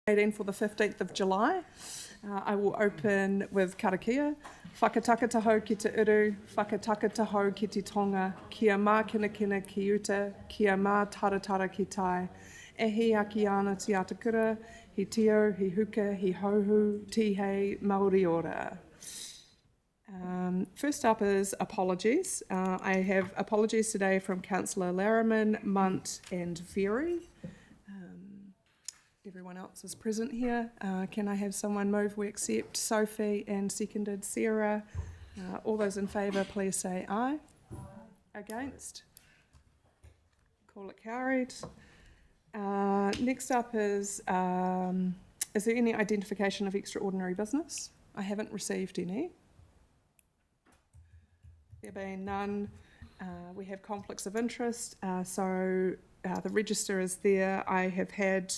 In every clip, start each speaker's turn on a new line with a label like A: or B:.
A: Meeting for the 15th of July. I will open with karakia. Whakataka hau ki te uru, whakataka hau ki te tonga, kia mā kina ki uta, kia mā taratara ki tai. E hi aki ana te atakura, hi tio, hi huka, hi hauhu, tihei, Māori ora. First up is apologies. I have apologies today from Councillor Larriman, Munt and Ferry. Everyone else is present here. Can I have someone move we accept? Sophie and seconded Sarah. All those in favour, please say aye. Against? Call it carried. Next up is there any identification of extraordinary business? I haven't received any. There being none, we have conflicts of interest. So the register is there. I have had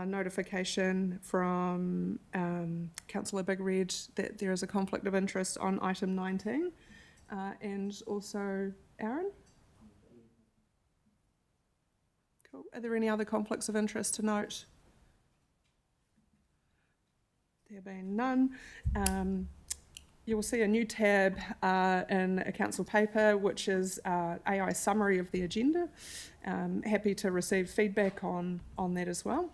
A: notification from Councillor Big Red that there is a conflict of interest on item 19 and also Aaron. Cool. Are there any other conflicts of interest to note? There being none. You will see a new tab in a council paper which is AI summary of the agenda. Happy to receive feedback on that as well.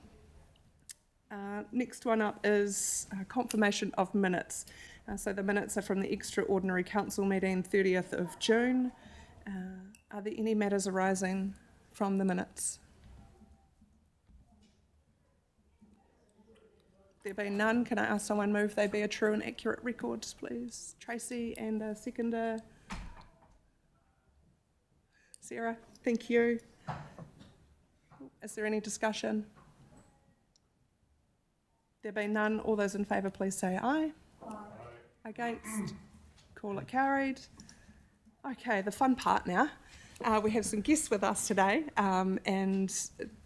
A: Next one up is confirmation of minutes. So the minutes are from the extraordinary council meeting 30th of June. Are there any matters arising from the minutes? There being none, can I ask someone move they be a true and accurate record, please? Tracy and a seconder. Sarah, thank you. Is there any discussion? There being none, all those in favour please say aye. Aye. Against? Call it carried. Okay, the fun part now. We have some guests with us today and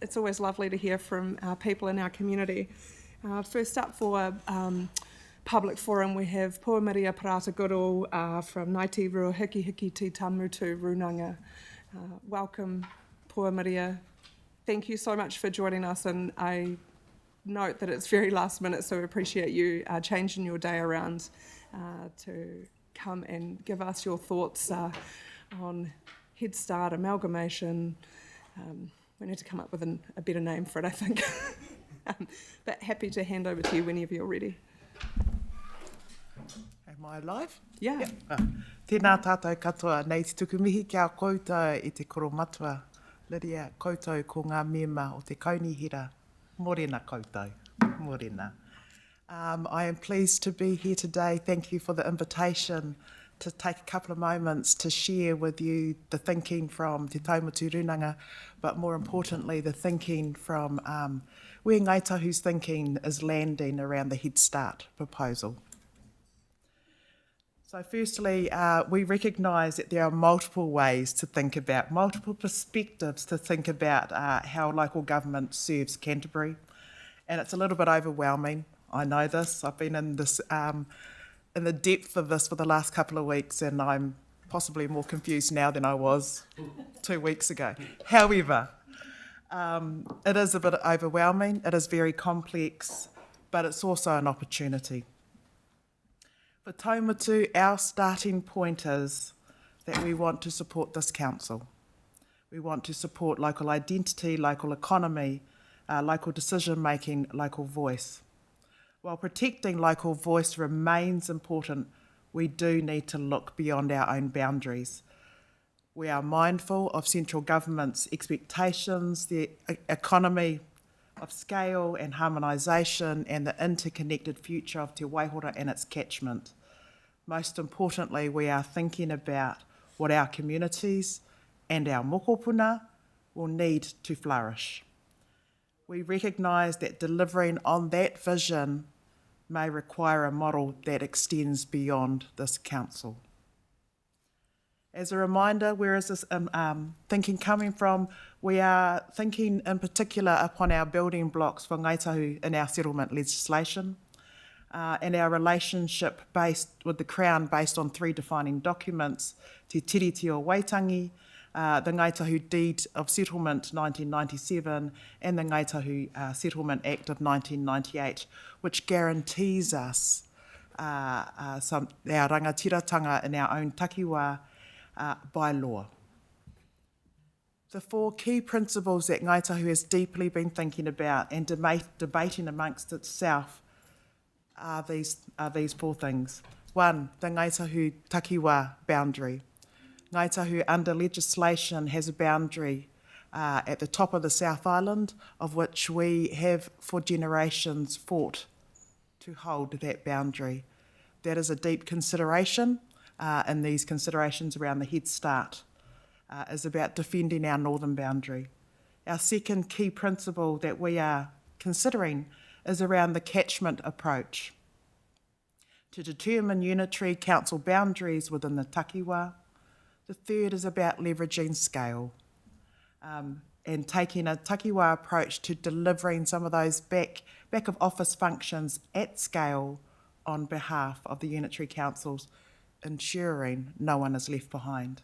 A: it's always lovely to hear from people in our community. First up for public forum we have Puamaria Parata Guru from Ngāti Rua Hiki Hiki Te Tamutu Runanga. Welcome Puamaria. Thank you so much for joining us, and I note that it's very last minute, so we appreciate you changing your day around to come and give us your thoughts on Head Start, amalgamation. We need to come up with a better name for it, I think. But happy to hand over to you whenever you're ready.
B: Am I live?
A: Yeah.
B: Tēnā tātou katoa, nei te tukumihi kia koutou i te koro matua. Lydia, koutou ko ngā mema o te kaunihira. Morena koutou, morena. I am pleased to be here today. Thank you for the invitation to take a couple of moments to share with you the thinking from Te Taumutu Runanga, but more importantly, the thinking from where Ngāi Tahu's thinking is landing around the Head Start proposal. So firstly, we recognise that there are multiple ways to think about, multiple perspectives to think about how local government serves Canterbury. And it's a little bit overwhelming. I know this. I've been in this, in the depth of this for the last couple of weeks, and I'm possibly more confused now than I was 2 weeks ago. However, it is a bit overwhelming. It is very complex, but it's also an opportunity. For Taumutu, our starting point is that we want to support this council. We want to support local identity, local economy, local decision making, local voice. While protecting local voice remains important, we do need to look beyond our own boundaries. We are mindful of central government's expectations, the economy of scale and harmonisation, and the interconnected future of Te Waihora and its catchment. Most importantly, we are thinking about what our communities and our mokopuna will need to flourish. We recognise that delivering on that vision may require a model that extends beyond this council. As a reminder, where is this thinking coming from? We are thinking in particular upon our building blocks for Ngāi Tahu in our settlement legislation and our relationship based with the Crown based on 3 defining documents, Te Tiriti o Waitangi, the Ngaitahu Deed of Settlement 1997 and the Ngaitahu Settlement Act of 1998, which guarantees us our rangatiratanga in our own takiwā by law. The four key principles that Ngaitahu has deeply been thinking about and debating amongst itself are these four things. One, the Ngaitahu takiwā boundary. Ngaitahu, under legislation, has a boundary at the top of the South Island, of which we have for generations fought to hold that boundary. That is a deep consideration, and these considerations around the Head Start is about defending our northern boundary. Our second key principle that we are considering is around the catchment approach to determine unitary council boundaries within the takiwā. The third is about leveraging scale and taking a takiwā approach to delivering some of those back of office functions at scale on behalf of the unitary councils, ensuring no one is left behind.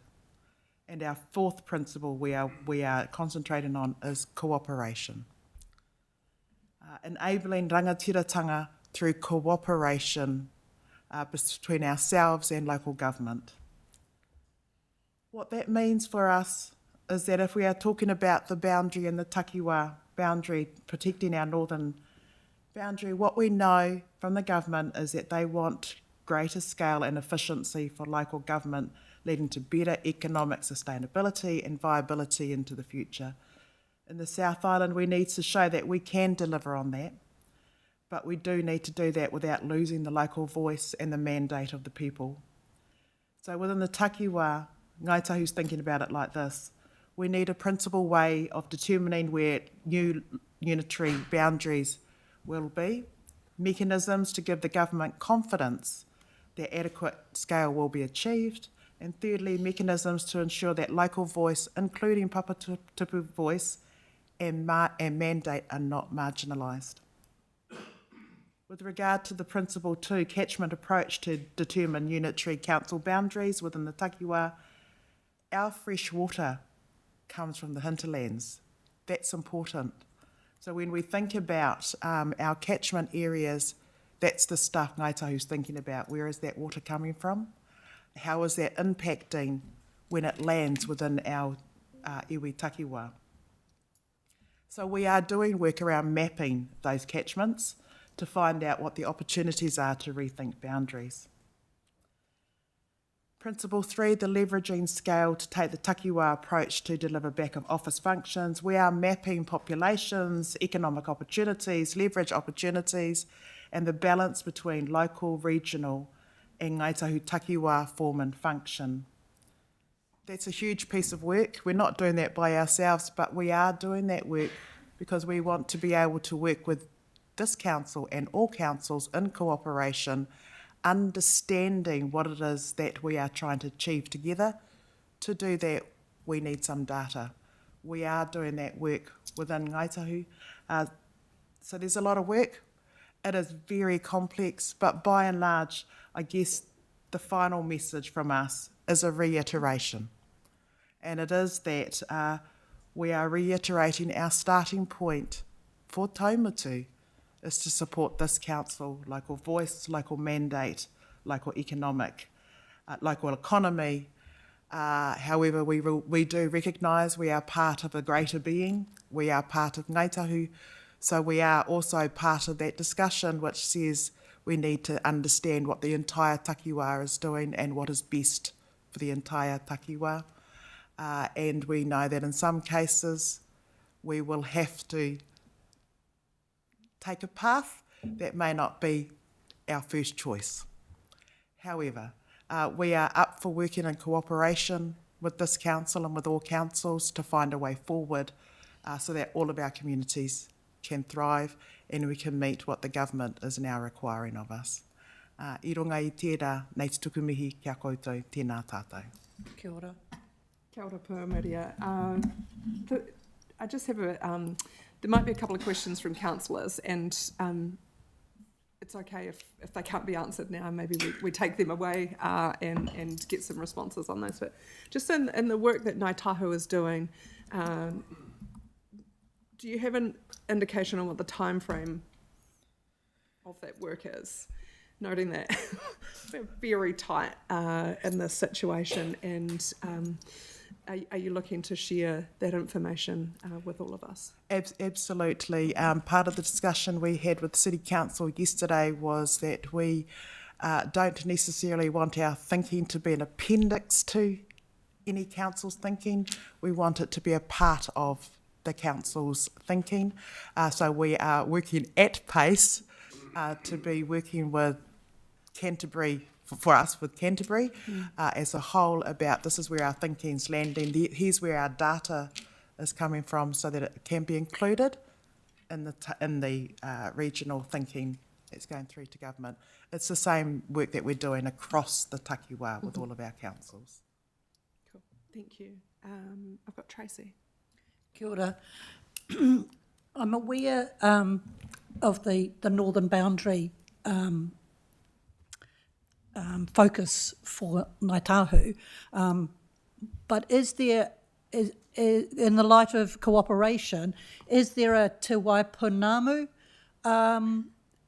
B: And our fourth principle we are concentrating on is cooperation. Enabling rangatiratanga through cooperation between ourselves and local government. What that means for us is that if we are talking about the boundary and the takiwā boundary, protecting our northern boundary, what we know from the government is that they want greater scale and efficiency for local government, leading to better economic sustainability and viability into the future. In the South Island, we need to show that we can deliver on that, but we do need to do that without losing the local voice and the mandate of the people. So within the takiwā, Ngaitahu's thinking about it like this: we need a principal way of determining where new unitary boundaries will be, mechanisms to give the government confidence that adequate scale will be achieved, and thirdly, mechanisms to ensure that local voice, including Papatupu voice and mandate, are not marginalised. With regard to the principle 2, catchment approach to determine unitary council boundaries within the takiwā, our fresh water comes from the hinterlands. That's important. So when we think about our catchment areas, that's the stuff Ngaitahu's thinking about. Where is that water coming from? How is that impacting when it lands within our iwi takiwā? So we are doing work around mapping those catchments to find out what the opportunities are to rethink boundaries. Principle 3, the leveraging scale to take the takiwā approach to deliver back of office functions. We are mapping populations, economic opportunities, leverage opportunities, and the balance between local, regional, and Ngaitahu takiwā form and function. That's a huge piece of work. We're not doing that by ourselves, but we are doing that work because we want to be able to work with this council and all councils in cooperation, understanding what it is that we are trying to achieve together. To do that, we need some data. We are doing that work within Ngaitahu. So there's a lot of work. It is very complex, but by and large, I guess the final message from us is a reiteration. And it is that we are reiterating our starting point for Taumatu is to support this council, local voice, local mandate, local economic, local economy. However, we do recognise we are part of a greater being. We are part of Ngaitahu. So we are also part of that discussion which says we need to understand what the entire takiwā is doing and what is best for the entire takiwā. And we know that in some cases we will have to take a path that may not be our first choice. However, we are up for working in cooperation with this council and with all councils to find a way forward so that all of our communities can thrive and we can meet what the government is now requiring of us. I runga I tērā, nei te tukumihi kia koutou, tēnā tātou.
A: Kia ora. Kia ora Puamaria. I just have there might be a couple of questions from councillors, and it's okay if they can't be answered now. Maybe we take them away and get some responses on those. But just in the work that Ngāi Tahu is doing, do you have an indication on what the time frame of that work is? Noting that we're very tight in this situation, and are you looking to share that information with all of us?
B: Absolutely. Part of the discussion we had with City Council yesterday was that we don't necessarily want our thinking to be an appendix to any council's thinking. We want it to be a part of the council's thinking. So we are working at pace to be working with Canterbury, for us with Canterbury as a whole, about this is where our thinking's landing, here's where our data is coming from, so that it can be included in the regional thinking that's going through to government. It's the same work that we're doing across the takiwā with all of our councils.
A: Cool, thank you. I've got Tracy.
C: Kia ora. I'm aware of the northern boundary focus for Ngāi Tahu, but is there, in the light of cooperation, is there a Te Waipounamu?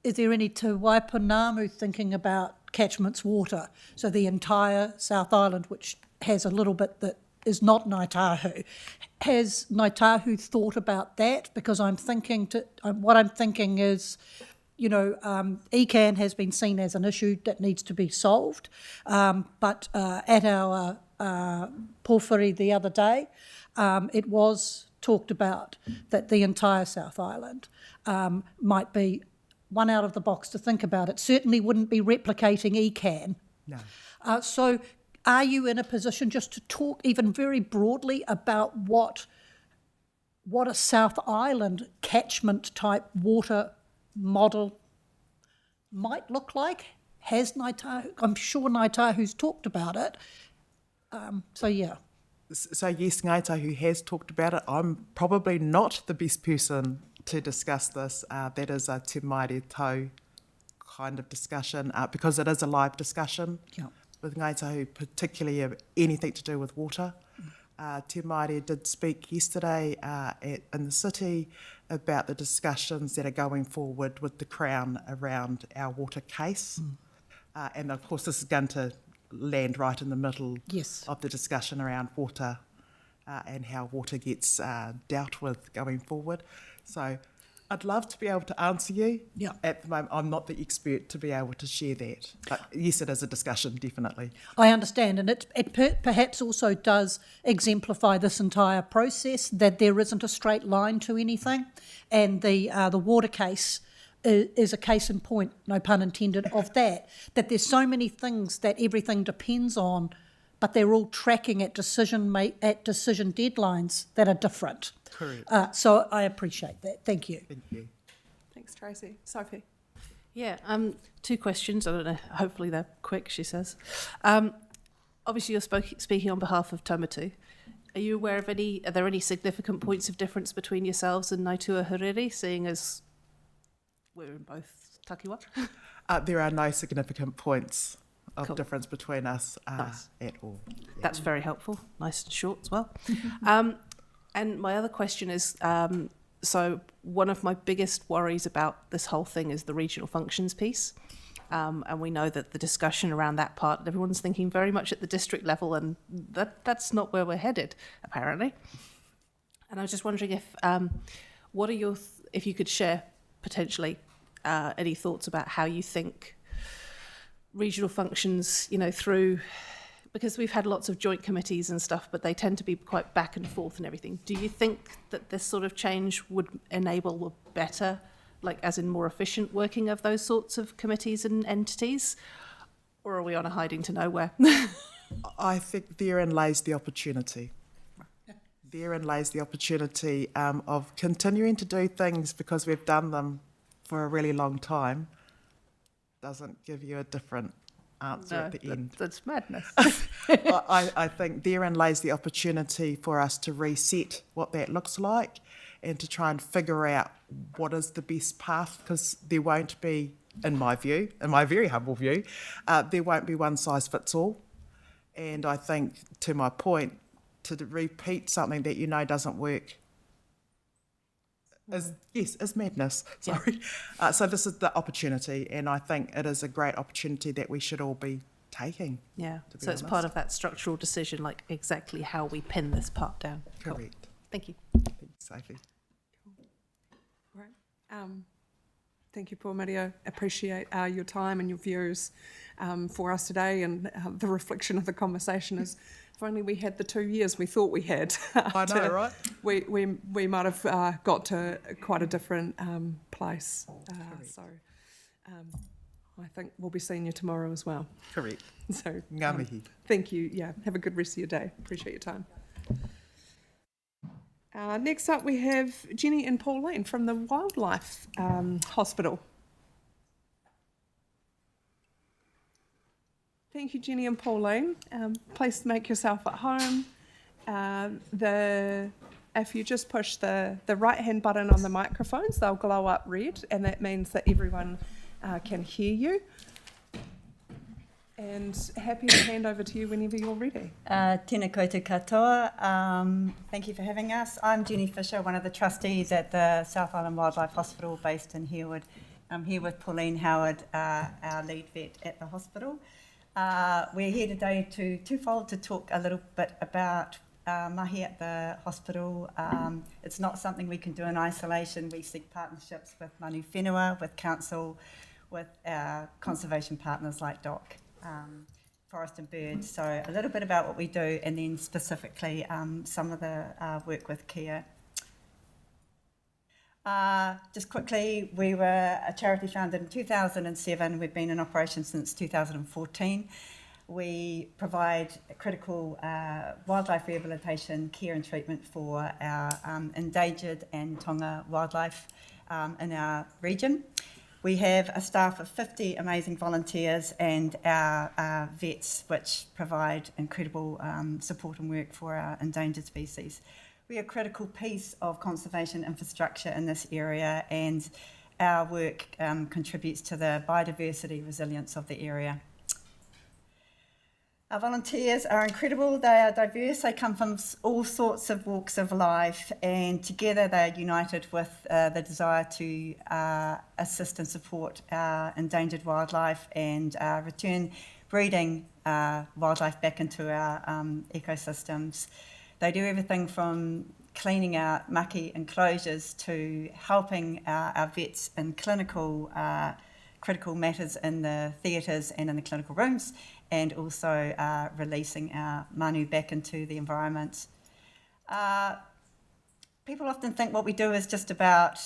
C: Is there any Te Waipounamu thinking about catchments water? So the entire South Island, which has a little bit that is not Ngāi Tahu. Has Ngāi Tahu thought about that? Because I'm thinking what I'm thinking is, you know, ECAN has been seen as an issue that needs to be solved, but at our pōwhiri the other day, it was talked about that the entire South Island might be one out of the box to think about. It certainly wouldn't be replicating ECAN.
B: No.
C: So are you in a position just to talk even very broadly about what a South Island catchment type water model might look like? Has Ngāi Tahu, I'm sure Ngāi Tahu's talked about it. So yeah.
B: So yes, Ngāi Tahu has talked about it. I'm probably not the best person to discuss this. That is a Te Maire Tau kind of discussion, because it is a live discussion with Ngāi Tahu, particularly anything to do with water. Te Maire did speak yesterday in the city about the discussions that are going forward with the Crown around our water case. And of course this is going to land right in the middle of the discussion around water and how water gets dealt with going forward. So I'd love to be able to answer you. At the moment, I'm not the expert to be able to share that. But yes, it is a discussion, definitely.
C: I understand, and it perhaps also does exemplify this entire process, that there isn't a straight line to anything, and the water case is a case in point, no pun intended, of that there's so many things that everything depends on, but they're all tracking at decision deadlines that are different.
B: Correct.
C: So I appreciate that. Thank you.
B: Thank you.
A: Thanks, Tracy. Sophie.
D: Yeah, two questions. I don't know. Hopefully they're quick, she says. Obviously, you're speaking on behalf of Taumatu. Are you aware of are there any significant points of difference between yourselves and Ngāi Tahu, seeing as we're in both takiwā?
B: There are no significant points of
D: Cool.
B: difference between us
D: Nice.
B: at all.
D: That's very helpful. Nice and short as well. And my other question is, so one of my biggest worries about this whole thing is the regional functions piece. And we know that the discussion around that part, everyone's thinking very much at the district level, and that's not where we're headed, apparently. And I was just wondering if, what are your, if you could share potentially any thoughts about how you think regional functions, you know, through, because we've had lots of joint committees and stuff, but they tend to be quite back and forth and everything. Do you think that this sort of change would enable a better, like as in more efficient working of those sorts of committees and entities? Or are we on a hiding to nowhere?
B: I think therein lays the opportunity. Therein lays the opportunity of continuing to do things because we've done them for a really long time. Doesn't give you a different answer at the end.
D: That's madness.
B: I think therein lays the opportunity for us to reset what that looks like and to try and figure out what is the best path, because there won't be in my view, in my very humble view, there won't be one size fits all. And I think, to my point, to repeat something that you know doesn't work is madness. Sorry. So this is the opportunity, and I think it is a great opportunity that we should all be taking.
D: Yeah.
B: To be
D: So it's
B: honest.
D: part of that structural decision, like exactly how we pin this part down. Cool.
B: Correct.
D: Thank you.
B: Thanks, Sophie.
A: Right. Thank you, Paul Mario. Appreciate your time and your views for us today, and the reflection of the conversation is, if only we had the 2 years we thought we had.
B: I know, right?
A: We might have got to quite a different place. So I think we'll be seeing you tomorrow as well.
B: Correct.
A: So
B: Ngā mihi.
A: thank you. Yeah, have a good rest of your day. Appreciate your time. Next up, we have Jenny and Pauline from the Wildlife Hospital. Thank you, Jenny and Pauline. Please make yourself at home. If you just push the right-hand button on the microphones, they'll glow up red, and that means that everyone can hear you. And happy to hand over to you whenever you're ready.
E: Tēnā koutou katoa. Thank you for having us. I'm Jenny Fisher, one of the trustees at the South Island Wildlife Hospital based in Harewood. I'm here with Pauline Howard, our lead vet at the hospital. We're here today twofold to talk a little bit about mahi at the hospital. It's not something we can do in isolation. We seek partnerships with manu whenua, with council, with our conservation partners like DOC. Forest and Birds, so a little bit about what we do, and then specifically some of the work with Kia. Just quickly, we were a charity founded in 2007. We've been in operation since 2014. We provide critical wildlife rehabilitation, care and treatment for our endangered and Tonga wildlife in our region. We have a staff of 50 amazing volunteers and our vets, which provide incredible support and work for our endangered species. We are a critical piece of conservation infrastructure in this area, and our work contributes to the biodiversity resilience of the area. Our volunteers are incredible. They are diverse. They come from all sorts of walks of life, and together they are united with the desire to assist and support our endangered wildlife and return breeding wildlife back into our ecosystems. They do everything from cleaning out maki enclosures to helping our vets in critical matters in the theatres and in the clinical rooms, and also releasing our manu back into the environment. People often think what we do is just about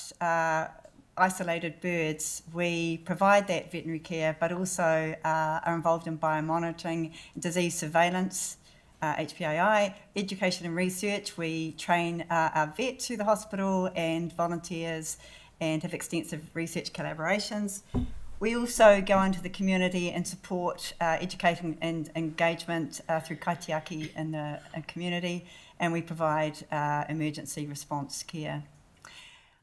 E: isolated birds. We provide that veterinary care, but also are involved in biomonitoring, disease surveillance, HPAI, education and research. We train our vets through the hospital and volunteers, and have extensive research collaborations. We also go into the community and support education and engagement through kaitiaki in the community, and we provide emergency response care.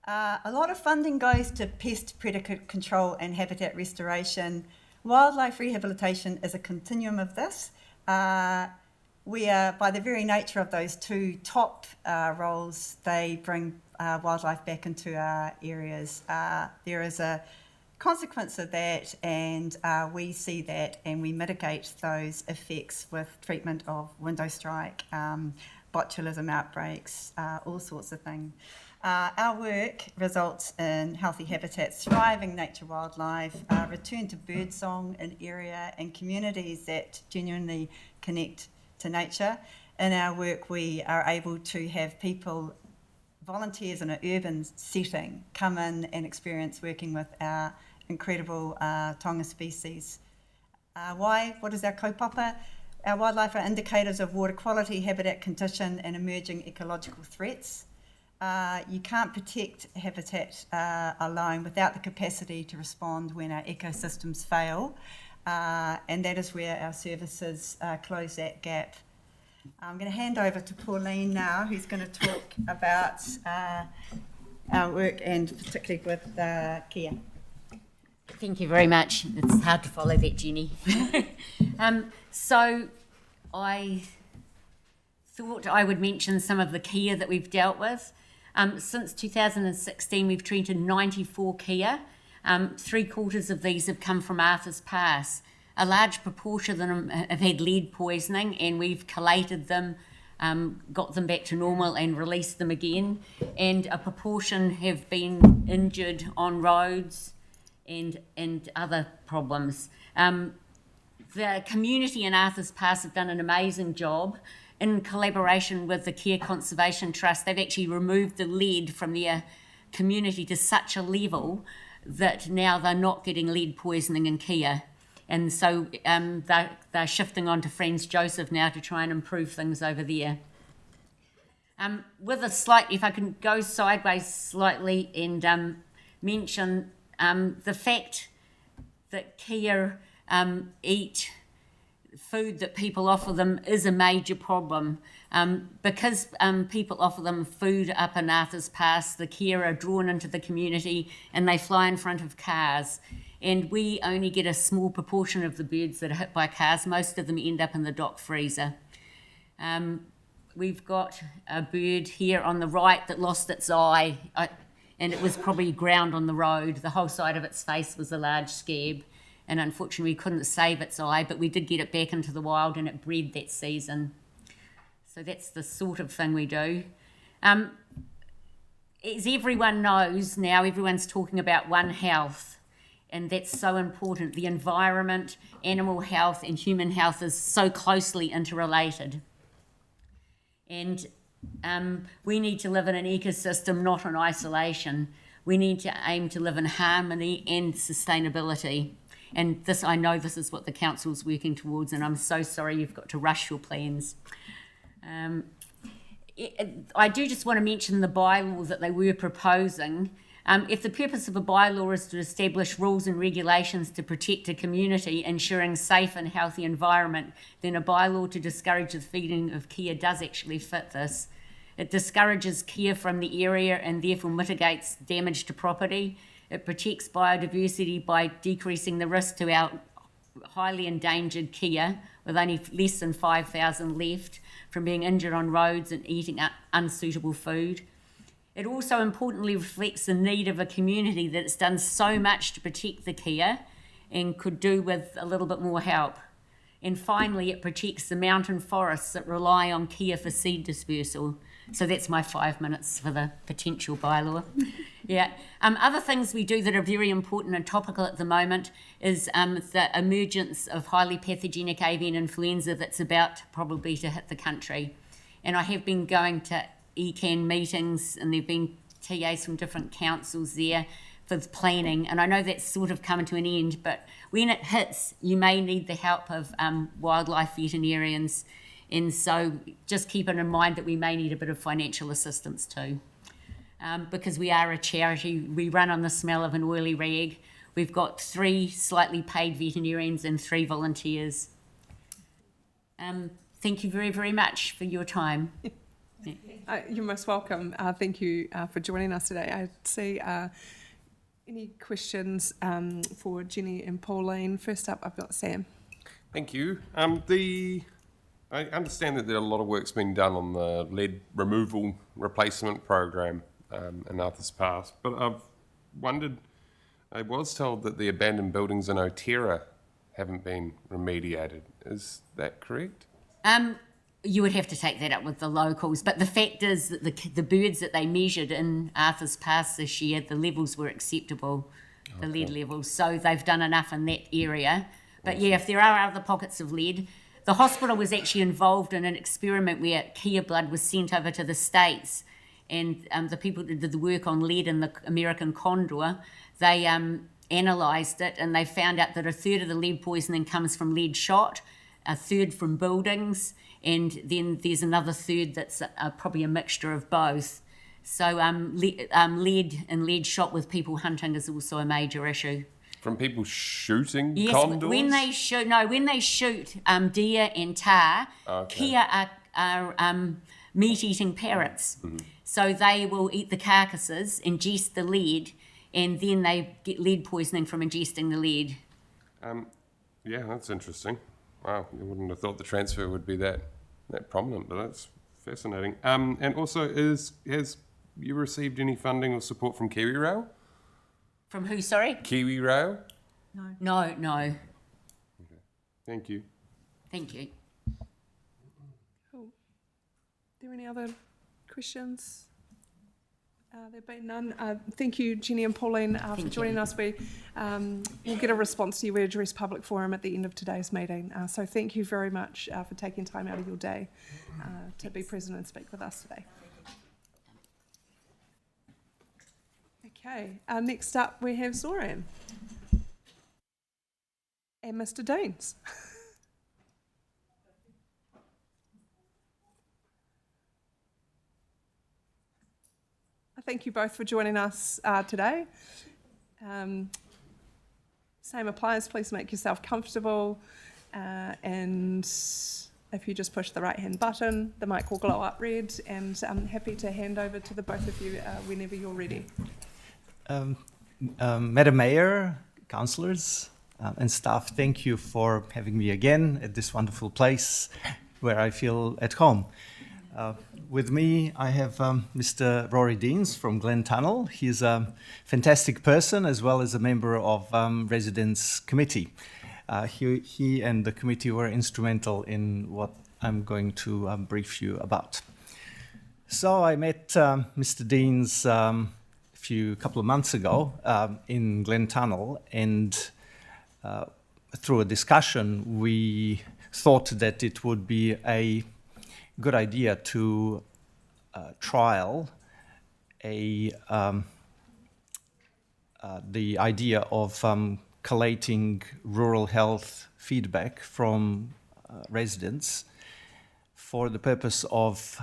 E: A lot of funding goes to pest predator control and habitat restoration. Wildlife rehabilitation is a continuum of this. We are, by the very nature of those two top roles, they bring wildlife back into our areas. There is a consequence of that, and we see that and we mitigate those effects with treatment of window strike, botulism outbreaks, all sorts of things. Our work results in healthy habitats, thriving nature wildlife, return to birdsong in area, and communities that genuinely connect to nature. In our work, we are able to have people, volunteers in an urban setting, come in and experience working with our incredible Tonga species. Why? What is our kaupapa? Our wildlife are indicators of water quality, habitat condition, and emerging ecological threats. You can't protect habitat alone without the capacity to respond when our ecosystems fail, and that is where our services close that gap. I'm going to hand over to Pauline now, who's going to talk about our work, and particularly with Kia.
F: Thank you very much. It's hard to follow that, Jenny. So I thought I would mention some of the kia that we've dealt with. Since 2016, we've treated 94 kia. 3/4 of these have come from Arthur's Pass. A large proportion of them have had lead poisoning, and we've collated them, got them back to normal and released them again. And a proportion have been injured on roads and other problems. The community in Arthur's Pass have done an amazing job. In collaboration with the Care Conservation Trust, they've actually removed the lead from their community to such a level that now they're not getting lead poisoning in kia. And so they're shifting on to Franz Joseph now to try and improve things over there. With a slight, if I can go sideways slightly and mention the fact that kia eat food that people offer them is a major problem. Because people offer them food up in Arthur's Pass, the kia are drawn into the community and they fly in front of cars. And we only get a small proportion of the birds that are hit by cars. Most of them end up in the dock freezer. We've got a bird here on the right that lost its eye, and it was probably ground on the road. The whole side of its face was a large scab, and unfortunately we couldn't save its eye, but we did get it back into the wild and it bred that season. So that's the sort of thing we do. As everyone knows now, everyone's talking about One Health, and that's so important. The environment, animal health and human health is so closely interrelated. And we need to live in an ecosystem, not in isolation. We need to aim to live in harmony and sustainability. And this, I know this is what the council's working towards, and I'm so sorry you've got to rush your plans. I do just want to mention the bylaw that they were proposing. If the purpose of a bylaw is to establish rules and regulations to protect a community, ensuring safe and healthy environment, then a bylaw to discourage the feeding of kia does actually fit this. It discourages kia from the area and therefore mitigates damage to property. It protects biodiversity by decreasing the risk to our highly endangered kia, with only less than 5,000 left, from being injured on roads and eating unsuitable food. It also importantly reflects the need of a community that's done so much to protect the kia and could do with a little bit more help. And finally, it protects the mountain forests that rely on kia for seed dispersal. So that's my 5 minutes for the potential bylaw. Yeah. Other things we do that are very important and topical at the moment is the emergence of highly pathogenic avian influenza that's about probably to hit the country. And I have been going to ECAN meetings, and there have been TAs from different councils there for the planning, and I know that's sort of coming to an end, but when it hits, you may need the help of wildlife veterinarians, and so just keep it in mind that we may need a bit of financial assistance too. Because we are a charity, we run on the smell of an oily rag. We've got 3 slightly paid veterinarians and 3 volunteers. Thank you very, very much for your time.
A: You're most welcome. Thank you for joining us today. I see any questions for Jenny and Pauline. First up, I've got Sam.
G: Thank you. I understand that there are a lot of work's been done on the lead removal replacement program in Arthur's Pass, but I've wondered, I was told that the abandoned buildings in Otera haven't been remediated. Is that correct?
F: You would have to take that up with the locals, but the fact is that the birds that they measured in Arthur's Pass this year, the levels were acceptable, the lead levels, so they've done enough in that area. But yeah, if there are other pockets of lead, the hospital was actually involved in an experiment where kia blood was sent over to the States, and the people that did the work on lead in the American condor, they analysed it, and they found out that 1/3 of the lead poisoning comes from lead shot, 1/3 from buildings, and then there's another 1/3 that's probably a mixture of both. So lead and lead shot with people hunting is also a major issue.
G: From people shooting
F: Yes,
G: condors?
F: when they shoot deer and tahr, kia are meat-eating parrots. Mm-hmm. So they will eat the carcasses, ingest the lead, and then they get lead poisoning from ingesting the lead.
G: Yeah, that's interesting. Wow, you wouldn't have thought the transfer would be that prominent, but that's fascinating. And also, has you received any funding or support from KiwiRail?
F: From who, sorry?
G: KiwiRail?
F: No.
G: Thank you.
F: Thank you.
A: Cool. Are there any other questions? There have been none. Thank you, Jenny and Pauline, for joining us. We'll get a response to your address public forum at the end of today's meeting. So thank you very much for taking time out of your day to be present and speak with us today. Okay, next up we have Zoran and Mr. Deans. Thank you both for joining us today. Same applies, please make yourself comfortable, and if you just push the right hand button, the mic will glow up red, and I'm happy to hand over to the both of you whenever you're ready.
H: Madam Mayor, councillors and staff, thank you for having me again at this wonderful place where I feel at home. With me, I have Mr. Rory Deans from Glentunnel. He's a fantastic person as well as a member of Residents Committee. He and the committee were instrumental in what I'm going to brief you about. So I met Mr. Deans a couple of months ago in Glentunnel, and through a discussion, we thought that it would be a good idea to trial the idea of collating rural health feedback from residents for the purpose of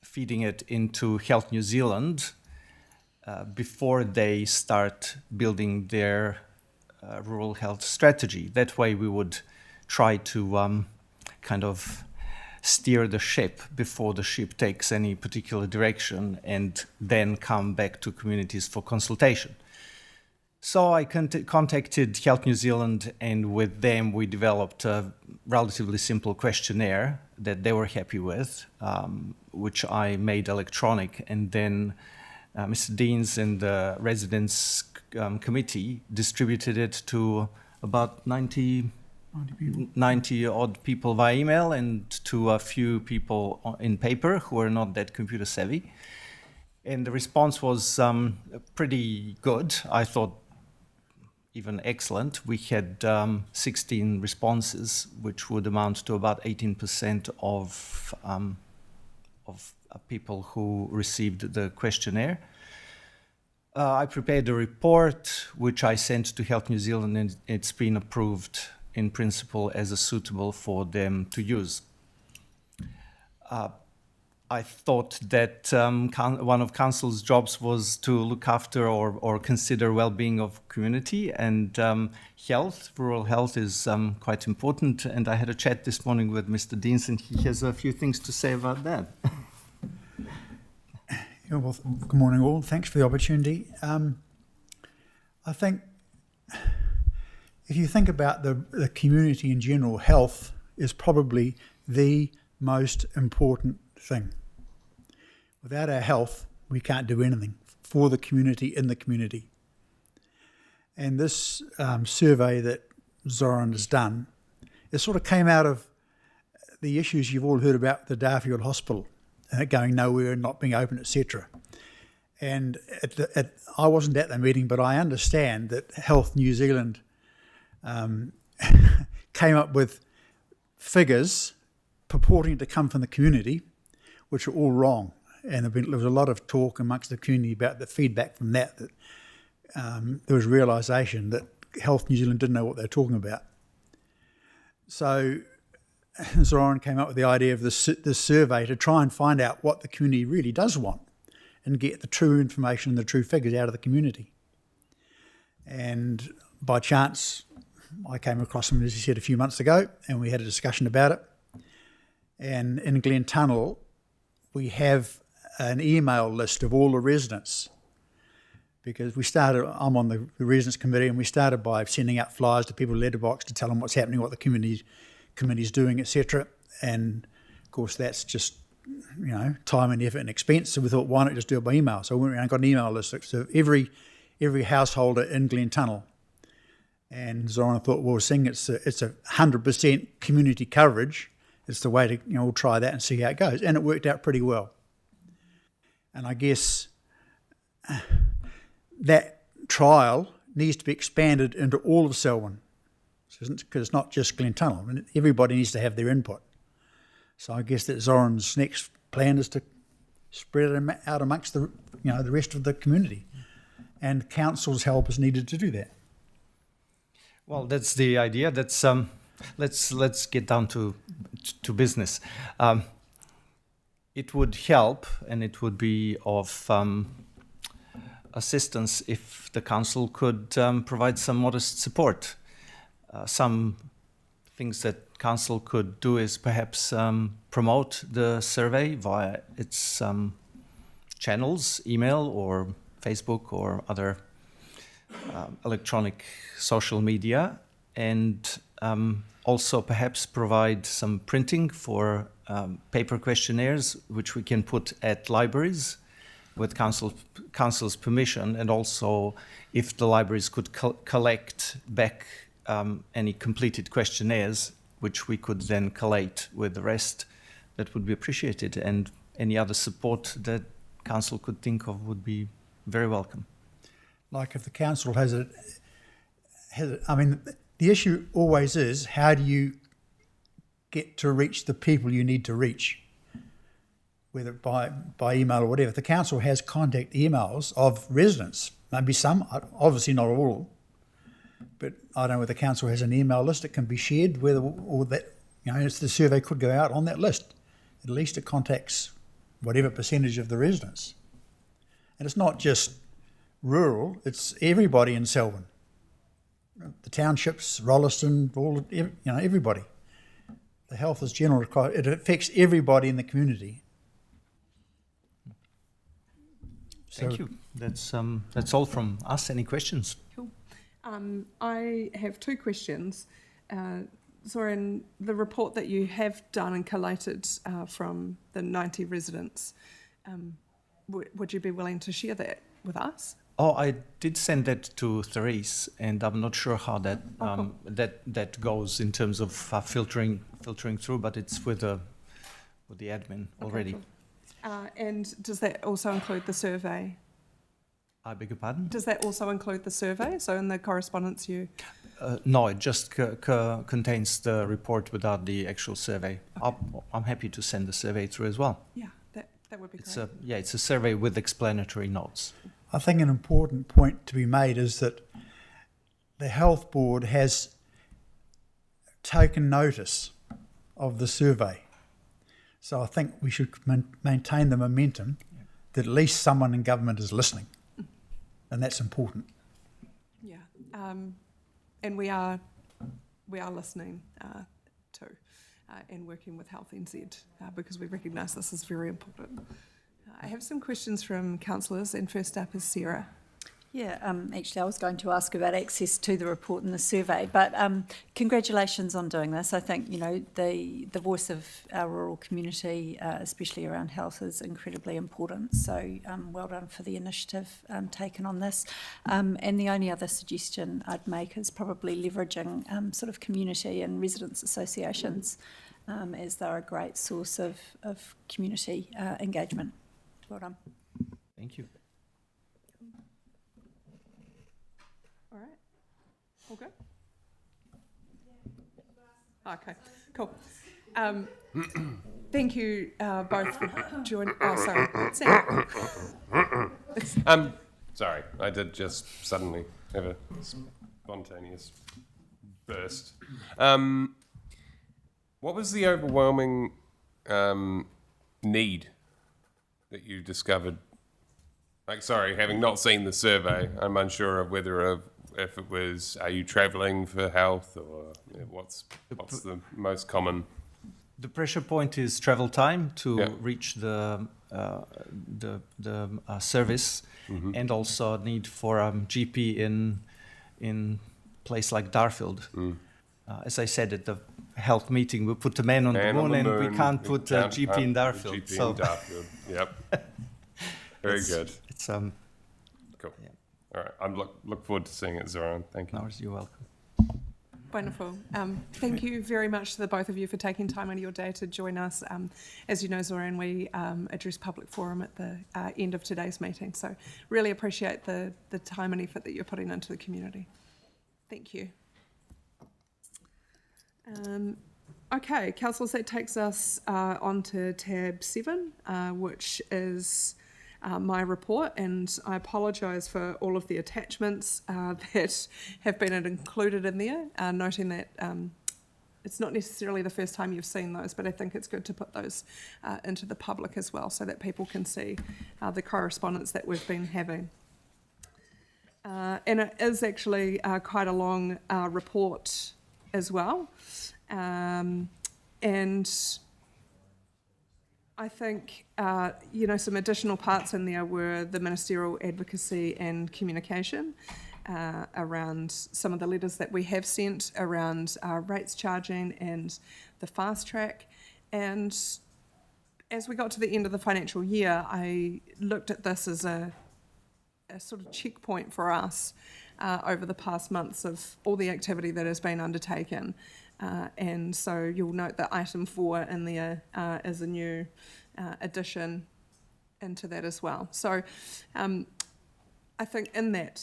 H: feeding it into Health New Zealand before they start building their rural health strategy. That way we would try to kind of steer the ship before the ship takes any particular direction and then come back to communities for consultation. So I contacted Health New Zealand, and with them we developed a relatively simple questionnaire that they were happy with, which I made electronic, and then Mr. Deans and the Residents Committee distributed it to about 90 odd people via email and to a few people in paper who are not that computer savvy. And the response was pretty good. I thought even excellent. We had 16 responses, which would amount to about 18% of people who received the questionnaire. I prepared a report, which I sent to Health New Zealand, and it's been approved in principle as suitable for them to use. I thought that one of council's jobs was to look after or consider well-being of community, and health, rural health is quite important. And I had a chat this morning with Mr. Deans, and he has a few things to say about that.
I: Yeah, well, good morning all. Thanks for the opportunity. I think if you think about the community in general, health is probably the most important thing. Without our health, we can't do anything for the community, in the community. And this survey that Zoran has done, it sort of came out of the issues you've all heard about the Darfield Hospital, going nowhere and not being open, etc. And I wasn't at the meeting, but I understand that Health New Zealand came up with figures purporting to come from the community, which are all wrong. And there was a lot of talk amongst the community about the feedback from that there was realisation that Health New Zealand didn't know what they were talking about. So Zoran came up with the idea of this survey to try and find out what the community really does want and get the true information and the true figures out of the community. And by chance, I came across him, as he said, a few months ago, and we had a discussion about it. And in Glentunnel, we have an email list of all the residents because I'm on the residents committee, and we started by sending out flyers to people, letterbox, to tell them what's happening, what the committee's doing, etc. And of course, that's just, time and effort and expense. So we thought, why not just do it by email? So we went around and got an email list of every householder in Glentunnel. And Zoran thought, well, seeing it's a 100% community coverage, it's the way to, we'll try that and see how it goes. And it worked out pretty well. And I guess that trial needs to be expanded into all of Selwyn, because it's not just Glentunnel. I mean, everybody needs to have their input. So I guess that Zoran's next plan is to spread it out amongst the rest of the community, and council's help is needed to do that.
H: Well, that's the idea. That's let's get down to business. It would help, and it would be of assistance if the council could provide some modest support. Some things that council could do is perhaps promote the survey via its channels, email or Facebook or other electronic social media, and also perhaps provide some printing for paper questionnaires, which we can put at libraries with council's permission, and also if the libraries could collect back any completed questionnaires, which we could then collate with the rest, that would be appreciated. And any other support that council could think of would be very welcome.
I: Like if the council has I mean, the issue always is, how do you get to reach the people you need to reach, whether by email or whatever? If the council has contact emails of residents, maybe some, obviously not all, but I don't know whether the council has an email list that can be shared, or that, the survey could go out on that list. At least it contacts whatever percentage of the residents. And it's not just rural, it's everybody in Selwyn. The townships, Rolleston, everybody. The health is general, it affects everybody in the community.
H: Thank you. That's all from us. Any questions?
A: Cool. I have two questions. Zoran, the report that you have done and collated from the 90 residents, would you be willing to share that with us?
H: Oh, I did send that to Therese, and I'm not sure how that that goes in terms of filtering through, but it's with the admin already.
A: Cool. And does that also include the survey?
H: I beg your pardon?
A: Does that also include the survey? So in the correspondence you...
H: No, it just contains the report without the actual survey. Okay. I'm happy to send the survey through as well.
A: Yeah, that would be great.
H: It's a survey with explanatory notes.
I: I think an important point to be made is that the Health Board has taken notice of the survey. So I think we should maintain the momentum that at least someone in government is listening. And that's important.
A: Yeah, and we are listening too, and working with Health NZ because we recognise this is very important. I have some questions from councillors, and first up is Sarah.
J: Yeah, actually I was going to ask about access to the report and the survey, but congratulations on doing this. I think, the voice of our rural community, especially around health, is incredibly important. So well done for the initiative taken on this. And the only other suggestion I'd make is probably leveraging sort of community and residents associations, as they're a great source of community engagement. Well done.
H: Thank you.
A: All right. All good? Okay, cool. Thank you both for joining. Oh, sorry. Sam.
G: Sorry, I did just suddenly have a spontaneous burst. What was the overwhelming need that you discovered? Having not seen the survey, I'm unsure of whether if it was, are you travelling for health, or what's the most common?
H: The pressure point is travel time to
G: Yeah.
H: reach the service, and also need for GP in place like Darfield. As I said at the health meeting, we put the man on the moon, and we can't put GP in Darfield.
G: GP
H: So
G: in Darfield. Yep. Very good.
H: it's
G: Cool. All right. I'm look forward to seeing it, Zoran. Thank you.
H: no, you're welcome.
A: Wonderful. Thank you very much to the both of you for taking time out of your day to join us. As you know, Zoran, we address public forum at the end of today's meeting, so really appreciate the time and effort that you're putting into the community. Thank you. Okay, councillors, that takes us on to tab 7, which is my report, and I apologise for all of the attachments that have been included in there, noting that it's not necessarily the first time you've seen those, but I think it's good to put those into the public as well so that people can see the correspondence that we've been having. And it is actually quite a long report as well. And I think, some additional parts in there were the ministerial advocacy and communication around some of the letters that we have sent around rates charging and the fast track. And as we got to the end of the financial year, I looked at this as a sort of checkpoint for us over the past months of all the activity that has been undertaken. And so you'll note that item 4 in there is a new addition into that as well. So I think in that,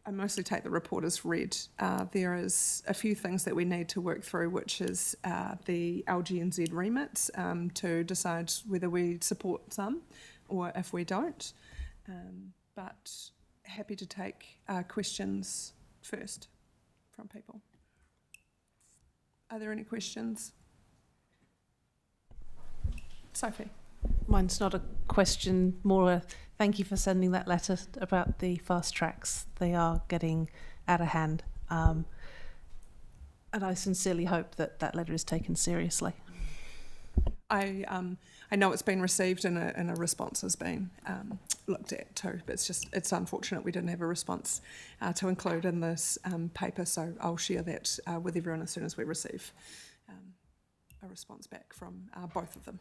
A: I mostly take the report as read. There is a few things that we need to work through, which is the LGNZ remits to decide whether we support some or if we don't. But happy to take questions first from people. Are there any questions? Sophie.
D: Mine's not a question, more a thank you for sending that letter about the fast tracks. They are getting out of hand. And I sincerely hope that that letter is taken seriously.
A: I know it's been received and a response has been looked at too, but it's unfortunate we didn't have a response to include in this paper, so I'll share that with everyone as soon as we receive a response back from both of them.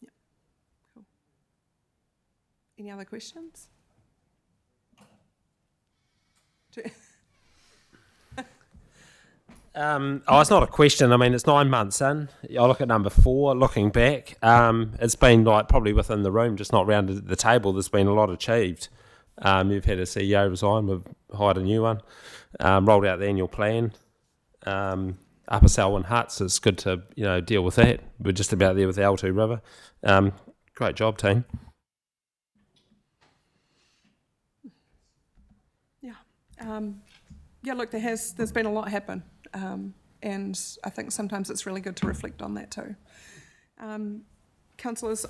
A: Yeah, cool. Any other questions?
K: It's not a question. I mean, it's 9 months in. I look at number 4, looking back. It's been like probably within the room, just not round the table. There's been a lot achieved. You've had a CEO resign. We've hired a new one. Rolled out the annual plan. Upper Selwyn Huts. It's good to deal with that. We're just about there with the L2 River. Great job, team.
A: Yeah. Look, there's been a lot happen. And I think sometimes it's really good to reflect on that too. Councillors,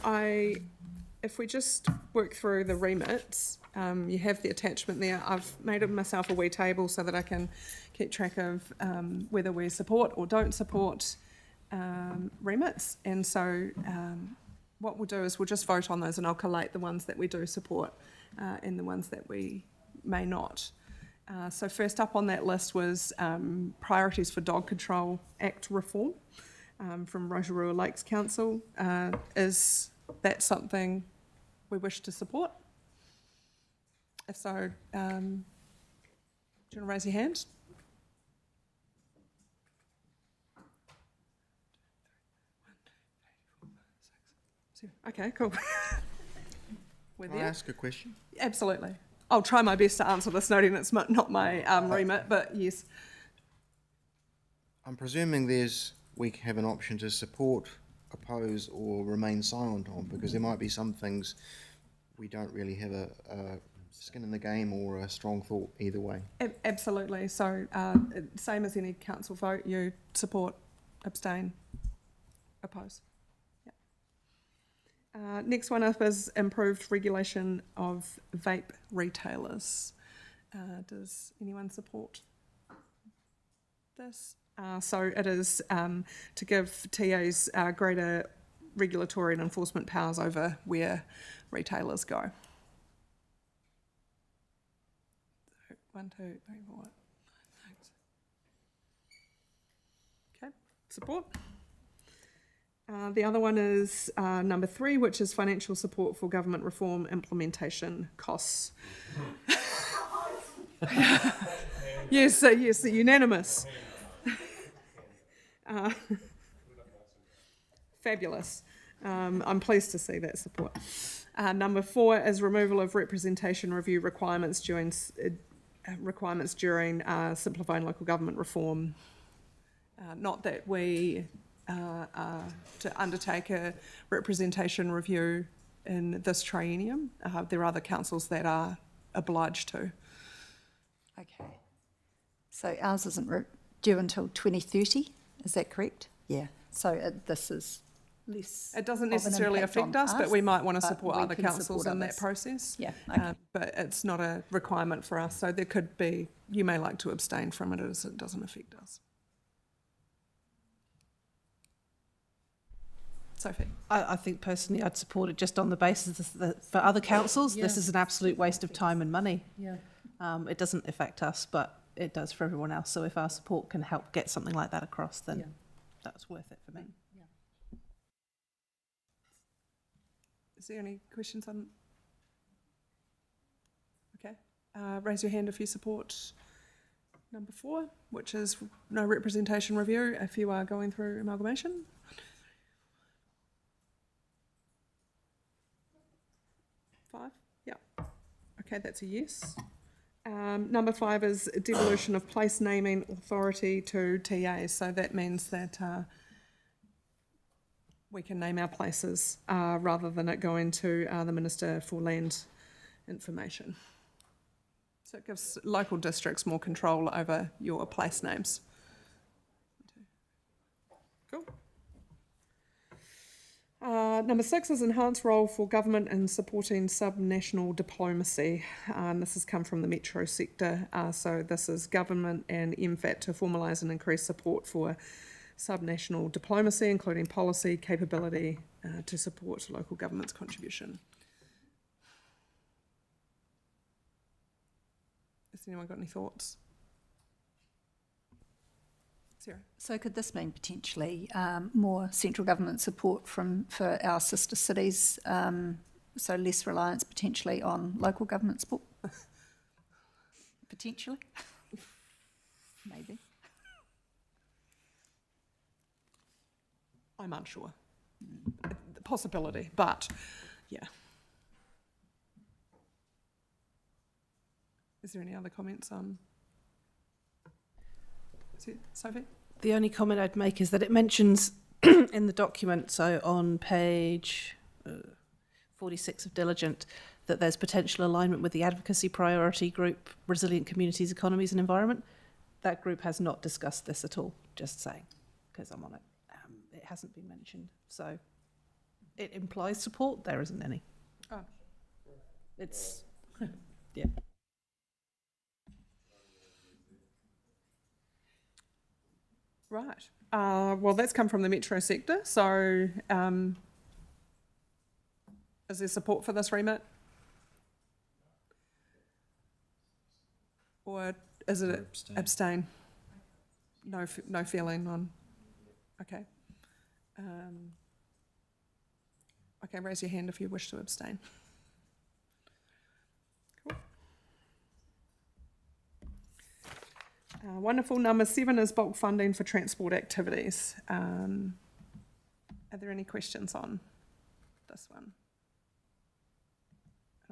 A: if we just work through the remits, you have the attachment there. I've made myself a wee table so that I can keep track of whether we support or don't support remits. And so what we'll do is we'll just vote on those, and I'll collate the ones that we do support and the ones that we may not. So first up on that list was Priorities for Dog Control Act reform from Rotorua Lakes Council. Is that something we wish to support? If so, do you want to raise your hand? Okay, cool. We're
L: Can I
A: there.
L: ask a question?
A: Absolutely. I'll try my best to answer this, noting it's not my remit, but yes.
L: I'm presuming we have an option to support, oppose, or remain silent on, because there might be some things we don't really have a skin in the game or a strong thought either way.
A: Absolutely. So same as any council vote, you support, abstain, oppose. Next one up is improved regulation of vape retailers. Does anyone support this? So it is to give TAs greater regulatory and enforcement powers over where retailers go. So 1, 2, 3, 4, 5, 6. Okay, support. The other one is number 3, which is financial support for government reform implementation costs. Yes, yes, unanimous. Fabulous. I'm pleased to see that support. Number 4 is removal of representation review requirements during simplifying local government reform. Not that we to undertake a representation review in this triennium. There are other councils that are obliged to.
J: Okay. So ours isn't due until 2030, is that correct? Yeah. So this is less.
A: It doesn't
J: of an
A: necessarily
J: impact
A: affect
J: on
A: us, but we might want to
J: but
A: support
J: we
A: other
J: can
A: councils
J: support
A: in that
J: others.
A: process.
J: Yeah, okay.
A: But it's not a requirement for us, so there could be, you may like to abstain from it as it doesn't affect us. Sophie?
D: I think personally I'd support it just on the basis that for other councils, this is an absolute waste of time and money.
C: Yeah.
D: It doesn't affect us, but it does for everyone else. So if our support can help get something like that across, then that's worth it for me.
A: Is there any questions on? Okay, raise your hand if you support number 4, which is no representation review if you are going through amalgamation. Five, yeah. Okay, that's a yes. Number 5 is devolution of place naming authority to TAs. So that means that we can name our places rather than it going to the Minister for Land Information. So it gives local districts more control over your place names. Cool. Number 6 is enhanced role for government in supporting subnational diplomacy. This has come from the metro sector. So this is government and MFAT to formalise and increase support for subnational diplomacy, including policy, capability to support local government's contribution. Has anyone got any thoughts? Sarah?
J: So could this mean potentially more central government support for our sister cities, so less reliance potentially on local government support? Potentially? Maybe.
A: I'm unsure. The possibility, but yeah. Is there any other comments on? Sophie?
D: The only comment I'd make is that it mentions in the document, so on page 46 of Diligent, that there's potential alignment with the advocacy priority group, Resilient Communities, Economies and Environment. That group has not discussed this at all, just saying, because I'm on it. It hasn't been mentioned. So it implies support, there isn't any.
A: Oh.
D: It's, yeah.
A: Right. Well, that's come from the metro sector. So is there support for this remit? Or is it abstain? No, no feeling on. Okay. Okay, raise your hand if you wish to abstain. Cool. Wonderful. Number 7 is bulk funding for transport activities. Are there any questions on this one?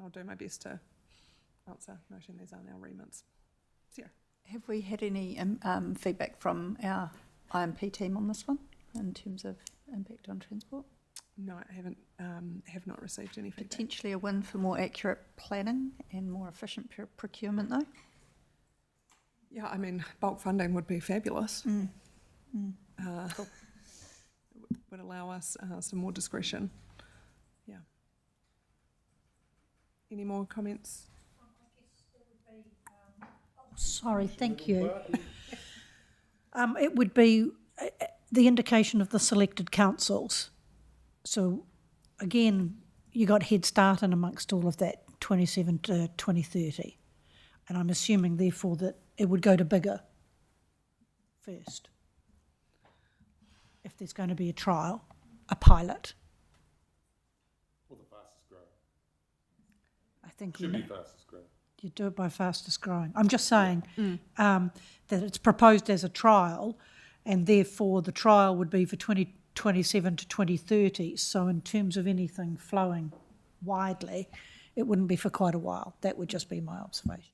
A: I'll do my best to answer, noting these aren't our remits. Sarah?
J: Have we had any feedback from our IMP team on this one in terms of impact on transport?
A: No, I haven't. Have not received any feedback.
J: Potentially a win for more accurate planning and more efficient procurement, though.
A: Yeah, I mean, bulk funding would be fabulous.
J: Cool.
A: Would allow us some more discretion. Yeah. Any more comments?
C: Sorry, thank you. It would be the indication of the selected councils. So again, you got Head Start in amongst all of that, 27 to 2030. And I'm assuming therefore that it would go to bigger first. If there's going to be a trial, a pilot.
G: Or the fastest growing.
C: I think
G: Should be fastest growing.
C: you do it by fastest growing. I'm just saying that it's proposed as a trial, and therefore the trial would be for 2027 to 2030. So in terms of anything flowing widely, it wouldn't be for quite a while. That would just be my observation.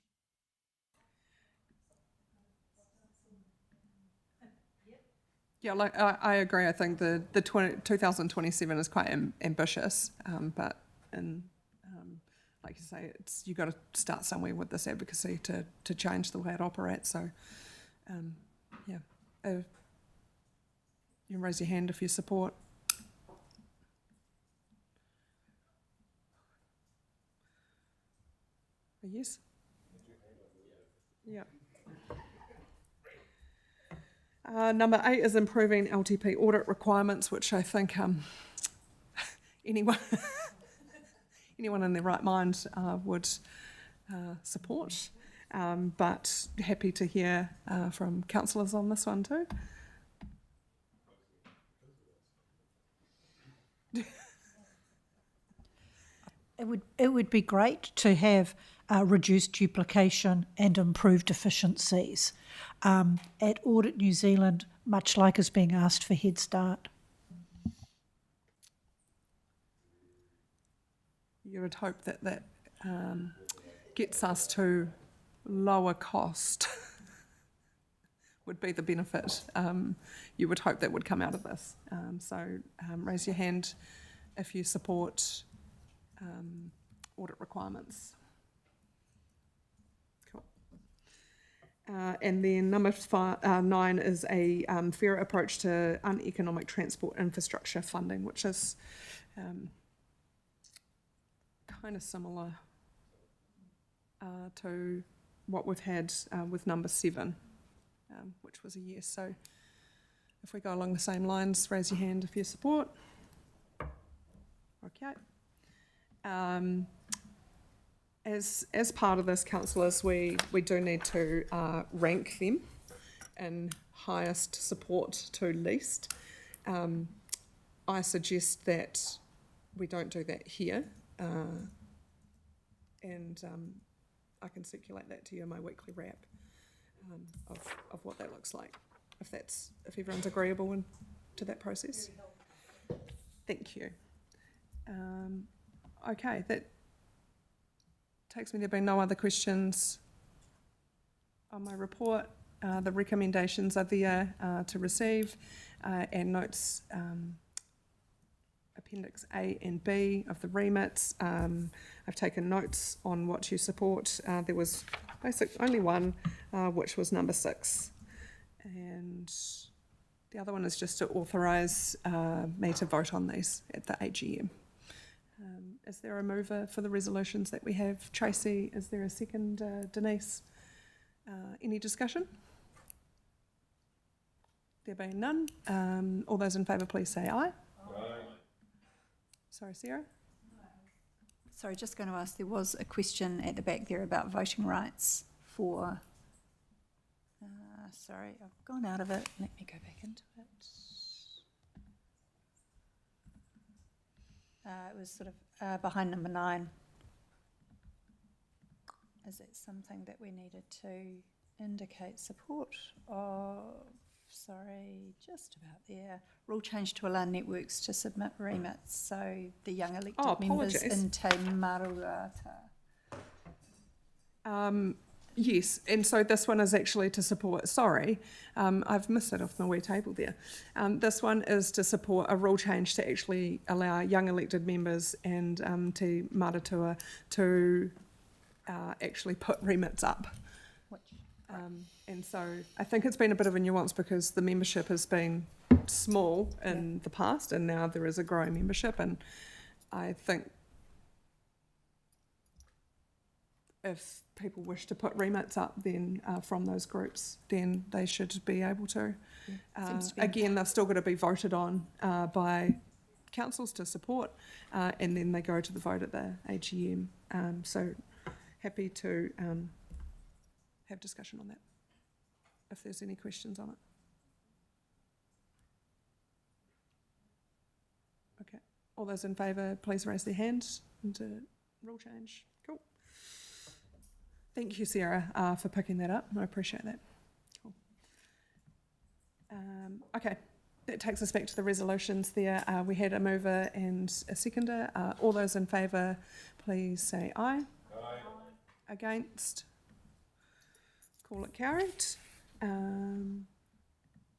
A: Yeah, like I agree. I think the 2027 is quite ambitious, but like you say, you got to start somewhere with this advocacy to change the way it operates. So, yeah, you can raise your hand if you support. A yes? Yeah. Number 8 is improving LTP audit requirements, which I think anyone in their right mind would support. But happy to hear from councillors on this one too.
C: It would be great to have reduced duplication and improved efficiencies. At Audit New Zealand, much like is being asked for Head Start.
A: You would hope that gets us to lower cost would be the benefit. You would hope that would come out of this. So raise your hand if you support audit requirements. Cool. And then number 9 is a fair approach to uneconomic transport infrastructure funding, which is kind of similar to what we've had with number 7, which was a yes. So if we go along the same lines, raise your hand if you support. Okay. As part of this, councillors, we do need to rank them in highest support to least. I suggest that we don't do that here, and I can circulate that to you in my weekly wrap of what that looks like, if everyone's agreeable to that process. Thank you. Okay, that takes me to being no other questions on my report. The recommendations are there to receive, and notes Appendix A and B of the remits. I've taken notes on what you support. There was only one, which was number 6, and the other one is just to authorise me to vote on these at the AGM. Is there a mover for the resolutions that we have? Tracy, is there a second? Denise? Any discussion? There being none, all those in favour please say aye. Aye. Sorry, Sarah?
J: Sorry, just going to ask, there was a question at the back there about voting rights for, sorry, I've gone out of it, let me go back into it. It was sort of behind number 9. Is it something that we needed to indicate support of? Sorry, just about there. Rule change to allow networks to submit remits. So the young elected members in Te Marurata.
A: Yes, and so this one is actually to support, sorry, I've missed it off my wee table there. This one is to support a rule change to actually allow young elected members and Te Maratua to actually put remits up. And so I think it's been a bit of a nuance because the membership has been small in the past, and now there is a growing membership, and I think if people wish to put remits up then from those groups, then they should be able to.
J: Seems to be-
A: Again, they've still got to be voted on by councils to support, and then they go to the vote at the AGM. So happy to have discussion on that, if there's any questions on it. Okay, all those in favour, please raise their hands into rule change. Cool. Thank you, Sarah, for picking that up. I appreciate that. Cool. Okay, that takes us back to the resolutions there. We had a mover and a seconder. All those in favour, please say aye. Aye. Against? Call it carried. All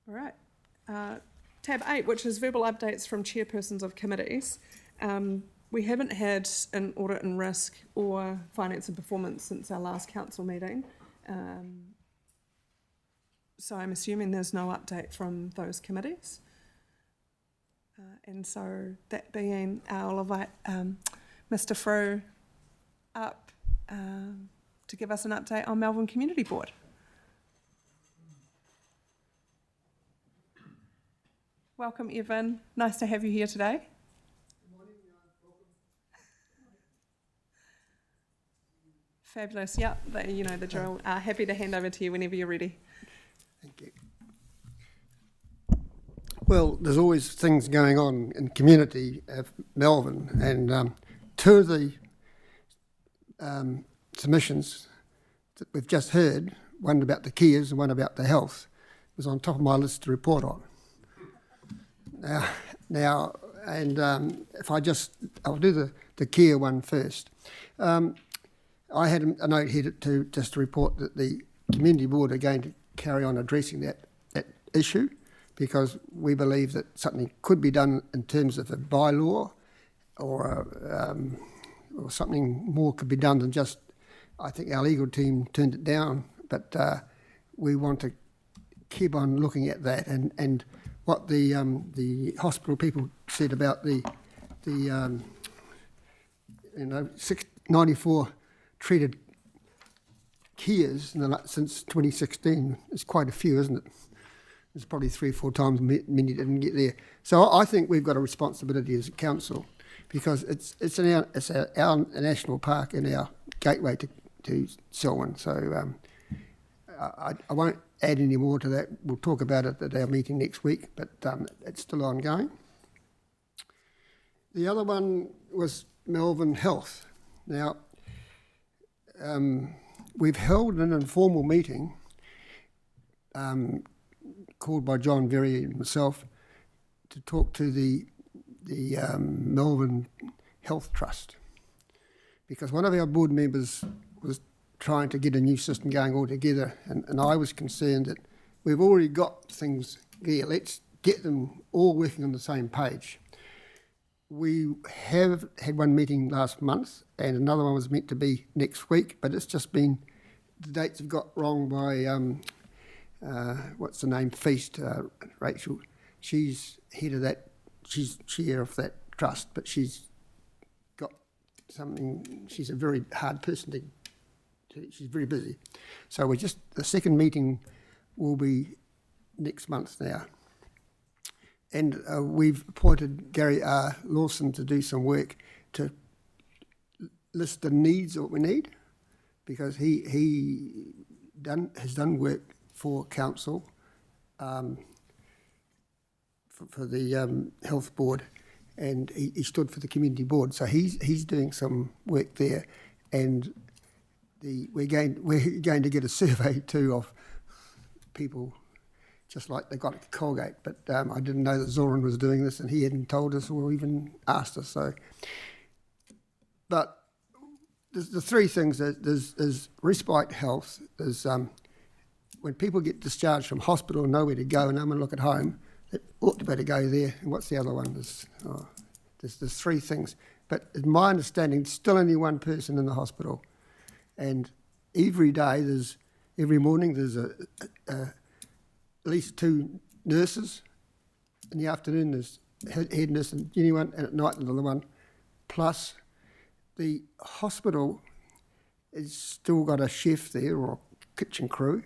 A: right. Tab 8, which is verbal updates from chairpersons of committees. We haven't had an audit and risk or finance and performance since our last council meeting. So I'm assuming there's no update from those committees. And so that being, I'll invite Mr. Frew up to give us an update on Melbourne Community Board. Welcome, Evan. Nice to have you here today. Good morning. Welcome. Fabulous. Yep, you know the drill. Happy to hand over to you whenever you're ready.
M: Thank you. Well, there's always things going on in the community of Melbourne, and two of the submissions that we've just heard, one about the Kias and one about the health, was on top of my list to report on. Now, I'll do the Kia one first. I had a note here to report that the Community Board are going to carry on addressing that issue, because we believe that something could be done in terms of a bylaw, or something more could be done than just. I think our legal team turned it down, but we want to keep on looking at that, and what the hospital people said about the 94 treated Kias since 2016 is quite a few, isn't it? There's probably 3 or 4 times many didn't get there. So I think we've got a responsibility as a council, because it's our national park and our gateway to Selwyn. So I won't add any more to that. We'll talk about it at our meeting next week, but it's still ongoing. The other one was Melbourne Health. Now, we've held an informal meeting called by John Verry and myself to talk to the Melbourne Health Trust, because one of our board members was trying to get a new system going altogether, and I was concerned that we've already got things here. Let's get them all working on the same page. We have had one meeting last month, and another one was meant to be next week, but it's just been, the dates have got wrong by, what's the name, Feast, Rachel. She's head of that, she's chair of that trust, but she's got something, she's a very hard person to, she's very busy. So the second meeting will be next month now. And we've appointed Gary R. Lawson to do some work to list the needs that we need, because he has done work for council, for the health board, and he stood for the community board. So he's doing some work there, and we're going to get a survey too of people, just like they got at Colgate, but I didn't know that Zoran was doing this, and he hadn't told us or even asked us. So, but there's the three things. There's respite health. There's when people get discharged from hospital and nowhere to go, and no one look at home, they ought to better go there. And what's the other one? There's three things. But in my understanding, still only one person in the hospital, and every day every morning there's at least 2 nurses. In the afternoon, there's head nurse and anyone, and at night another one. Plus, the hospital has still got a chef there or a kitchen crew,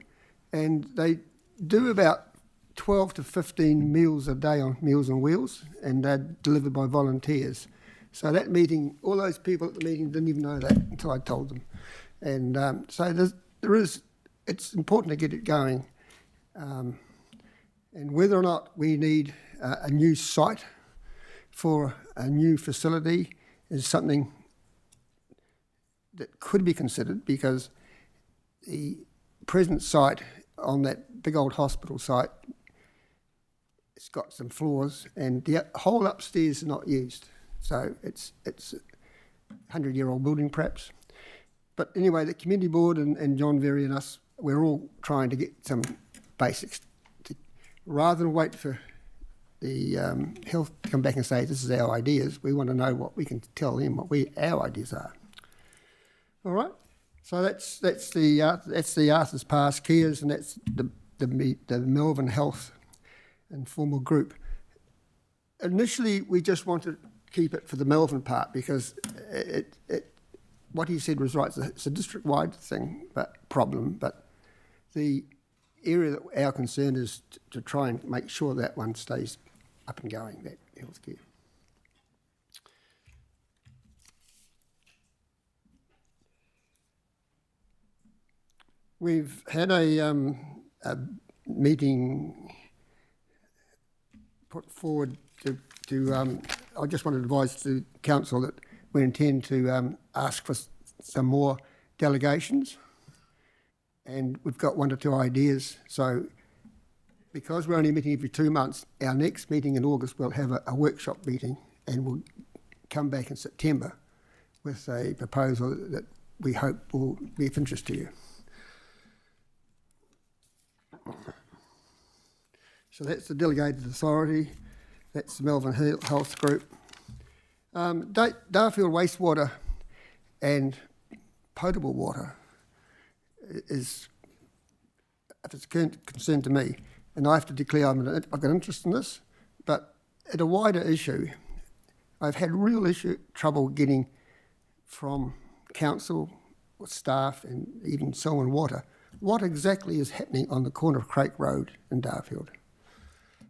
M: and they do about 12 to 15 meals a day on Meals on Wheels, and they're delivered by volunteers. So that meeting, all those people at the meeting didn't even know that until I told them. And so it's important to get it going. And whether or not we need a new site for a new facility is something that could be considered, because the present site on that big old hospital site, it's got some floors, and the whole upstairs is not used. So it's a 100-year-old building perhaps. But anyway, the community board and John Very and us, we're all trying to get some basics. Rather than wait for the health to come back and say, this is our ideas, we want to know what we can tell them, what our ideas are. All right? So that's the Arthur's Pass Cares, and that's the Melbourne Health informal group. Initially, we just wanted to keep it for the Melbourne part, because what he said was right. It's a district-wide problem, but the area that our concern is to try and make sure that one stays up and going, that healthcare. We've had a meeting put forward to I just want to advise the council that we intend to ask for some more delegations, and we've got 1 or 2 ideas. So because we're only meeting every 2 months, our next meeting in August we'll have a workshop meeting, and we'll come back in September with a proposal that we hope will be of interest to you. So that's the delegated authority. That's the Melbourne Health Group. Darfield wastewater and potable water is, if it's a concern to me, and I have to declare I've got interest in this, but at a wider issue, I've had real trouble getting from council or staff and even Selwyn Water what exactly is happening on the corner of Craik Road in Darfield.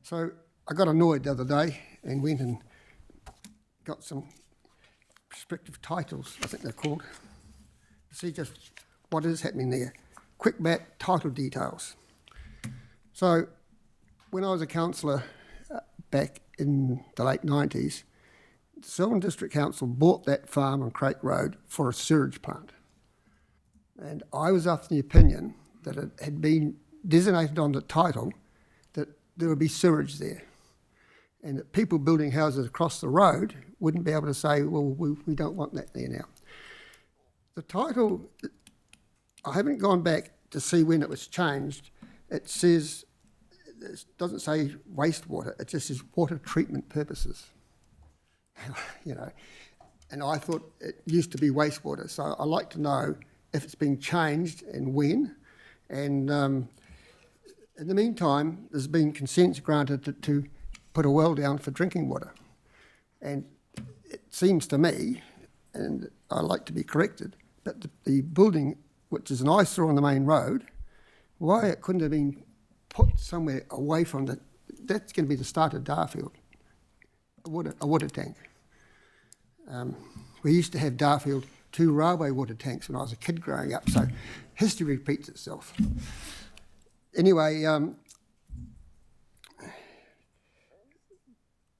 M: So I got annoyed the other day and went and got some prospective titles, I think they're called, to see just what is happening there. Quick back title details. So when I was a councillor back in the late 90s, the Selwyn District Council bought that farm on Craik Road for a sewage plant. And I was of the opinion that it had been designated on the title that there would be sewage there, and that people building houses across the road wouldn't be able to say, well, we don't want that there now. The title, I haven't gone back to see when it was changed. It says, it doesn't say wastewater, it just says water treatment purposes. You know, and I thought it used to be wastewater, so I'd like to know if it's been changed and when. And in the meantime, there's been consents granted to put a well down for drinking water. And it seems to me, and I'd like to be corrected, that the building, which is an eyesore on the main road, why it couldn't have been put somewhere away from that's going to be the start of Darfield, a water tank. We used to have Darfield 2 railway water tanks when I was a kid growing up, so history repeats itself. Anyway,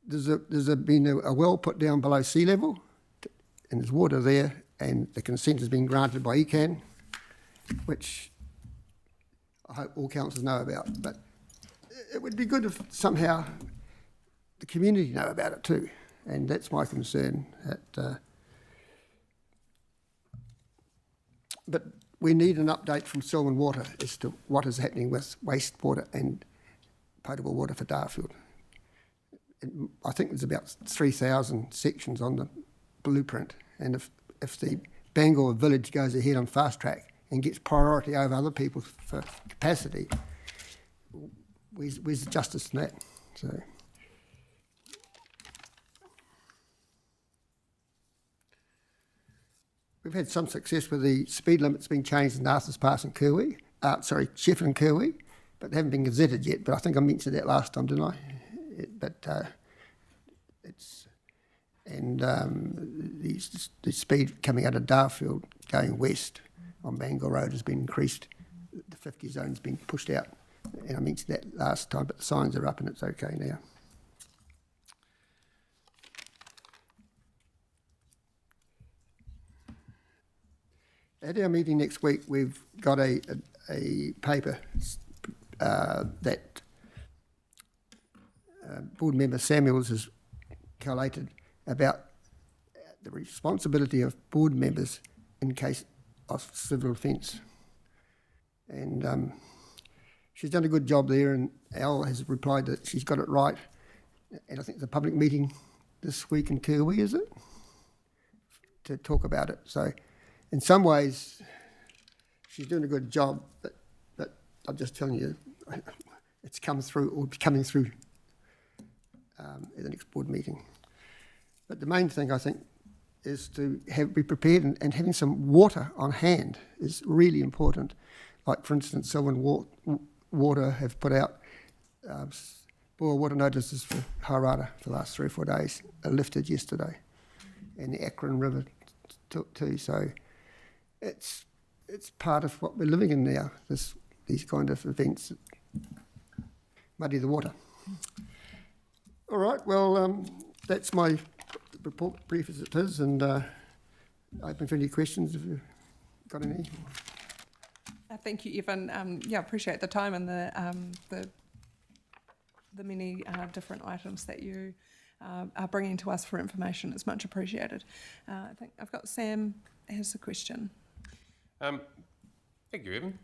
M: there's been a well put down below sea level, and there's water there, and the consent has been granted by ECAN, which I hope all councils know about. But it would be good if somehow the community know about it too, and that's my concern. But we need an update from Selwyn Water as to what is happening with wastewater and potable water for Darfield. I think there's about 3,000 sections on the blueprint, and if the Bangor village goes ahead on fast track and gets priority over other people for capacity, where's the justice in that? So. we've had some success with the speed limits being changed in Arthur's Pass and Kirwee, Shefford and Kirwee, but they haven't been gazetted yet. But I think I mentioned that last time, didn't I? The speed coming out of Darfield going west on Bangor Road has been increased. The 50 zone's been pushed out, and I mentioned that last time, but the signs are up and it's okay now. At our meeting next week, we've got a paper that Board Member Samuels has collated about the responsibility of board members in case of civil offence. And she's done a good job there, and Al has replied that she's got it right. And I think the public meeting this week in Kirwee, is it? To talk about it. So in some ways, she's doing a good job, but I'm just telling you, it's come through, or coming through at the next board meeting. But the main thing, I think, is to be prepared, and having some water on hand is really important. Like, for instance, Sylvan Water have put out boil water notices for Harada for the last 3 or 4 days, lifted yesterday, and the Akron River too. So it's part of what we're living in now, these kind of events that muddy the water. All right, well, that's my report, brief as it is, and open for any questions if you've got any.
A: Thank you, Evan. Yeah, appreciate the time and the many different items that you are bringing to us for information. It's much appreciated. I think I've got Sam has a question.
G: Thank you,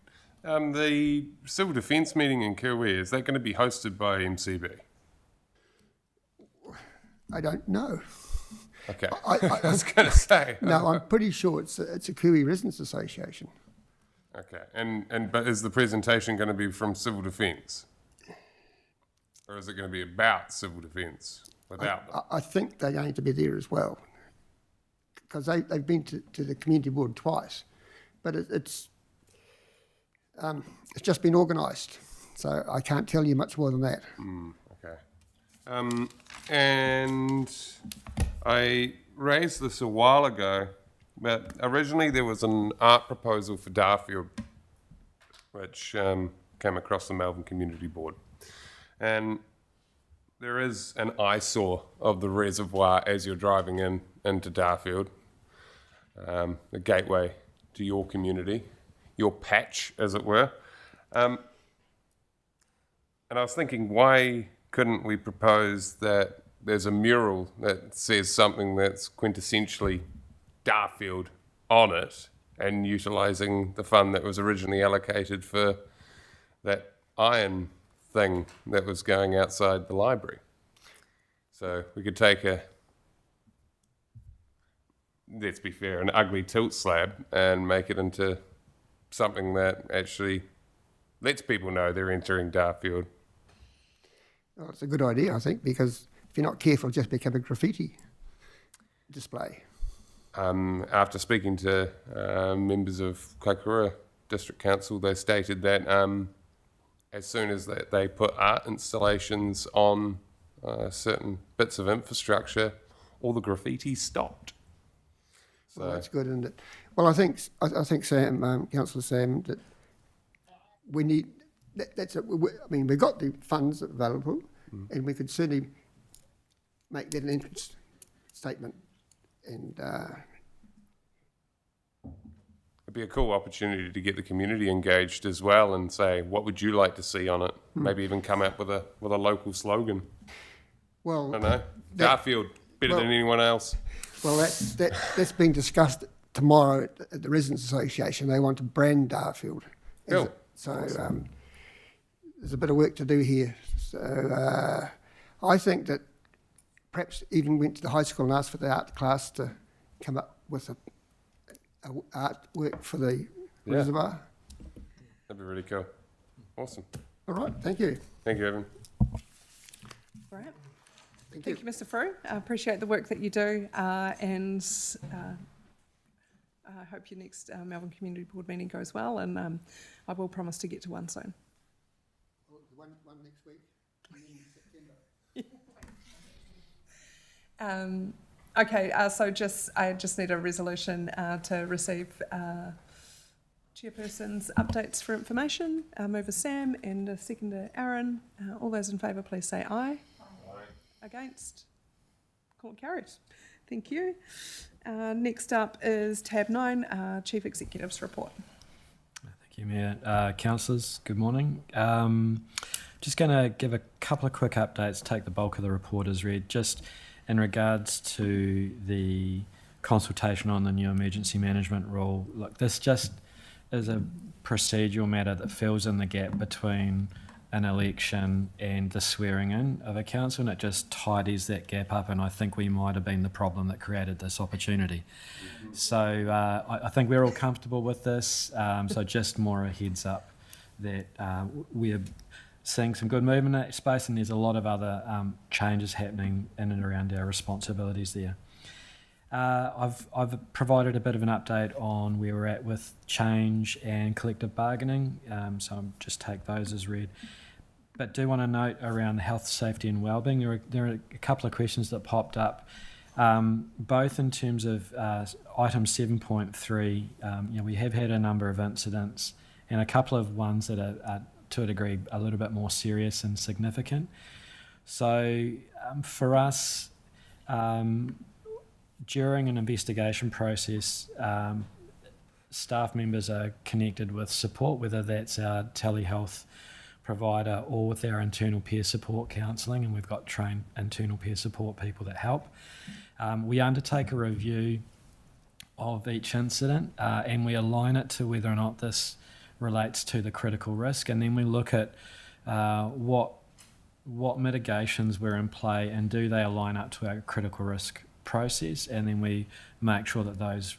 G: Evan. The Civil Defence meeting in Kirwee, is that going to be hosted by MCB?
M: I don't know.
G: Okay. I was going to say.
M: No, I'm pretty sure it's a Kirwee Residents Association.
G: Okay, but is the presentation going to be from Civil Defence? Or is it going to be about Civil Defence without them?
M: I think they're going to be there as well, because they've been to the community board twice, but it's just been organised, so I can't tell you much more than that.
G: Okay. And I raised this a while ago, but originally there was an art proposal for Darfield, which came across the Melbourne Community Board. And there is an eyesore of the reservoir as you're driving into Darfield, the gateway to your community, your patch, as it were. And I was thinking, why couldn't we propose that there's a mural that says something that's quintessentially Darfield on it, and utilising the fund that was originally allocated for that iron thing that was going outside the library? So we could take let's be fair, an ugly tilt slab and make it into something that actually lets people know they're entering Darfield.
M: Well, it's a good idea, I think, because if you're not careful, it'll just become a graffiti display.
G: After speaking to members of Kaikoura District Council, they stated that as soon as they put art installations on certain bits of infrastructure, all the graffiti stopped. So
M: well, that's good, isn't it? Well, I think Sam, Councillor Sam, that we need. I mean, we've got the funds available, and we could certainly make that an entrance statement. And
G: it'd be a cool opportunity to get the community engaged as well, and say, what would you like to see on it? Maybe even come up with a local slogan.
M: Well,
G: I don't know, Darfield better than anyone else.
M: Well, that's being discussed tomorrow at the Residents Association. They want to brand Darfield.
G: Cool.
M: So
G: awesome.
M: There's a bit of work to do here. So I think that perhaps even went to the high school and asked for the art class to come up with a artwork for the reservoir.
G: That'd be really cool. Awesome.
M: All right, thank you.
G: Thank you, Evan.
A: Right. Thank you, Mr. Frew. I appreciate the work that you do, and hope your next Melbourne Community Board meeting goes well, and I will promise to get to one soon.
M: One next week, and then September.
A: Okay, so I just need a resolution to receive chairperson's updates for information. Mover Sam and a seconder Aaron. All those in favour, please say aye. Aye. Against? Call carries. Thank you. Next up is tab 9, Chief Executive's report.
N: Thank you, Mayor. Councillors, good morning. Just going to give a couple of quick updates, take the bulk of the report as read, just in regards to the consultation on the new emergency management rule. Look, this just is a procedural matter that fills in the gap between an election and the swearing in of a council, and it just tidies that gap up, and I think we might have been the problem that created this opportunity. So I think we're all comfortable with this, so just more a heads up that we're seeing some good movement in that space, and there's a lot of other changes happening in and around our responsibilities there. I've provided a bit of an update on where we're at with change and collective bargaining, so I'll just take those as read. But do want to note around health, safety and wellbeing, there are a couple of questions that popped up, both in terms of item 7.3. We have had a number of incidents and a couple of ones that are to a degree a little bit more serious and significant. So for us, during an investigation process, staff members are connected with support, whether that's our telehealth provider or with our internal peer support counselling, and we've got trained internal peer support people that help. We undertake a review of each incident and we align it to whether or not this relates to the critical risk, and then we look at what mitigations were in play and do they align up to our critical risk process, and then we make sure that those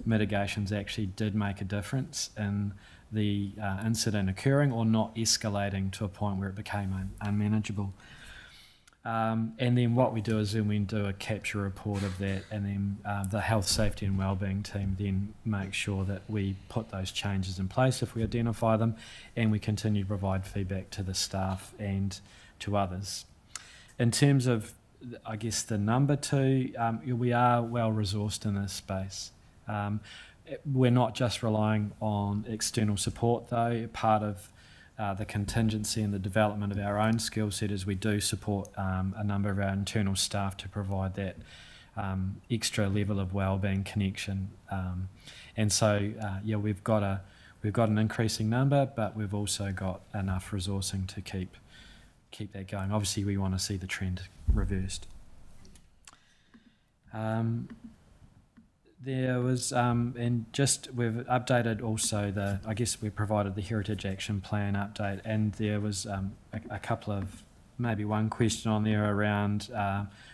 N: mitigations actually did make a difference in the incident occurring or not escalating to a point where it became unmanageable. And then what we do is then we do a capture report of that, and then the health, safety and wellbeing team then make sure that we put those changes in place if we identify them, and we continue to provide feedback to the staff and to others. In terms of, I guess, the number 2, we are well resourced in this space. We're not just relying on external support though. Part of the contingency and the development of our own skill set is we do support a number of our internal staff to provide that extra level of wellbeing connection. And so, we've got an increasing number, but we've also got enough resourcing to keep that going. Obviously, we want to see the trend reversed. There was, and just we've updated also we provided the Heritage Action Plan update, and there was a couple of, maybe one question on there around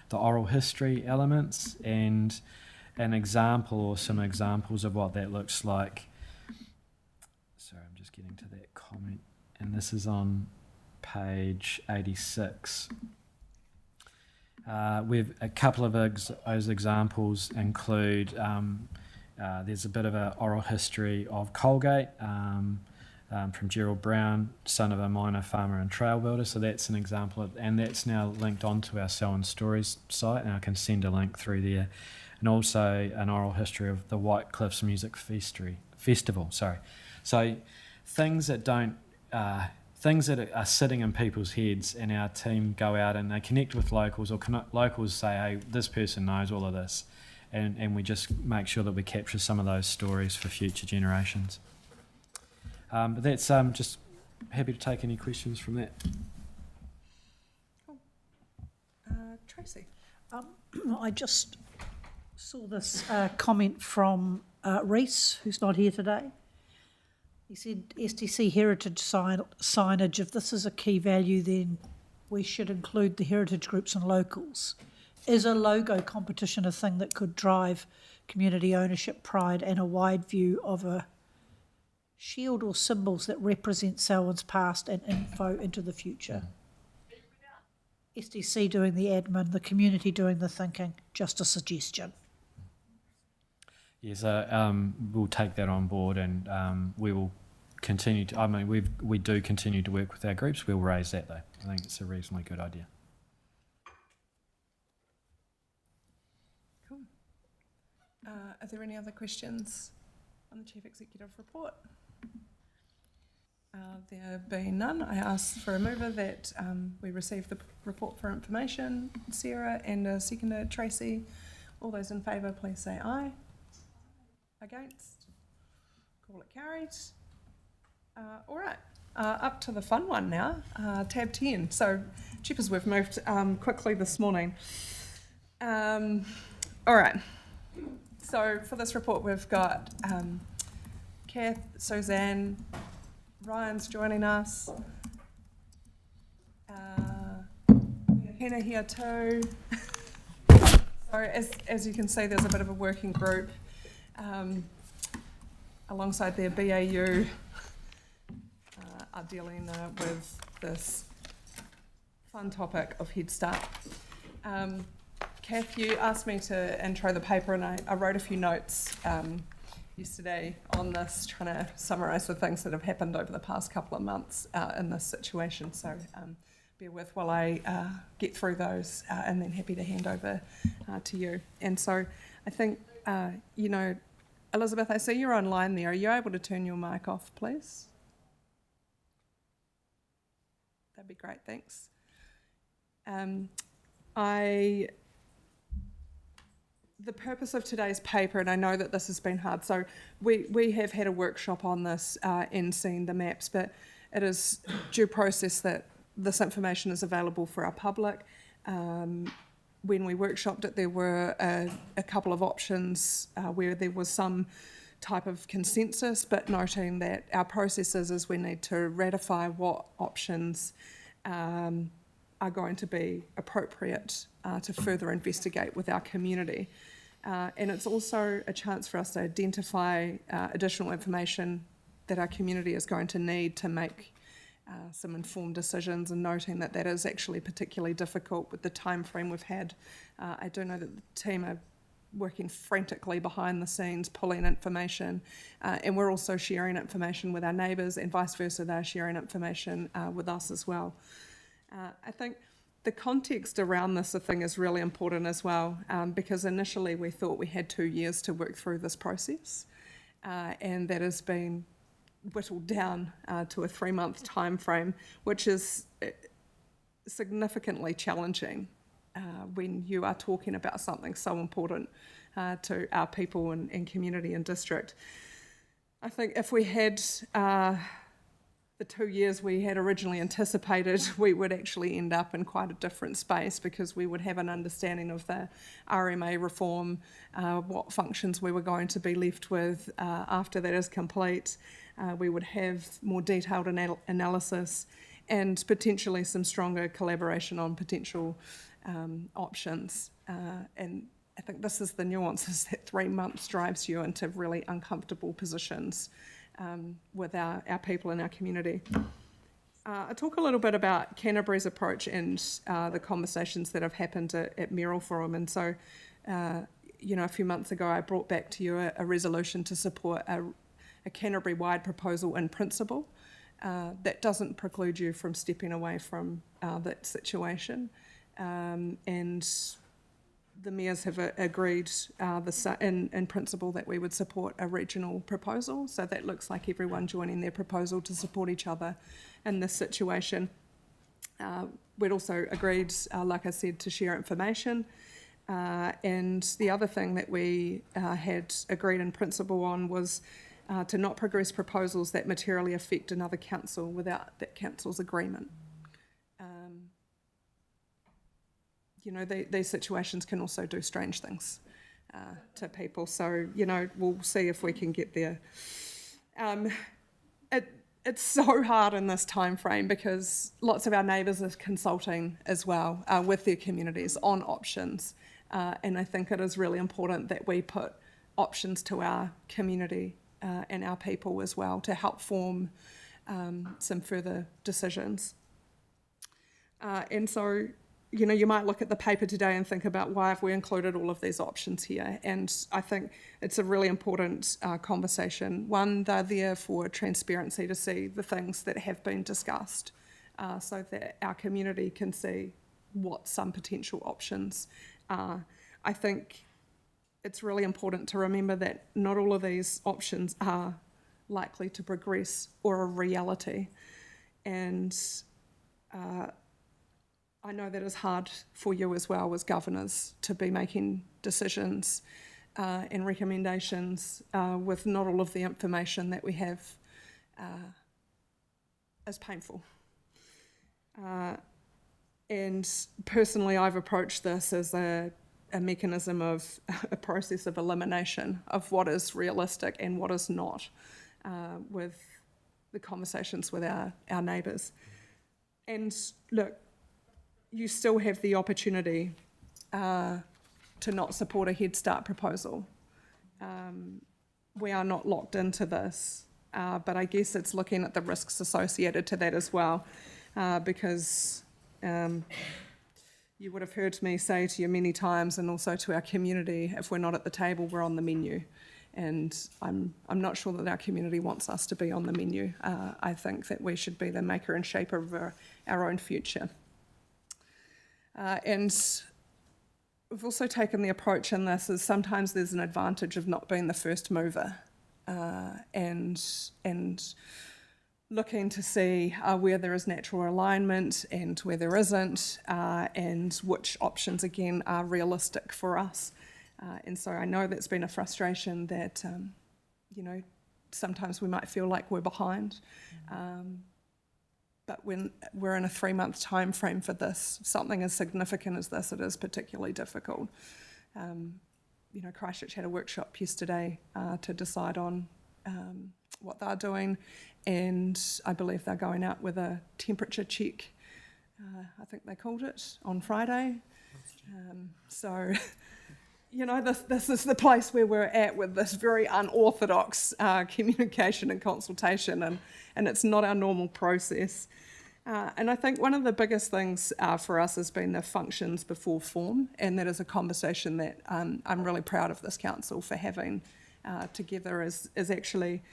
N: the oral history elements and an example or some examples of what that looks like. Sorry, I'm just getting to that comment, and this is on page 86. We've a couple of those examples include there's a bit of an oral history of Colgate from Gerald Brown, son of a miner, farmer and trail builder. So that's an example and that's now linked onto our Selwyn Stories site, and I can send a link through there. And also an oral history of the White Cliffs Music Festival. So things that don't things that are sitting in people's heads, and our team go out and they connect with locals, or locals say, hey, this person knows all of this, and we just make sure that we capture some of those stories for future generations. But that's just happy to take any questions from that.
A: Cool. Tracy.
C: I just saw this comment from Reese, who's not here today. He said STC heritage signage, if this is a key value, then we should include the heritage groups and locals. Is a logo competition a thing that could drive community ownership, pride and a wide view of a shield or symbols that represent Selwyn's past and info into the future? STC doing the admin, the community doing the thinking, just a suggestion.
N: Yes, we'll take that on board, and we will continue to. I mean, we do continue to work with our groups. We'll raise that though. I think it's a reasonably good idea.
A: Cool. Are there any other questions on the Chief Executive report? There being none, I ask for a mover that we receive the report for information. Sarah, and a seconder, Tracy. All those in favour, please say aye. Against? Call it carried. All right, up to the fun one now, tab 10. So, cheapers, we've moved quickly this morning. All right, so for this report we've got Kath, Suzanne, Ryan's joining us, Hannah here too. So as you can see, there's a bit of a working group alongside their BAU are dealing with this fun topic of Head Start. Kath, you asked me to intro the paper, and I wrote a few notes yesterday on this, trying to summarise the things that have happened over the past couple of months in this situation. So bear with while I get through those, and then happy to hand over to you. And so I think, you know, Elizabeth, I see you're online there. Are you able to turn your mic off, please? That'd be great, thanks. The purpose of today's paper, and I know that this has been hard, so we have had a workshop on this and seen the maps, but it is due process that this information is available for our public. When we workshopped it, there were a couple of options where there was some type of consensus, but noting that our process is we need to ratify what options are going to be appropriate to further investigate with our community. And it's also a chance for us to identify additional information that our community is going to need to make some informed decisions, and noting that that is actually particularly difficult with the time frame we've had. I do know that the team are working frantically behind the scenes, pulling information, and we're also sharing information with our neighbours, and vice versa, they're sharing information with us as well. I think the context around this thing is really important as well, because initially we thought we had 2 years to work through this process, and that has been whittled down to a 3-month time frame, which is significantly challenging when you are talking about something so important to our people and community and district. I think if we had the 2 years we had originally anticipated, we would actually end up in quite a different space, because we would have an understanding of the RMA reform, what functions we were going to be left with after that is complete. We would have more detailed analysis and potentially some stronger collaboration on potential options. And I think this is the nuances that 3 months drives you into really uncomfortable positions with our people in our community. I'll talk a little bit about Canterbury's approach and the conversations that have happened at Mayoral Forum. And so, you know, a few months ago, I brought back to you a resolution to support a Canterbury-wide proposal in principle. That doesn't preclude you from stepping away from that situation. And the mayors have agreed in principle that we would support a regional proposal. So that looks like everyone joining their proposal to support each other in this situation. We'd also agreed, like I said, to share information. And the other thing that we had agreed in principle on was to not progress proposals that materially affect another council without that council's agreement. You know, these situations can also do strange things to people. So, you know, we'll see if we can get there. It's so hard in this time frame because lots of our neighbours are consulting as well with their communities on options. And I think it is really important that we put options to our community and our people as well to help form some further decisions. And so you know, you might look at the paper today and think about why have we included all of these options here. And I think it's a really important conversation. One, they're there for transparency to see the things that have been discussed so that our community can see what some potential options are. I think it's really important to remember that not all of these options are likely to progress or a reality. And I know that is hard for you as well as governors to be making decisions and recommendations with not all of the information that we have is painful. And personally, I've approached this as a mechanism of a process of elimination of what is realistic and what is not with the conversations with our neighbours. And look, you still have the opportunity to not support a Head Start proposal. We are not locked into this, but I guess it's looking at the risks associated to that as well, because you would have heard me say to you many times, and also to our community, if we're not at the table, we're on the menu. And I'm not sure that our community wants us to be on the menu. I think that we should be the maker and shaper of our own future. And we've also taken the approach in this is sometimes there's an advantage of not being the first mover and looking to see where there is natural alignment and where there isn't, and which options again are realistic for us. And so I know that's been a frustration that, you know, sometimes we might feel like we're behind. But when we're in a 3-month time frame for this, something as significant as this, it is particularly difficult. You know, Christchurch had a workshop yesterday to decide on what they're doing, and I believe they're going out with a temperature check, I think they called it, on Friday. So, you know, this is the place where we're at with this very unorthodox communication and consultation, and it's not our normal process. And I think one of the biggest things for us has been the functions before form, and that is a conversation that I'm really proud of this council for having together is actually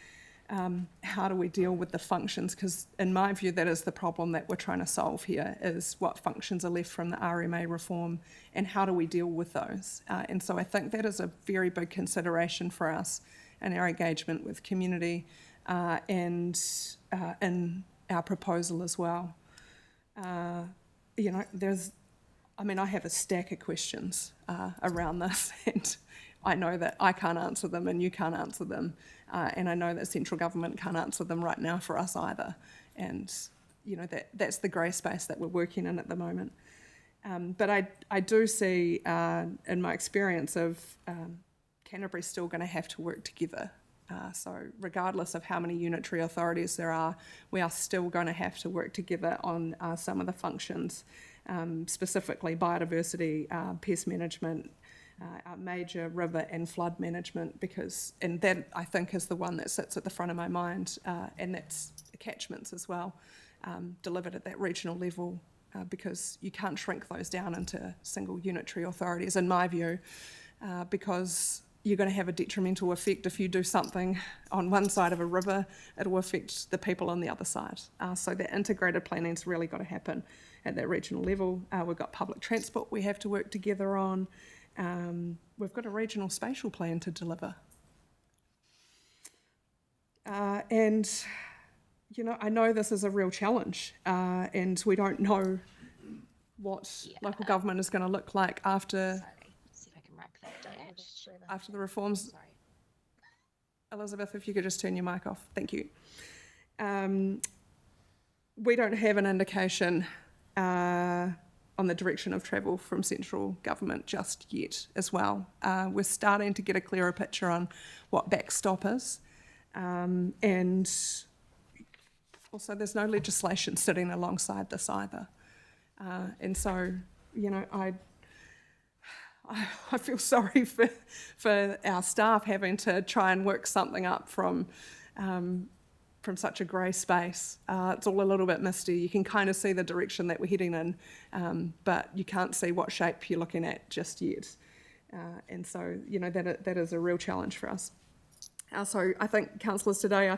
A: how do we deal with the functions, because in my view that is the problem that we're trying to solve here, is what functions are left from the RMA reform and how do we deal with those. And so I think that is a very big consideration for us in our engagement with community and in our proposal as well. You know, I have a stack of questions around this, and I know that I can't answer them and you can't answer them, and I know that central government can't answer them right now for us either. And, you know, that's the grey space that we're working in at the moment. But I do see, in my experience of Canterbury's still going to have to work together. So regardless of how many unitary authorities there are, we are still going to have to work together on some of the functions, specifically biodiversity, pest management, our major river and flood management, and that I think is the one that sits at the front of my mind, and that's catchments as well, delivered at that regional level, because you can't shrink those down into single unitary authorities, in my view, because you're going to have a detrimental effect if you do something on one side of a river, it will affect the people on the other side. So that integrated planning's really got to happen at that regional level. We've got public transport we have to work together on. We've got a regional spatial plan to deliver. And, you know, I know this is a real challenge, and we don't know what local government is going to look like after the reforms. Elizabeth, if you could just turn your mic off. Thank you. We don't have an indication on the direction of travel from central government just yet as well. We're starting to get a clearer picture on what backstop is. And also there's no legislation sitting alongside this either. And so, you know, I feel sorry for our staff having to try and work something up from from such a grey space. It's all a little bit misty. You can kind of see the direction that we're heading in, but you can't see what shape you're looking at just yet. And so, you know, that is a real challenge for us. So I think, councillors, today's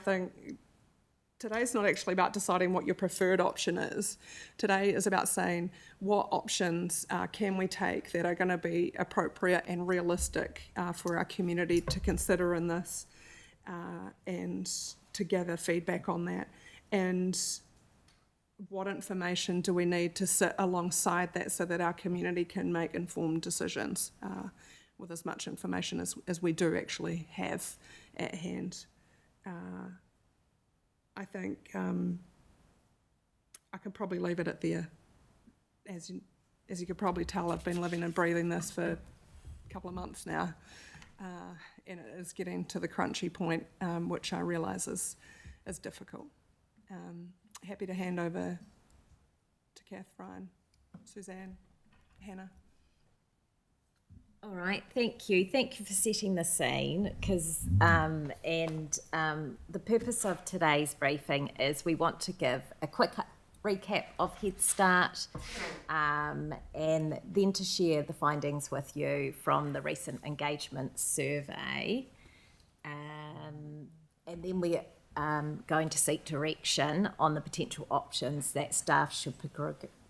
A: not actually about deciding what your preferred option is. Today is about saying what options can we take that are going to be appropriate and realistic for our community to consider in this, and to gather feedback on that. And what information do we need to sit alongside that so that our community can make informed decisions with as much information as we do actually have at hand. I think I could probably leave it at there. As you could probably tell, I've been living and breathing this for a couple of months now, and it is getting to the crunchy point, which I realise is difficult. Happy to hand over to Kath, Brian, Suzanne, Hannah.
O: All right, thank you. Thank you for setting the scene, because the purpose of today's briefing is we want to give a quick recap of Head Start, and then to share the findings with you from the recent engagement survey, and then we're going to seek direction on the potential options that staff should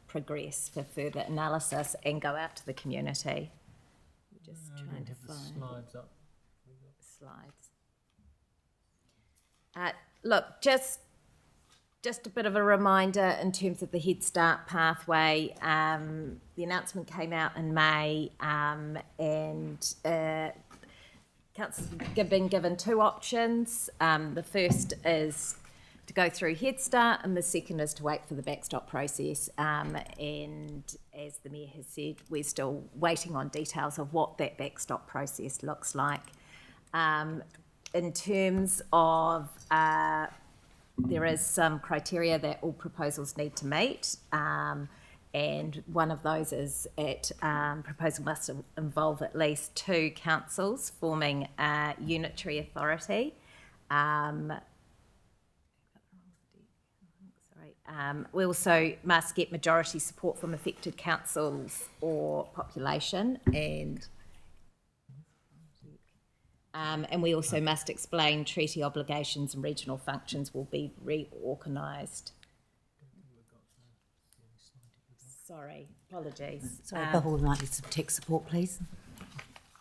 O: progress for further analysis and go out to the community. Just trying to find slides up. Look, just a bit of a reminder in terms of the Head Start pathway. The announcement came out in May, and councils have been given two options. The first is to go through Head Start, and the second is to wait for the backstop process. And as the Mayor has said, we're still waiting on details of what that backstop process looks like. In terms of, there is some criteria that all proposals need to meet, and one of those is proposal must involve at least two councils forming a unitary authority. We also must get majority support from affected councils or population, and we also must explain treaty obligations and regional functions will be reorganised. Sorry, apologies.
F: Sorry, Bubble, we might need some tech support, please.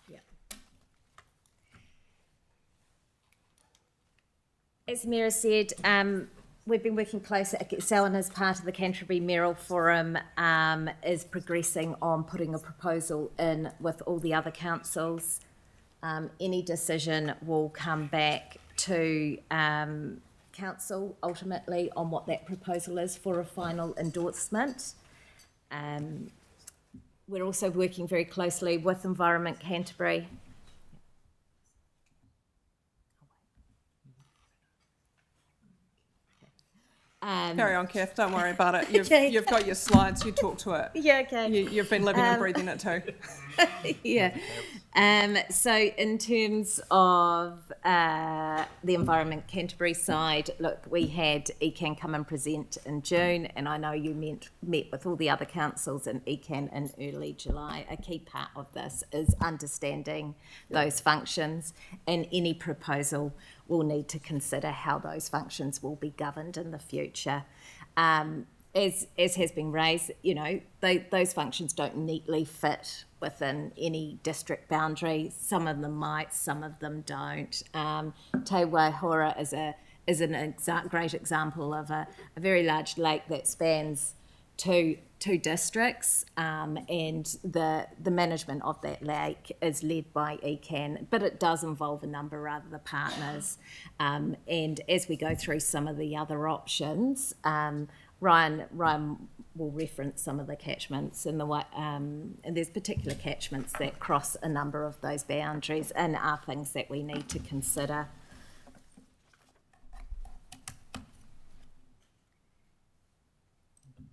O: Yeah. As the Mayor said, we've been working closely. Selwyn, as part of the Canterbury Mayoral Forum, is progressing on putting a proposal in with all the other councils. Any decision will come back to council ultimately on what that proposal is for a final endorsement. We're also working very closely with Environment Canterbury.
A: Carry on, Kath, don't worry about it. You've got your slides, you talk to it.
O: Yeah, okay.
A: You've been living and breathing it too.
O: Yeah. So in terms of the Environment Canterbury side, look, we had ECAN come and present in June, and I know you met with all the other councils in ECAN in early July. A key part of this is understanding those functions, and any proposal will need to consider how those functions will be governed in the future. As has been raised, you know, those functions don't neatly fit within any district boundary. Some of them might, some of them don't. Te Waihora is a great example of a very large lake that spans two districts, and the management of that lake is led by ECAN, but it does involve a number of other partners. And as we go through some of the other options, Ryan will reference some of the catchments and there's particular catchments that cross a number of those boundaries and are things that we need to consider.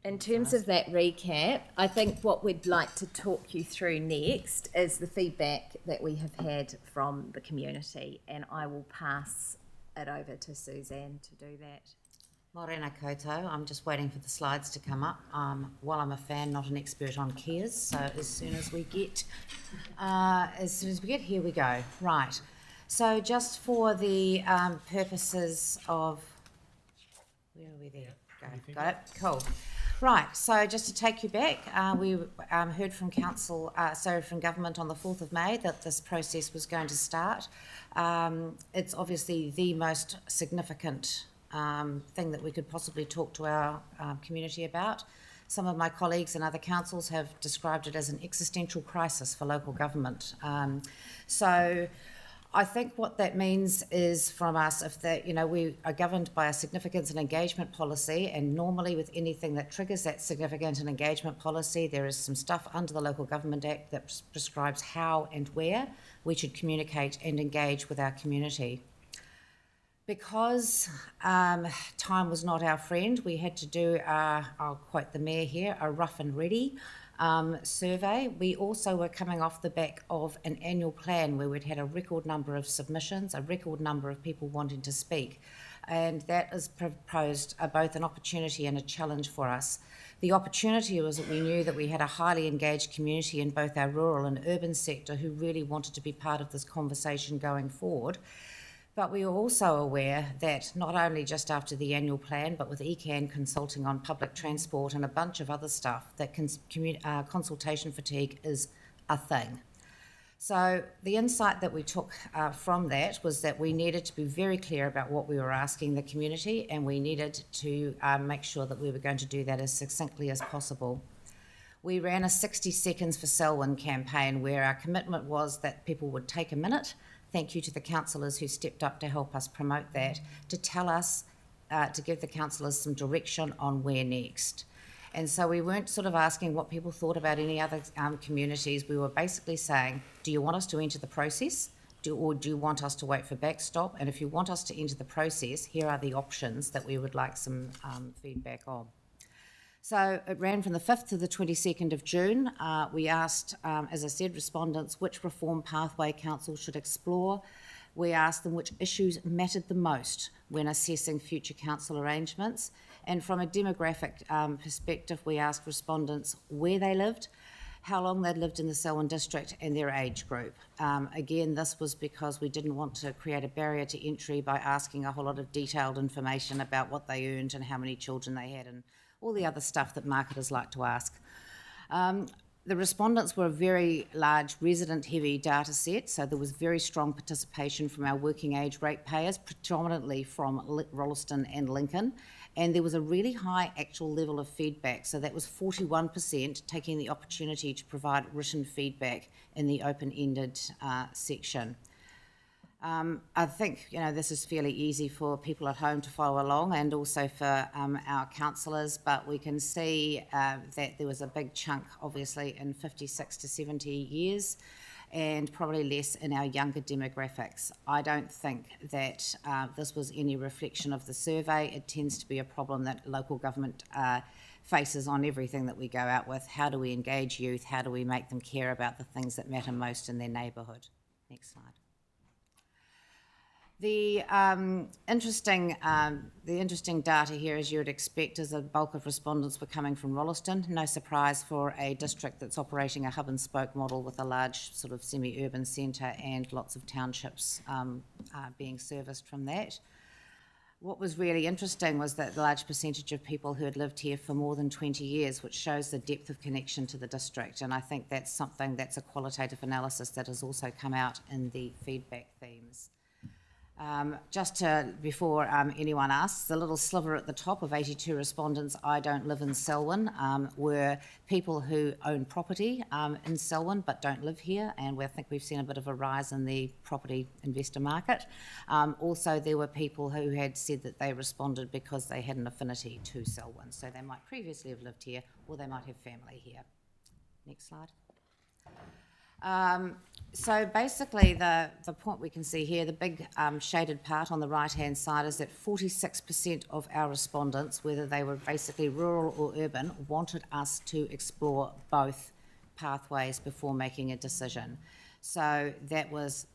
O: In terms of that recap, I think what we'd like to talk you through next is the feedback that we have had from the community, and I will pass it over to Suzanne to do that.
P: Morena koutou. I'm just waiting for the slides to come up. While I'm a fan, not an expert on cares, so as soon as we get here we go. Right. So just for the purposes of, where are we there? Got it. Cool. Right. So just to take you back, we heard from from government on the 4th of May that this process was going to start. It's obviously the most significant thing that we could possibly talk to our community about. Some of my colleagues and other councils have described it as an existential crisis for local government. So I think what that means is from us, we are governed by a significance and engagement policy, and normally with anything that triggers that significance and engagement policy, there is some stuff under the Local Government Act that prescribes how and where we should communicate and engage with our community. Because time was not our friend, we had to do, I'll quote the Mayor here, a rough and ready survey. We also were coming off the back of an annual plan where we'd had a record number of submissions, a record number of people wanting to speak. And that has proposed both an opportunity and a challenge for us. The opportunity was that we knew that we had a highly engaged community in both our rural and urban sector who really wanted to be part of this conversation going forward. But we were also aware that not only just after the annual plan, but with ECAN consulting on public transport and a bunch of other stuff, that consultation fatigue is a thing. So the insight that we took from that was that we needed to be very clear about what we were asking the community, and we needed to make sure that we were going to do that as succinctly as possible. We ran a 60 Seconds for Selwyn campaign where our commitment was that people would take a minute. Thank you to the councillors who stepped up to help us promote that, to tell us, to give the councillors some direction on where next. And so we weren't sort of asking what people thought about any other communities. We were basically saying, do you want us to enter the process? Or do you want us to wait for backstop? And if you want us to enter the process, here are the options that we would like some feedback on. So it ran from the 5th to the 22nd of June. We asked, as I said, respondents which reform pathway council should explore. We asked them which issues mattered the most when assessing future council arrangements. And from a demographic perspective, we asked respondents where they lived, how long they'd lived in the Selwyn district, and their age group. Again, this was because we didn't want to create a barrier to entry by asking a whole lot of detailed information about what they earned and how many children they had and all the other stuff that marketers like to ask. The respondents were a very large resident-heavy data set, so there was very strong participation from our working age ratepayers, predominantly from Rolleston and Lincoln, and there was a really high actual level of feedback, so that was 41% taking the opportunity to provide written feedback in the open-ended section. I think, this is fairly easy for people at home to follow along and also for our councillors, but we can see that there was a big chunk, obviously, in 56 to 70 years and probably less in our younger demographics. I don't think that this was any reflection of the survey. It tends to be a problem that local government faces on everything that we go out with. How do we engage youth? How do we make them care about the things that matter most in their neighbourhood? Next slide. The interesting data here, as you would expect, is a bulk of respondents were coming from Rolleston. No surprise for a district that's operating a hub and spoke model with a large sort of semi-urban centre and lots of townships being serviced from that. What was really interesting was that the large percentage of people who had lived here for more than 20 years, which shows the depth of connection to the district. And I think that's something that's a qualitative analysis that has also come out in the feedback themes. Before anyone asks, the little sliver at the top of 82 respondents, I don't live in Selwyn, were people who own property in Selwyn but don't live here, and I think we've seen a bit of a rise in the property investor market. Also, there were people who had said that they responded because they had an affinity to Selwyn, so they might previously have lived here or they might have family here. Next slide. So basically the point we can see here, the big shaded part on the right-hand side is that 46% of our respondents, whether they were basically rural or urban, wanted us to explore both pathways before making a decision. So that was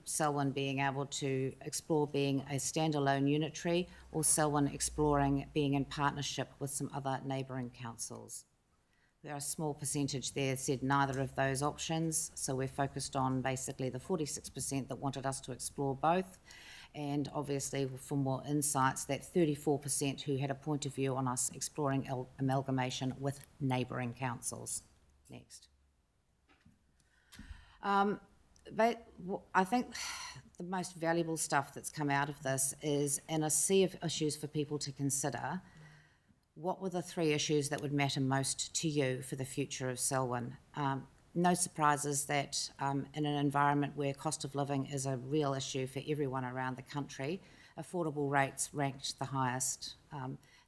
P: Selwyn being able to explore being a standalone unitary, or Selwyn exploring being in partnership with some other neighbouring councils. There are a small percentage there said neither of those options, so we're focused on basically the 46% that wanted us to explore both, and obviously for more insights, that 34% who had a point of view on us exploring amalgamation with neighbouring councils. Next. But I think the most valuable stuff that's come out of this is, in a sea of issues for people to consider, what were the 3 issues that would matter most to you for the future of Selwyn? No surprises that in an environment where cost of living is a real issue for everyone around the country, affordable rates ranked the highest.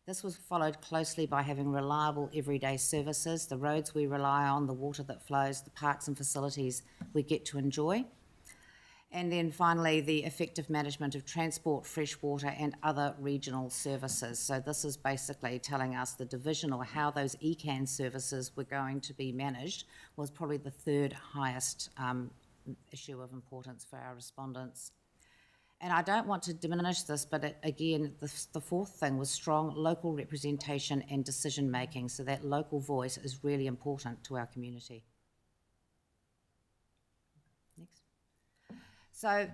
P: This was followed closely by having reliable everyday services, the roads we rely on, the water that flows, the parks and facilities we get to enjoy. And then finally, the effective management of transport, fresh water and other regional services. So this is basically telling us the division, or how those ECAN services were going to be managed, was probably the 3rd highest issue of importance for our respondents. And I don't want to diminish this, but again, the 4th thing was strong local representation and decision making. So that local voice is really important to our community. Next. So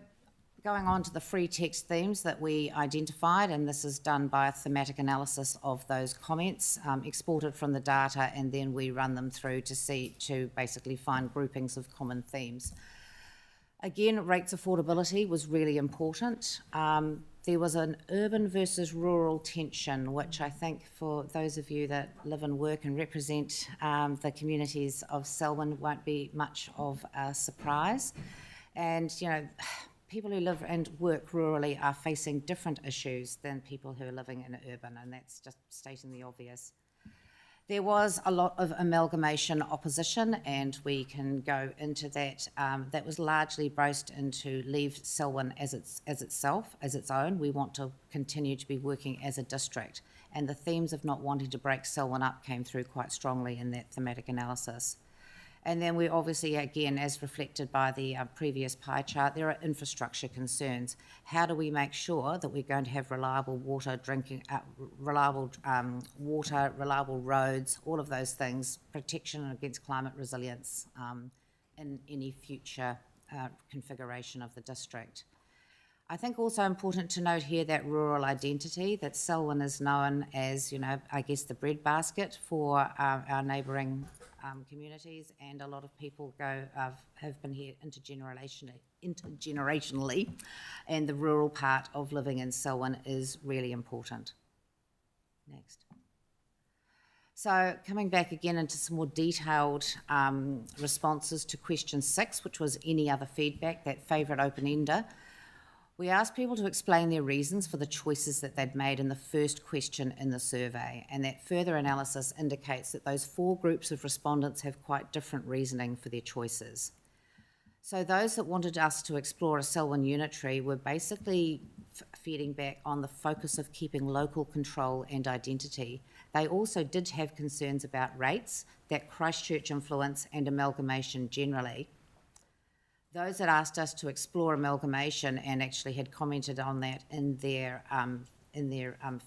P: going on to the free text themes that we identified, and this is done by a thematic analysis of those comments, exported from the data, and then we run them through to basically find groupings of common themes. Again, rates affordability was really important. There was an urban versus rural tension, which I think for those of you that live and work and represent the communities of Selwyn won't be much of a surprise. And, you know, people who live and work rurally are facing different issues than people who are living in urban, and that's just stating the obvious. There was a lot of amalgamation opposition, and we can go into that. That was largely braced into leave Selwyn as its own. We want to continue to be working as a district, and the themes of not wanting to break Selwyn up came through quite strongly in that thematic analysis. And then we obviously, again, as reflected by the previous pie chart, there are infrastructure concerns. How do we make sure that we're going to have reliable water, reliable roads, all of those things, protection against climate resilience in any future configuration of the district. I think also important to note here that rural identity, that Selwyn is known as, you know, I guess the breadbasket for our neighbouring communities, and a lot of people have been here intergenerationally, and the rural part of living in Selwyn is really important. Next. So coming back again into some more detailed responses to question 6, which was any other feedback, that favourite open-ender. We asked people to explain their reasons for the choices that they'd made in the first question in the survey, and that further analysis indicates that those 4 groups of respondents have quite different reasoning for their choices. So those that wanted us to explore a Selwyn unitary were basically feeding back on the focus of keeping local control and identity. They also did have concerns about rates, that Christchurch influence and amalgamation generally. Those that asked us to explore amalgamation and actually had commented on that in their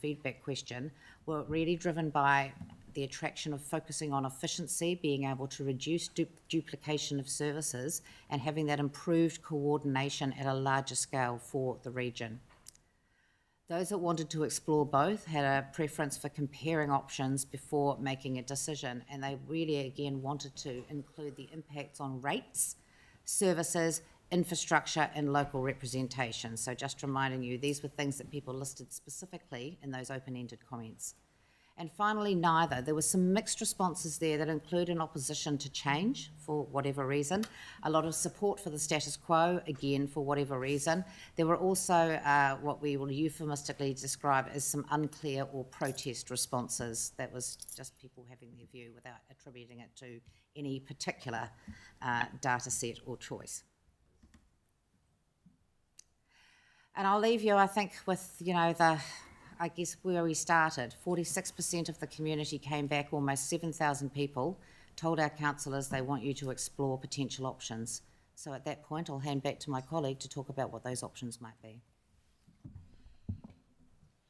P: feedback question were really driven by the attraction of focusing on efficiency, being able to reduce duplication of services, and having that improved coordination at a larger scale for the region. Those that wanted to explore both had a preference for comparing options before making a decision, and they really again wanted to include the impacts on rates, services, infrastructure and local representation. So just reminding you, these were things that people listed specifically in those open-ended comments. And finally, neither. There were some mixed responses there that include an opposition to change for whatever reason, a lot of support for the status quo, again, for whatever reason. There were also what we will euphemistically describe as some unclear or protest responses. That was just people having their view without attributing it to any particular data set or choice. And I'll leave you, I think, with, you know, I guess where we started. 46% of the community came back, almost 7,000 people, told our councillors they want you to explore potential options. So at that point, I'll hand back to my colleague to talk about what those options might be.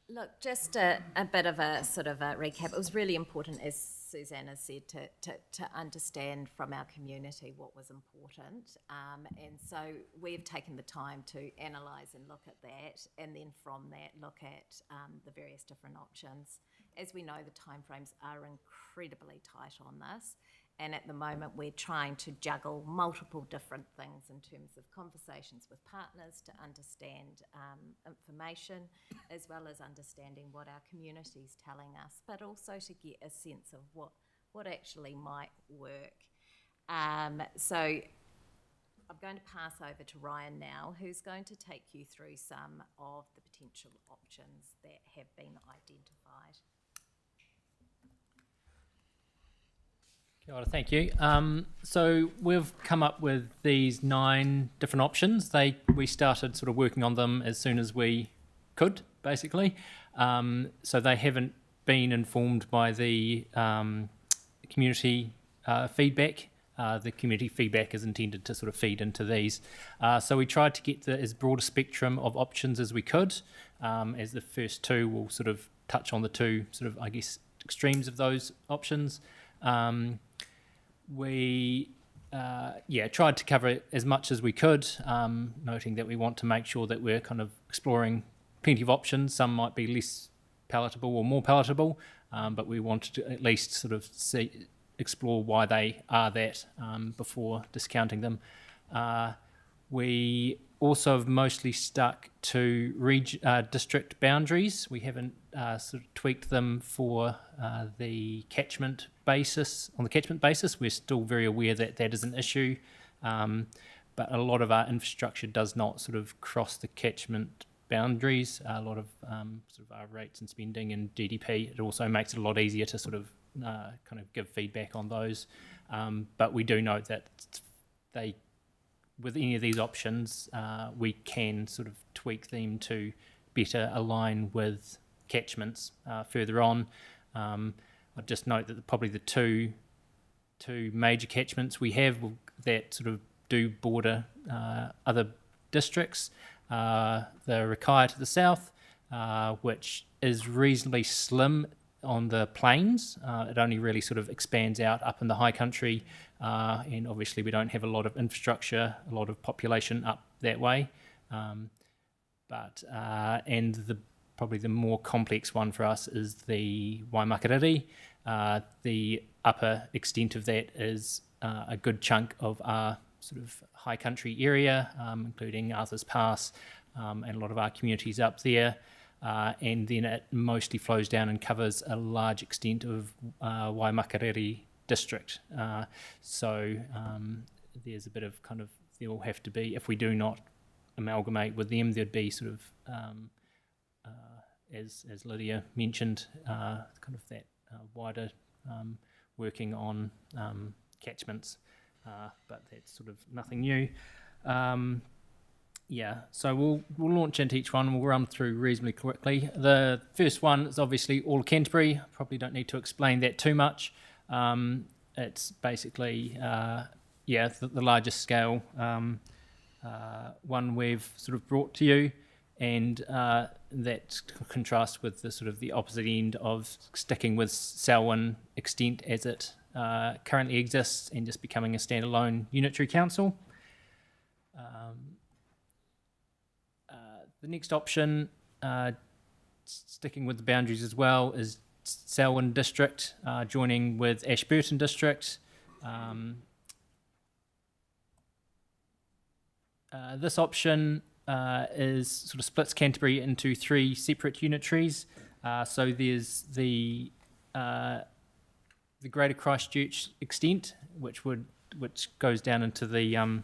O: Look, just a bit of a sort of a recap. It was really important, as Susanna said, to understand from our community what was important. And so we've taken the time to analyse and look at that, and then from that look at the various different options. As we know, the timeframes are incredibly tight on this. And at the moment, we're trying to juggle multiple different things in terms of conversations with partners to understand information, as well as understanding what our community's telling us, but also to get a sense of what actually might work. So I'm going to pass over to Ryan now, who's going to take you through some of the potential options that have been identified.
Q: Kia ora, thank you. So we've come up with these 9 different options. We started sort of working on them as soon as we could, basically. So they haven't been informed by the community feedback. The community feedback is intended to sort of feed into these. So we tried to get as broad a spectrum of options as we could. As the first 2, we'll sort of touch on the 2 sort of, I guess, extremes of those options. We tried to cover it as much as we could, noting that we want to make sure that we're kind of exploring plenty of options. Some might be less palatable or more palatable, but we wanted to at least sort of explore why they are that before discounting them. We also have mostly stuck to district boundaries. We haven't sort of tweaked them for the catchment basis. On the catchment basis, we're still very aware that that is an issue, but a lot of our infrastructure does not sort of cross the catchment boundaries. A lot of sort of our rates and spending and GDP, it also makes it a lot easier to sort of kind of give feedback on those. But we do note that with any of these options, we can sort of tweak them to better align with catchments further on. I'd just note that probably the two major catchments we have that sort of do border other districts. The Rakaia to the south, which is reasonably slim on the plains. It only really sort of expands out up in the high country, and obviously we don't have a lot of infrastructure, a lot of population up that way. And probably the more complex one for us is the Waimakariri. The upper extent of that is a good chunk of our sort of high country area, including Arthur's Pass, and a lot of our communities up there. And then it mostly flows down and covers a large extent of Waimakariri district. So there's a bit of kind of, there will have to be, if we do not amalgamate with them, there'd be sort of, as Lydia mentioned, kind of that wider working on catchments, but that's sort of nothing new. So we'll launch into each one. We'll run through reasonably quickly. The first one is obviously all of Canterbury. Probably don't need to explain that too much. It's basically, the largest scale one we've sort of brought to you, and that contrasts with the sort of the opposite end of sticking with Selwyn extent as it currently exists and just becoming a standalone unitary council. The next option, sticking with the boundaries as well, is Selwyn District joining with Ashburton District. This option is sort of splits Canterbury into 3 separate unitaries. So there's the Greater Christchurch extent, which goes down into the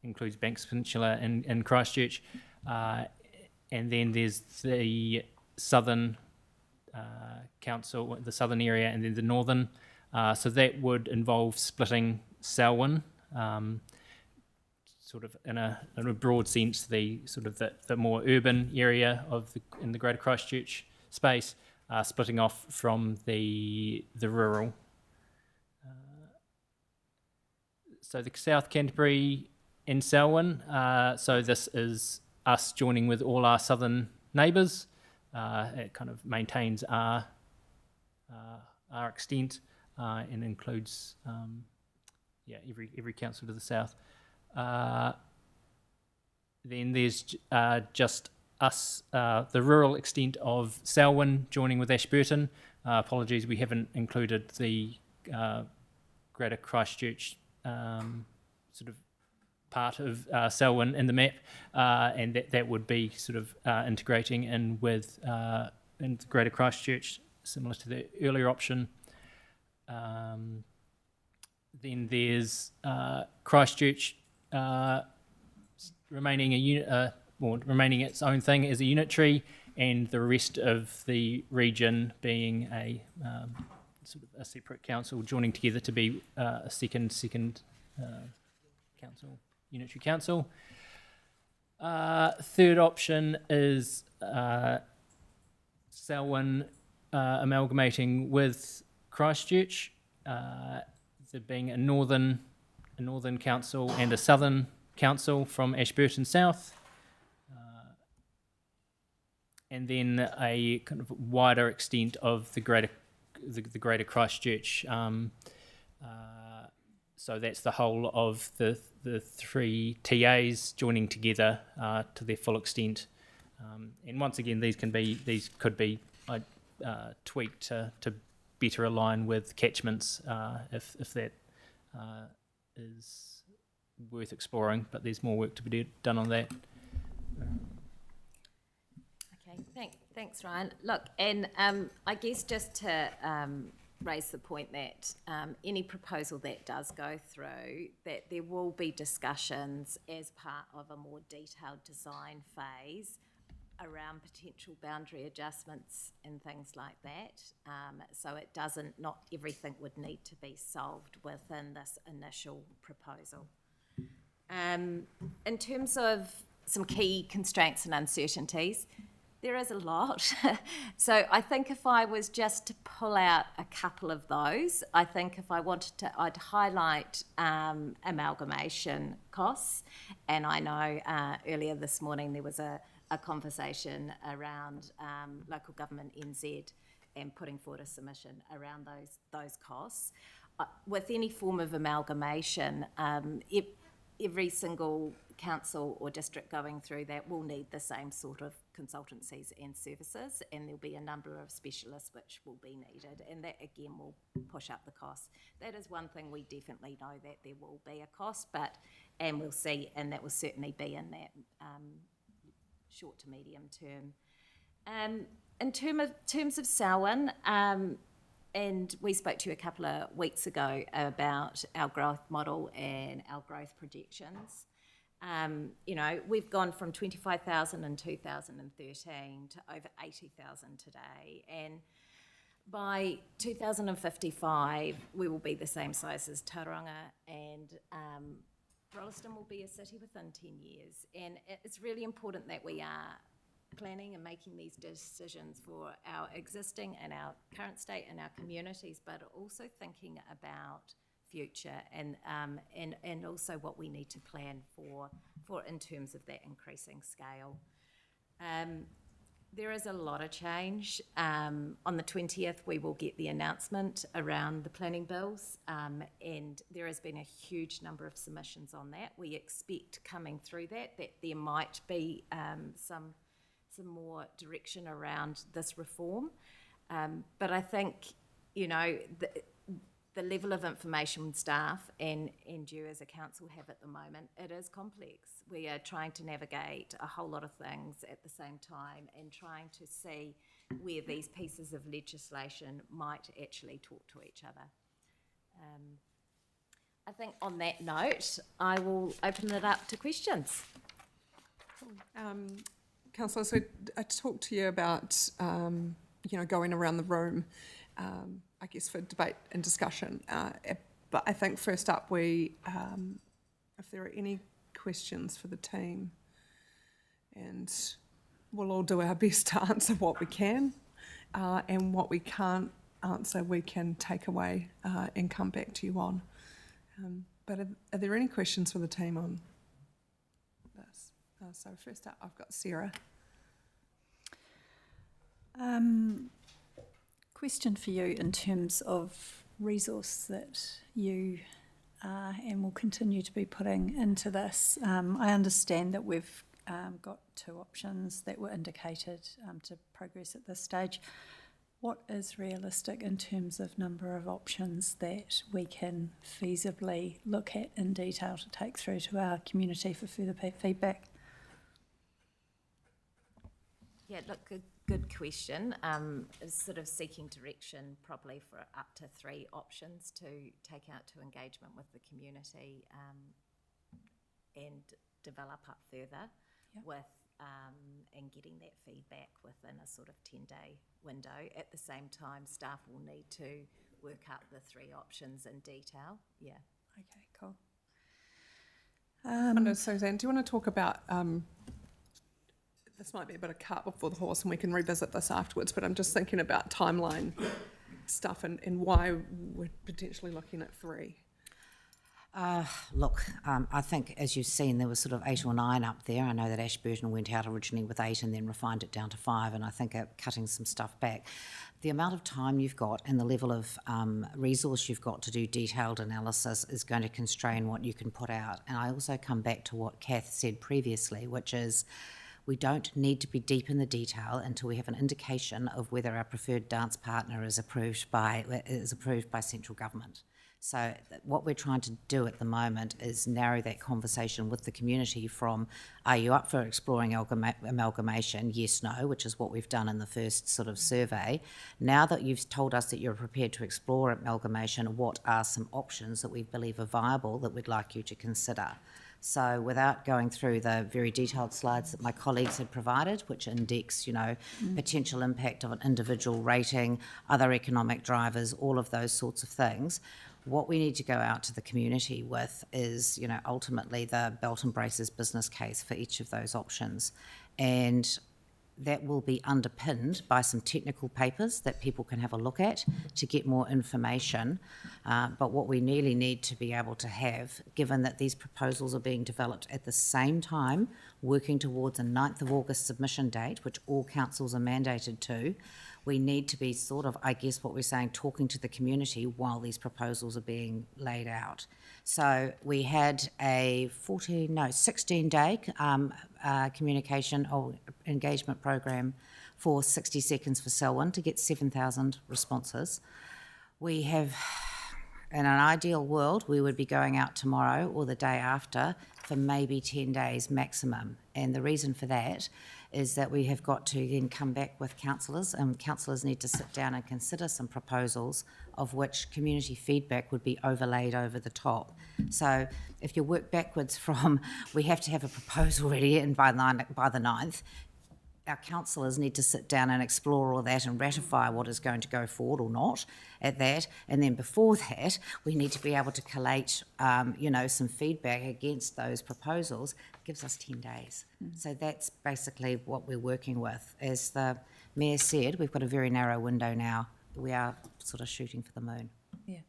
Q: includes Banks Peninsula and Christchurch. And then there's the southern council, the southern area, and then the northern. So that would involve splitting Selwyn, sort of in a broad sense, the sort of the more urban area in the Greater Christchurch space, splitting off from the rural. So the South Canterbury in Selwyn. So this is us joining with all our southern neighbours. It kind of maintains our extent and includes every council to the south. Then there's just us, the rural extent of Selwyn joining with Ashburton. Apologies, we haven't included the Greater Christchurch sort of part of Selwyn in the map, and that would be sort of integrating in with in Greater Christchurch, similar to the earlier option. Then there's Christchurch remaining a unit, remaining its own thing as a unitary, and the rest of the region being a sort of a separate council joining together to be a second council, unitary council. Third option is Selwyn amalgamating with Christchurch, there being a northern council and a southern council from Ashburton South, and then a kind of wider extent of the greater Christchurch. So that's the whole of the three TAs joining together to their full extent. And once again, these could be tweaked to better align with catchments if that is worth exploring. But there's more work to be done on that.
O: Okay, thanks, Ryan. Look, and I guess just to raise the point that any proposal that does go through, that there will be discussions as part of a more detailed design phase around potential boundary adjustments and things like that. So it doesn't, not everything would need to be solved within this initial proposal. In terms of some key constraints and uncertainties, there is a lot. So I think if I was just to pull out a couple of those, I think if I wanted to, I'd highlight amalgamation costs. And I know earlier this morning there was a conversation around local government NZ and putting forward a submission around those costs. With any form of amalgamation, every single council or district going through that will need the same sort of consultancies and services, and there'll be a number of specialists which will be needed, and that again will push up the cost. That is one thing we definitely know, that there will be a cost, and we'll see, and that will certainly be in that short to medium term. In terms of Selwyn, and we spoke to you a couple of weeks ago about our growth model and our growth projections. We've gone from 25,000 in 2013 to over 80,000 today. And by 2055, we will be the same size as Tauranga, and Rolleston will be a city within 10 years. And it's really important that we are planning and making these decisions for our existing and our current state and our communities, but also thinking about future and also what we need to plan for in terms of that increasing scale. There is a lot of change. On the 20th, we will get the announcement around the planning bills, and there has been a huge number of submissions on that. We expect coming through that there might be some more direction around this reform. But I think, the level of information staff and you as a council have at the moment, it is complex. We are trying to navigate a whole lot of things at the same time and trying to see where these pieces of legislation might actually talk to each other. I think on that note, I will open it up to questions.
A: Councillor, so I talked to you about, going around the room, I guess for debate and discussion. But I think first up, if there are any questions for the team, and we'll all do our best to answer what we can, and what we can't answer, we can take away and come back to you on. But are there any questions for the team on So first up, I've got Sarah.
J: Question for you in terms of resource that you are and will continue to be putting into this. I understand that we've got 2 options that were indicated to progress at this stage. What is realistic in terms of number of options that we can feasibly look at in detail to take through to our community for further feedback?
O: Yeah, look, good question. Sort of seeking direction probably for up to 3 options to take out to engagement with the community and develop up further with and getting that feedback within a sort of 10-day window. At the same time, staff will need to work up the 3 options in detail. Yeah.
J: Okay, cool.
A: Suzanne, do you want to talk about, this might be a bit of cart before the horse and we can revisit this afterwards, but I'm just thinking about timeline stuff and why we're potentially looking at 3.
P: Look, I think as you've seen, there was sort of 8 or 9 up there. I know that Ashburton went out originally with 8 and then refined it down to 5, and I think cutting some stuff back. The amount of time you've got and the level of resource you've got to do detailed analysis is going to constrain what you can put out. And I also come back to what Kath said previously, which is we don't need to be deep in the detail until we have an indication of whether our preferred dance partner is approved by central government. So what we're trying to do at the moment is narrow that conversation with the community from, are you up for exploring amalgamation? Yes, no, which is what we've done in the first sort of survey. Now that you've told us that you're prepared to explore amalgamation, what are some options that we believe are viable that we'd like you to consider? So without going through the very detailed slides that my colleagues had provided, which index, potential impact of an individual rating, other economic drivers, all of those sorts of things, what we need to go out to the community with is, ultimately the belt and braces business case for each of those options. And that will be underpinned by some technical papers that people can have a look at to get more information. But what we really need to be able to have, given that these proposals are being developed at the same time, working towards a 9th of August submission date, which all councils are mandated to, we need to be sort of, I guess what we're saying, talking to the community while these proposals are being laid out. So we had a 16-day communication or engagement program for 60 seconds for Selwyn to get 7,000 responses. We have, in an ideal world, we would be going out tomorrow or the day after for maybe 10 days maximum. And the reason for that is that we have got to then come back with councillors, and councillors need to sit down and consider some proposals of which community feedback would be overlaid over the top. So if you work backwards from, we have to have a proposal ready and by the 9th, our councillors need to sit down and explore all that and ratify what is going to go forward or not at that. And then before that, we need to be able to collate, some feedback against those proposals. It gives us 10 days. So that's basically what we're working with. As the Mayor said, we've got a very narrow window now. We are sort of shooting for the moon.
J: Yeah.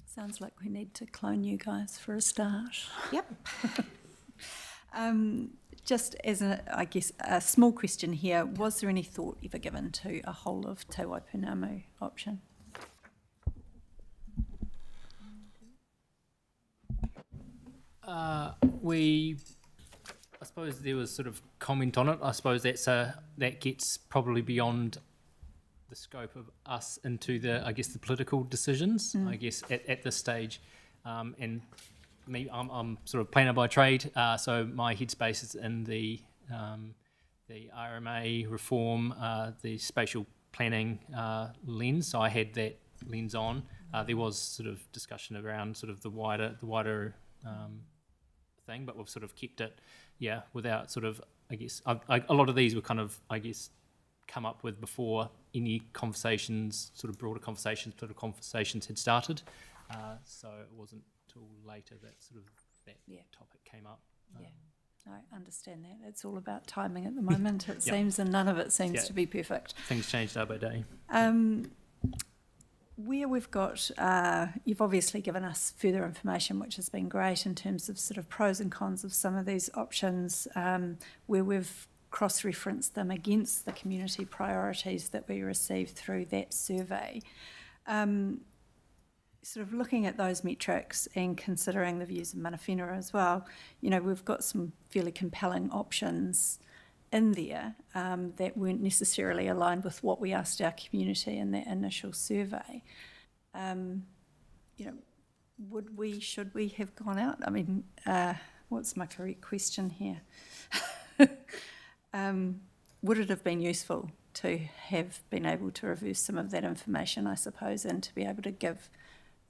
J: Sounds like we need to clone you guys for a start.
P: Yep.
J: Just as a small question here, was there any thought ever given to a whole of Te Waipunamu option?
Q: I suppose there was sort of comment on it. I suppose that gets probably beyond the scope of us into the political decisions. I guess at this stage, and me, I'm sort of planner by trade, so my headspace is in the RMA reform, the spatial planning lens. So I had that lens on. There was sort of discussion around sort of the wider thing, but we've sort of kept it, without sort of, I guess, a lot of these were kind of, I guess, come up with before any conversations, sort of broader conversations, political conversations had started. So it wasn't till later that topic came up.
J: I understand that. It's all about timing at the moment, it seems, and none of it seems to be perfect.
Q: Things change day by day.
J: where we've got, you've obviously given us further information, which has been great in terms of sort of pros and cons of some of these options, where we've cross-referenced them against the community priorities that we received through that survey. Sort of looking at those metrics and considering the views of Mana Whenua as well, you know, we've got some fairly compelling options in there that weren't necessarily aligned with what we asked our community in that initial survey. You know, should we have gone out? I mean, what's my correct question here? Would it have been useful to have been able to reverse some of that information, I suppose, and to be able to give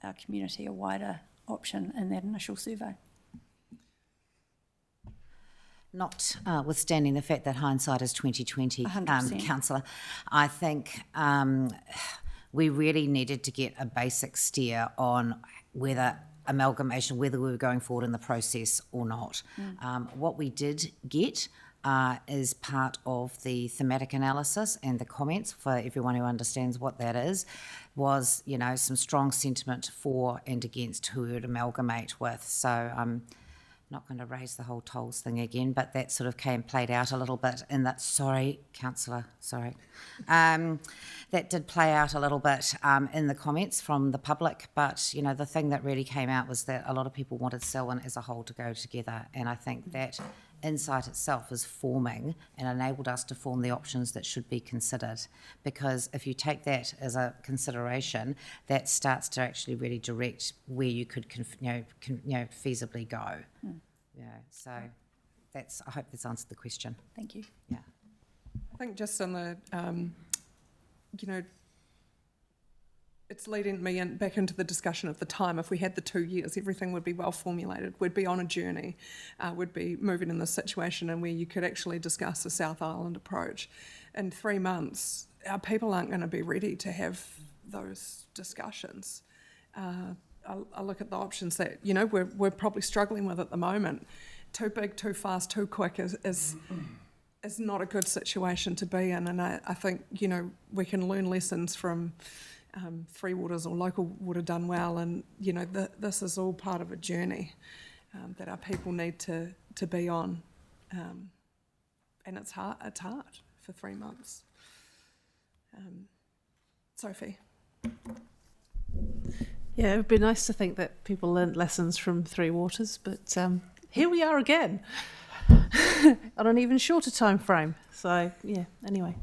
J: our community a wider option in that initial survey?
P: Notwithstanding the fact that hindsight is 2020, Councillor, I think we really needed to get a basic steer on whether amalgamation, whether we were going forward in the process or not. What we did get is part of the thematic analysis and the comments, for everyone who understands what that is, was, you know, some strong sentiment for and against who we would amalgamate with. So I'm not going to raise the whole tolls thing again, but that sort of played out a little bit in that, sorry, Councillor, sorry. That did play out a little bit in the comments from the public, but, you know, the thing that really came out was that a lot of people wanted Selwyn as a whole to go together, and I think that insight itself is forming and enabled us to form the options that should be considered, because if you take that as a consideration, that starts to actually really direct where you could feasibly go. Yeah, so I hope that's answered the question.
J: Thank you.
P: Yeah,
A: I think just on the you know, it's leading me back into the discussion of the time. If we had the 2 years, everything would be well formulated. We'd be on a journey. We'd be moving in this situation and where you could actually discuss the South Island approach. In 3 months, our people aren't going to be ready to have those discussions. I look at the options that, you know, we're probably struggling with at the moment. Too big, too fast, too quick is not a good situation to be in. And I think, you know, we can learn lessons from Three Waters or Local Water done well, and you know this is all part of a journey that our people need to be on, and it's hard for 3 months. Sophie.
D: Yeah, it would be nice to think that people learnt lessons from Three Waters, but here we are again on an even shorter time frame. So yeah, anyway,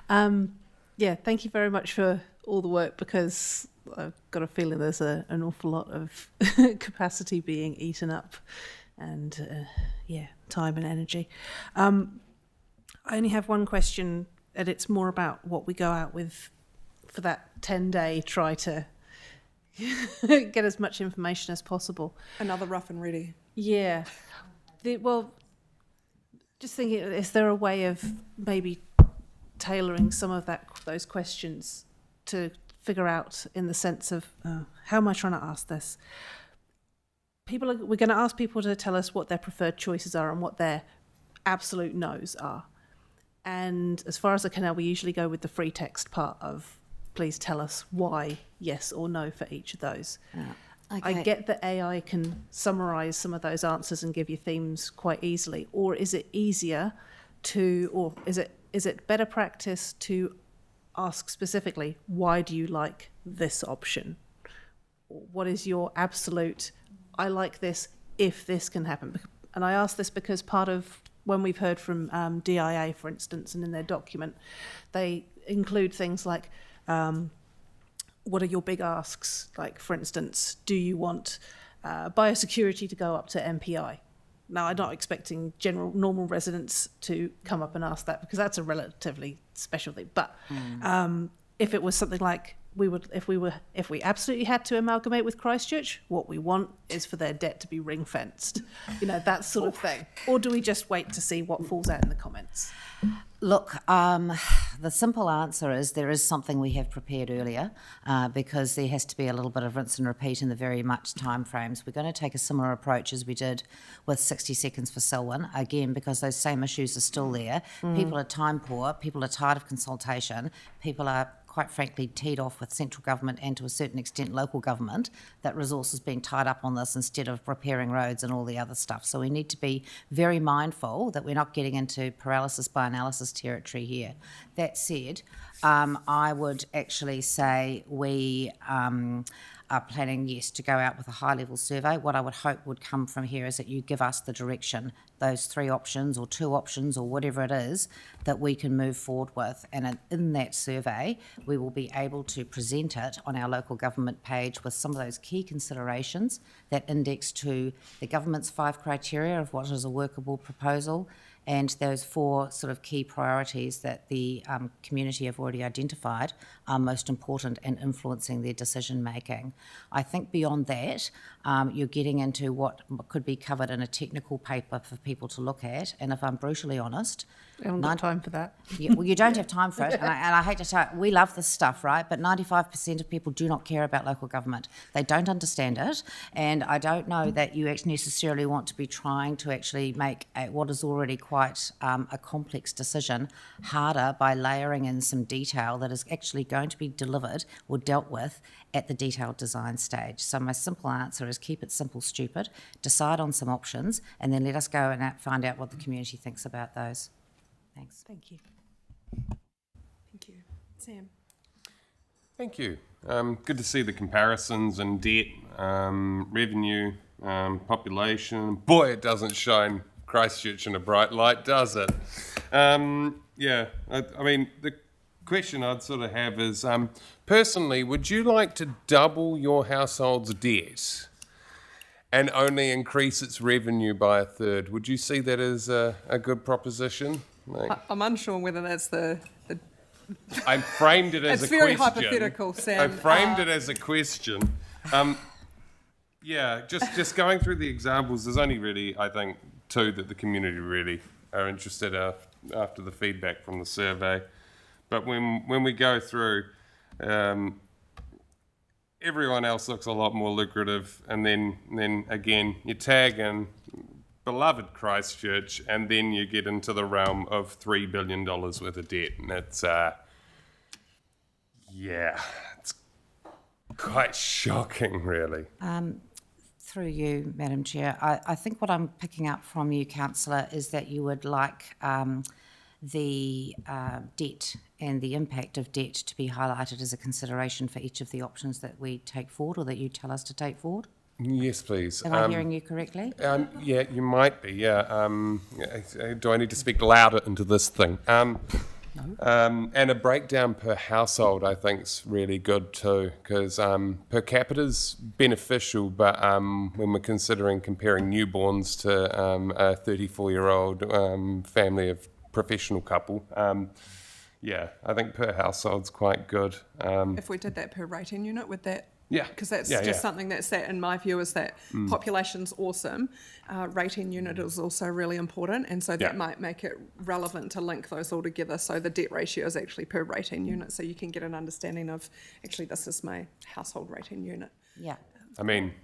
D: yeah, thank you very much for all the work, because I've got a feeling there's an awful lot of capacity being eaten up, and yeah, time and energy. I only have one question, and it's more about what we go out with for that 10-day try to get as much information as possible.
A: Another rough and ready.
D: Yeah. Well, just thinking, is there a way of maybe tailoring some of those questions to figure out, in the sense of how am I trying to ask this? We're going to ask people to tell us what their preferred choices are and what their absolute no's are. And as far as I can tell, we usually go with the free text part of please tell us why yes or no for each of those.
P: Okay.
D: I get that AI can summarise some of those answers and give you themes quite easily, or is it easier to, or is it better practice to ask specifically, why do you like this option? What is your absolute, I like this if this can happen? And I ask this because part of when we've heard from DIA, for instance, and in their document, they include things like, what are your big asks? Like, for instance, do you want biosecurity to go up to MPI? Now, I'm not expecting normal residents to come up and ask that, because that's a relatively special thing. But if it was something like if we absolutely had to amalgamate with Christchurch, what we want is for their debt to be ring fenced, you know, that sort of thing. Or do we just wait to see what falls out in the comments?
P: Look, the simple answer is there is something we have prepared earlier, because there has to be a little bit of rinse and repeat in the very much time frames. We're going to take a similar approach as we did with 60 seconds for Selwyn, again, because those same issues are still there. People are time poor, people are tired of consultation, people are quite frankly teed off with central government and to a certain extent local government, that resources being tied up on this instead of repairing roads and all the other stuff. So we need to be very mindful that we're not getting into paralysis by analysis territory here. That said, I would actually say we are planning, yes, to go out with a high-level survey. What I would hope would come from here is that you give us the direction, those 3 options or 2 options or whatever it is that we can move forward with. And in that survey, we will be able to present it on our local government page with some of those key considerations that index to the government's 5 criteria of what is a workable proposal, and those 4 sort of key priorities that the community have already identified are most important in influencing their decision making. I think beyond that, you're getting into what could be covered in a technical paper for people to look at, and if I'm brutally honest,
A: I haven't got time for that.
P: Yeah, well, you don't have time for it, and I hate to say it, we love this stuff, right? But 95% of people do not care about local government. They don't understand it, and I don't know that you actually necessarily want to be trying to actually make what is already quite a complex decision harder by layering in some detail that is actually going to be delivered or dealt with at the detailed design stage. So my simple answer is keep it simple, stupid, decide on some options, and then let us go and find out what the community thinks about those. Thanks.
J: Thank you.
A: Thank you. Sam?
G: Thank you. Good to see the comparisons in debt, revenue, population. Boy, it doesn't shine Christchurch in a bright light, does it? I mean, the question I'd sort of have is, personally, would you like to double your household's debt and only increase its revenue by 1/3? Would you see that as a good proposition?
A: I'm unsure whether that's the
G: I framed it as
A: it's
G: a
A: very
G: question.
A: hypothetical, Sam.
G: I framed it as a question. Just going through the examples, there's only really, I think, 2 that the community really are interested in after the feedback from the survey. But when we go through, everyone else looks a lot more lucrative, and then again, you tag in beloved Christchurch, and then you get into the realm of $3 billion worth of debt, and it's it's quite shocking, really.
P: Through you, Madam Chair, I think what I'm picking up from you, Councillor, is that you would like the debt and the impact of debt to be highlighted as a consideration for each of the options that we take forward or that you tell us to take forward.
G: Yes, please.
P: Am I hearing you correctly?
G: Yeah, you might be, yeah. Do I need to speak louder into this thing? No. And a breakdown per household, I think, is really good too, because per capita's beneficial, but when we're considering comparing newborns to a 34-year-old family of professional couple, I think per household's quite good.
A: If we did that per rating unit, would that?
G: Yeah.
A: Because that's something that's that, in my view, is that population's awesome. Rating unit is also really important, and so that might make it relevant to link those all together. So the debt ratio is actually per rating unit, so you can get an understanding of, actually, this is my household rating unit.
P: Yeah.
G: I mean,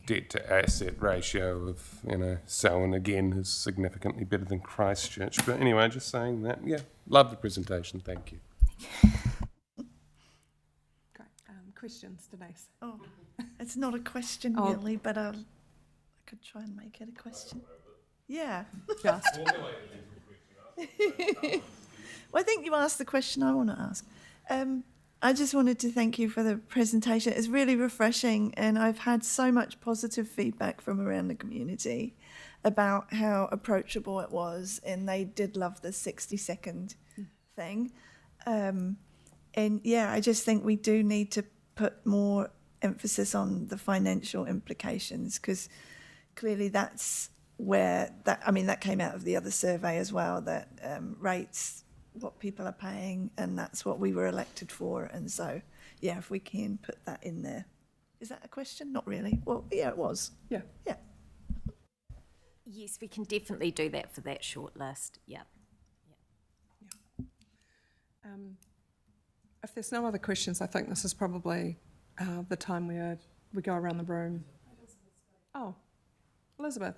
G: debt to asset ratio of, Selwyn again is significantly better than Christchurch. But anyway, just saying that, love the presentation, thank you.
A: Questions, Denise?
R: Oh, it's not a question really, but I could try and make it a question. Yeah.
A: Just.
R: Well, I think you asked the question I want to ask. I just wanted to thank you for the presentation. It's really refreshing, and I've had so much positive feedback from around the community about how approachable it was, and they did love the 60-second thing. I just think we do need to put more emphasis on the financial implications, because clearly that's where that came out of the other survey as well, that rates, what people are paying, and that's what we were elected for. And so, if we can put that in there. Is that a question? Not really. Well, yeah, it was.
A: Yeah.
R: Yeah.
O: Yes, we can definitely do that for that short list. Yeah.
A: If there's no other questions, I think this is probably the time where we go around the room. Oh, Elizabeth.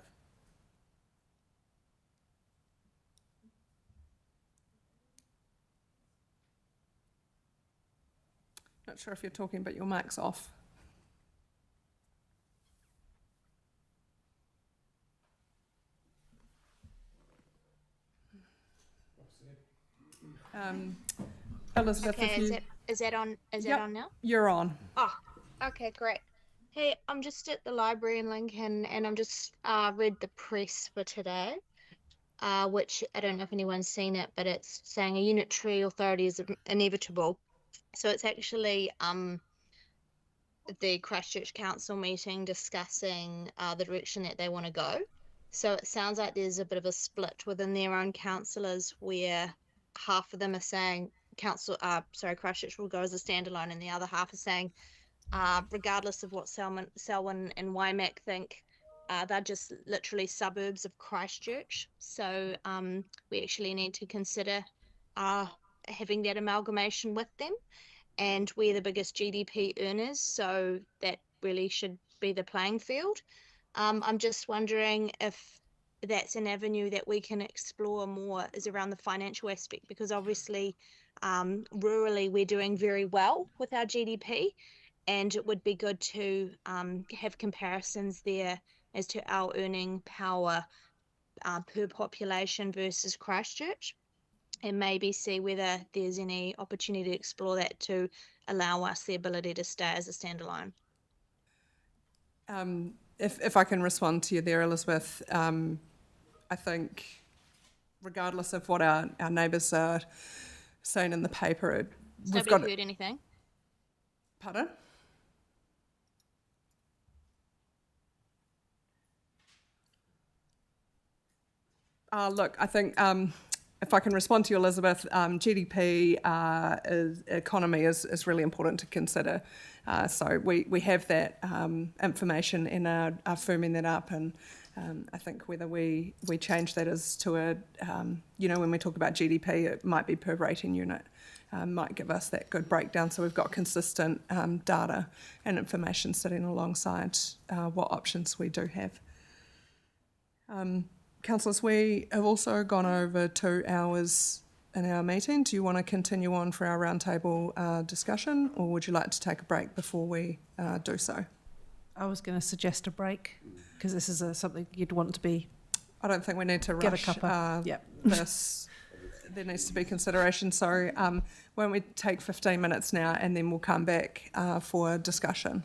A: Not sure if you're talking, but your mic's off. Elizabeth,
S: Okay,
A: if you...
S: is that on? Is
A: Yep,
S: that on now?
A: you're on.
S: Oh, okay, great. Hey, I'm just at the library in Lincoln, and I'm just read the press for today, which I don't know if anyone's seen it, but it's saying a unitary authority is inevitable. So it's actually the Christchurch Council meeting discussing the direction that they want to go. So it sounds like there's a bit of a split within their own councillors where half of them are saying Christchurch will go as a standalone, and the other half is saying, regardless of what Selwyn and Waimak think, they're just literally suburbs of Christchurch. So we actually need to consider having that amalgamation with them. And we're the biggest GDP earners, so that really should be the playing field. I'm just wondering if that's an avenue that we can explore more, is around the financial aspect, because obviously rurally we're doing very well with our GDP, and it would be good to have comparisons there as to our earning power per population versus Christchurch, and maybe see whether there's any opportunity to explore that to allow us the ability to stay as a standalone.
A: If I can respond to you there, Elizabeth, I think regardless of what our neighbours are saying in the paper, we've got...
S: Have you heard anything?
A: Pardon? Look, I think if I can respond to you, Elizabeth, GDP economy is really important to consider. So we have that information and are firming that up, and I think whether we change that as to a, when we talk about GDP, it might be per rating unit, might give us that good breakdown, so we've got consistent data and information sitting alongside what options we do have. Councillors, we have also gone over 2 hours in our meeting. Do you want to continue on for our roundtable discussion, or would you like to take a break before we do so?
D: I was going to suggest a break, because this is something you'd want to be...
A: I don't think we need to
D: Get a
A: rush
D: cuppa. Yep.
A: this. There needs to be consideration. So why don't we take 15 minutes now, and then we'll come back for discussion.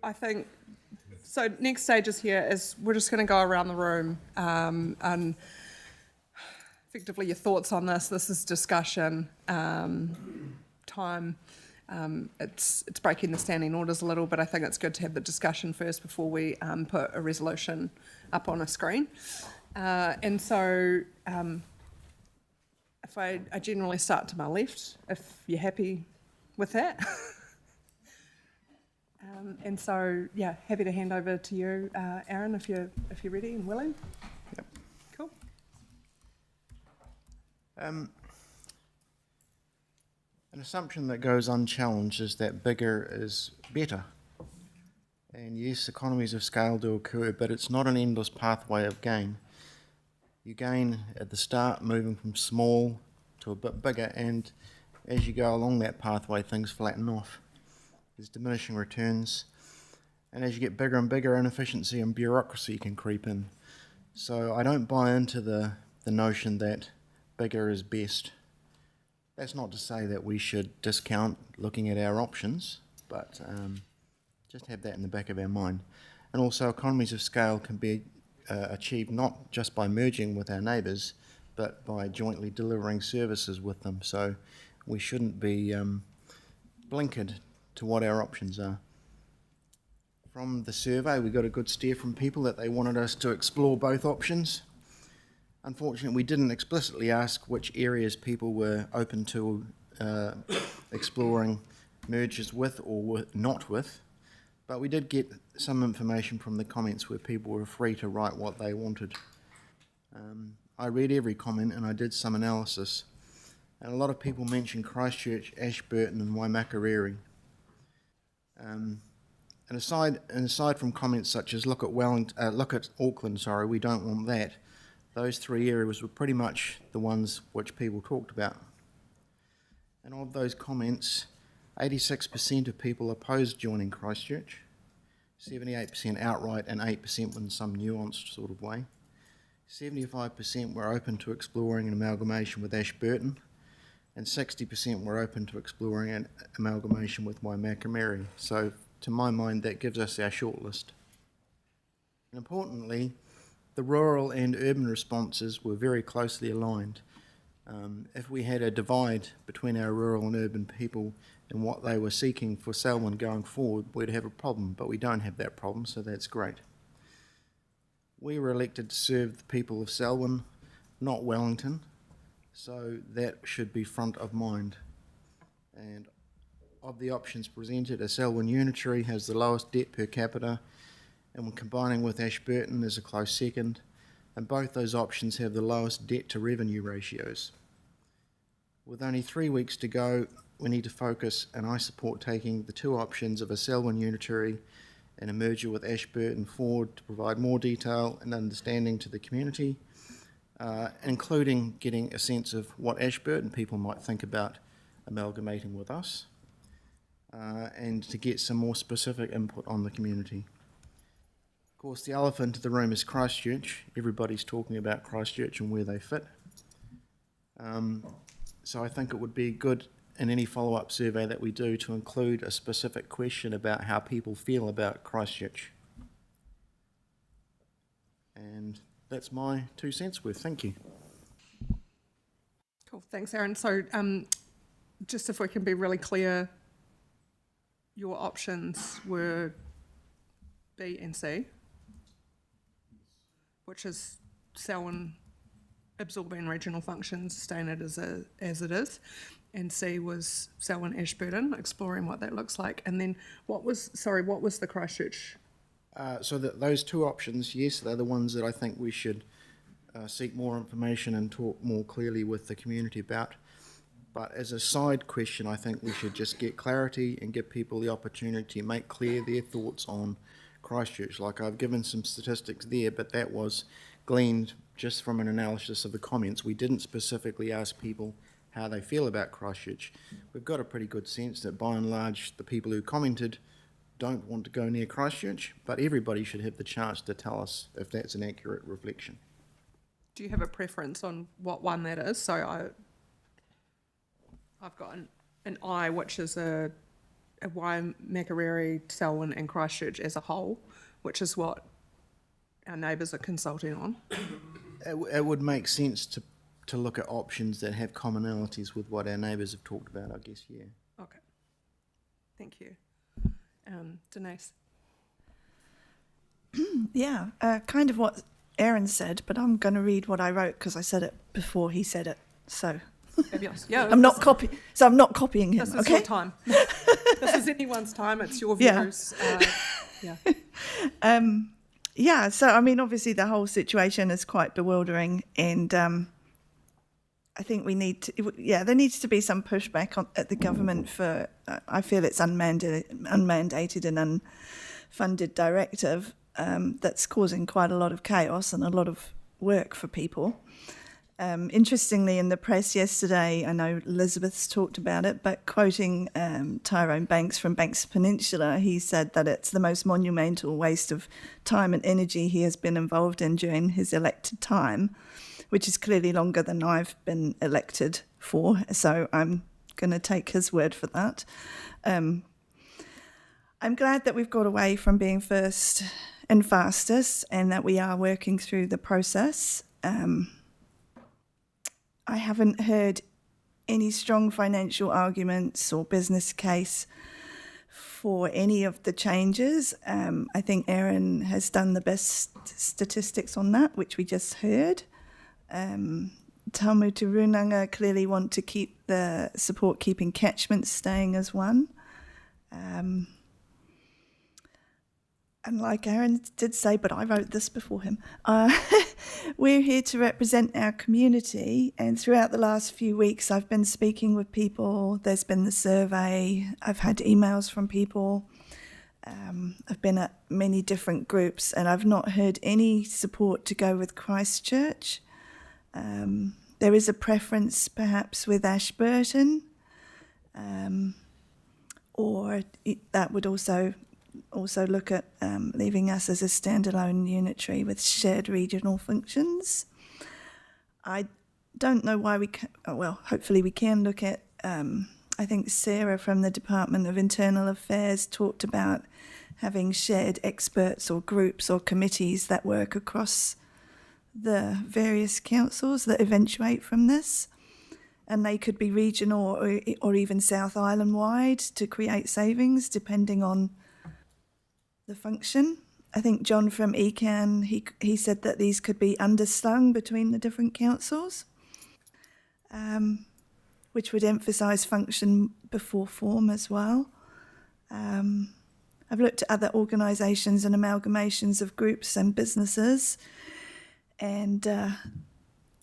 A: I think, so next stage is here is we're just going to go around the room and effectively your thoughts on this. This is discussion time. It's breaking the standing orders a little, but I think it's good to have the discussion first before we put a resolution up on a screen. And so if I generally start to my left, if you're happy with that. And so, yeah, happy to hand over to you, Aaron, if you're ready and willing.
L: Yep.
A: Cool.
L: An assumption that goes unchallenged is that bigger is better. And yes, economies of scale do occur, but it's not an endless pathway of gain. You gain at the start, moving from small to a bit bigger, and as you go along that pathway, things flatten off. There's diminishing returns, and as you get bigger and bigger, inefficiency and bureaucracy can creep in. So I don't buy into the notion that bigger is best. That's not to say that we should discount looking at our options, but just have that in the back of our mind. And also, economies of scale can be achieved not just by merging with our neighbours, but by jointly delivering services with them. So we shouldn't be blinkered to what our options are. From the survey, we got a good steer from people that they wanted us to explore both options. Unfortunately, we didn't explicitly ask which areas people were open to exploring mergers with or not with, but we did get some information from the comments where people were free to write what they wanted. I read every comment and I did some analysis, and a lot of people mentioned Christchurch, Ashburton and Waimakariri. And aside from comments such as look at Auckland, sorry, we don't want that. Those three areas were pretty much the ones which people talked about. And of those comments, 86% of people opposed joining Christchurch, 78% outright, and 8% in some nuanced sort of way. 75% were open to exploring an amalgamation with Ashburton, and 60% were open to exploring an amalgamation with Waimakariri. So, to my mind, that gives us our shortlist. And importantly, the rural and urban responses were very closely aligned. If we had a divide between our rural and urban people and what they were seeking for Selwyn going forward, we'd have a problem, but we don't have that problem, so that's great. We were elected to serve the people of Selwyn, not Wellington, so that should be front of mind. And of the options presented, a Selwyn Unitary has the lowest debt per capita, and when combining with Ashburton is a close second, and both those options have the lowest debt to revenue ratios. With only 3 weeks to go, we need to focus, and I support taking the two options of a Selwyn Unitary and a merger with Ashburton forward to provide more detail and understanding to the community, including getting a sense of what Ashburton people might think about amalgamating with us, and to get some more specific input on the community. Of course, the elephant in the room is Christchurch. Everybody's talking about Christchurch and where they fit. So I think it would be good in any follow-up survey that we do to include a specific question about how people feel about Christchurch. And that's my 2 cents worth. Thank you.
A: Cool, thanks, Aaron. So just if we can be really clear, your options were B and C, which is Selwyn absorbing regional functions, staying it as it is, and C was Selwyn Ashburton, exploring what that looks like. And then what was the Christchurch?
L: So those two options, yes, they're the ones that I think we should seek more information and talk more clearly with the community about. But as a side question, I think we should just get clarity and give people the opportunity to make clear their thoughts on Christchurch. Like, I've given some statistics there, but that was gleaned just from an analysis of the comments. We didn't specifically ask people how they feel about Christchurch. We've got a pretty good sense that by and large the people who commented don't want to go near Christchurch, but everybody should have the chance to tell us if that's an accurate reflection.
A: Do you have a preference on what one that is? So I've got an I, which is a Waimakariri, Selwyn and Christchurch as a whole, which is what our neighbours are consulting on.
L: It would make sense to look at options that have commonalities with what our neighbours have talked about, I guess, yeah.
A: Okay. Thank you. Denise?
R: Yeah, kind of what Aaron said, but I'm going to read what I wrote because I said it before he said it. So
A: Fabulous. Yeah,
R: I'm not copying him.
A: This is
R: okay.
A: your time. This is anyone's time. It's your views.
R: Yeah. Yeah. So I mean, obviously, the whole situation is quite bewildering, and I think we need to. Yeah, there needs to be some pushback at the government for. I feel it's unmandated and unfunded directive that's causing quite a lot of chaos and a lot of work for people. Interestingly, in the press yesterday, I know Elizabeth's talked about it, but quoting Tyrone Banks from Banks Peninsula, he said that it's the most monumental waste of time and energy he has been involved in during his elected time, which is clearly longer than I've been elected for. So I'm going to take his word for that. I'm glad that we've got away from being first and fastest and that we are working through the process. I haven't heard any strong financial arguments or business case for any of the changes. I think Aaron has done the best statistics on that, which we just heard. Tamu Te Runanga clearly want to keep the support keeping catchments staying as one. And like Aaron did say, but I wrote this before him, we're here to represent our community. And throughout the last few weeks, I've been speaking with people. There's been the survey. I've had emails from people. I've been at many different groups, and I've not heard any support to go with Christchurch. There is a preference perhaps with Ashburton, or that would also look at leaving us as a standalone unitary with shared regional functions. I don't know why we can, well, hopefully we can look at, I think Sarah from the Department of Internal Affairs talked about having shared experts or groups or committees that work across the various councils that eventuate from this. And they could be regional or even South Island wide to create savings depending on the function. I think John from ECAN, he said that these could be underslung between the different councils, which would emphasise function before form as well. I've looked at other organisations and amalgamations of groups and businesses, and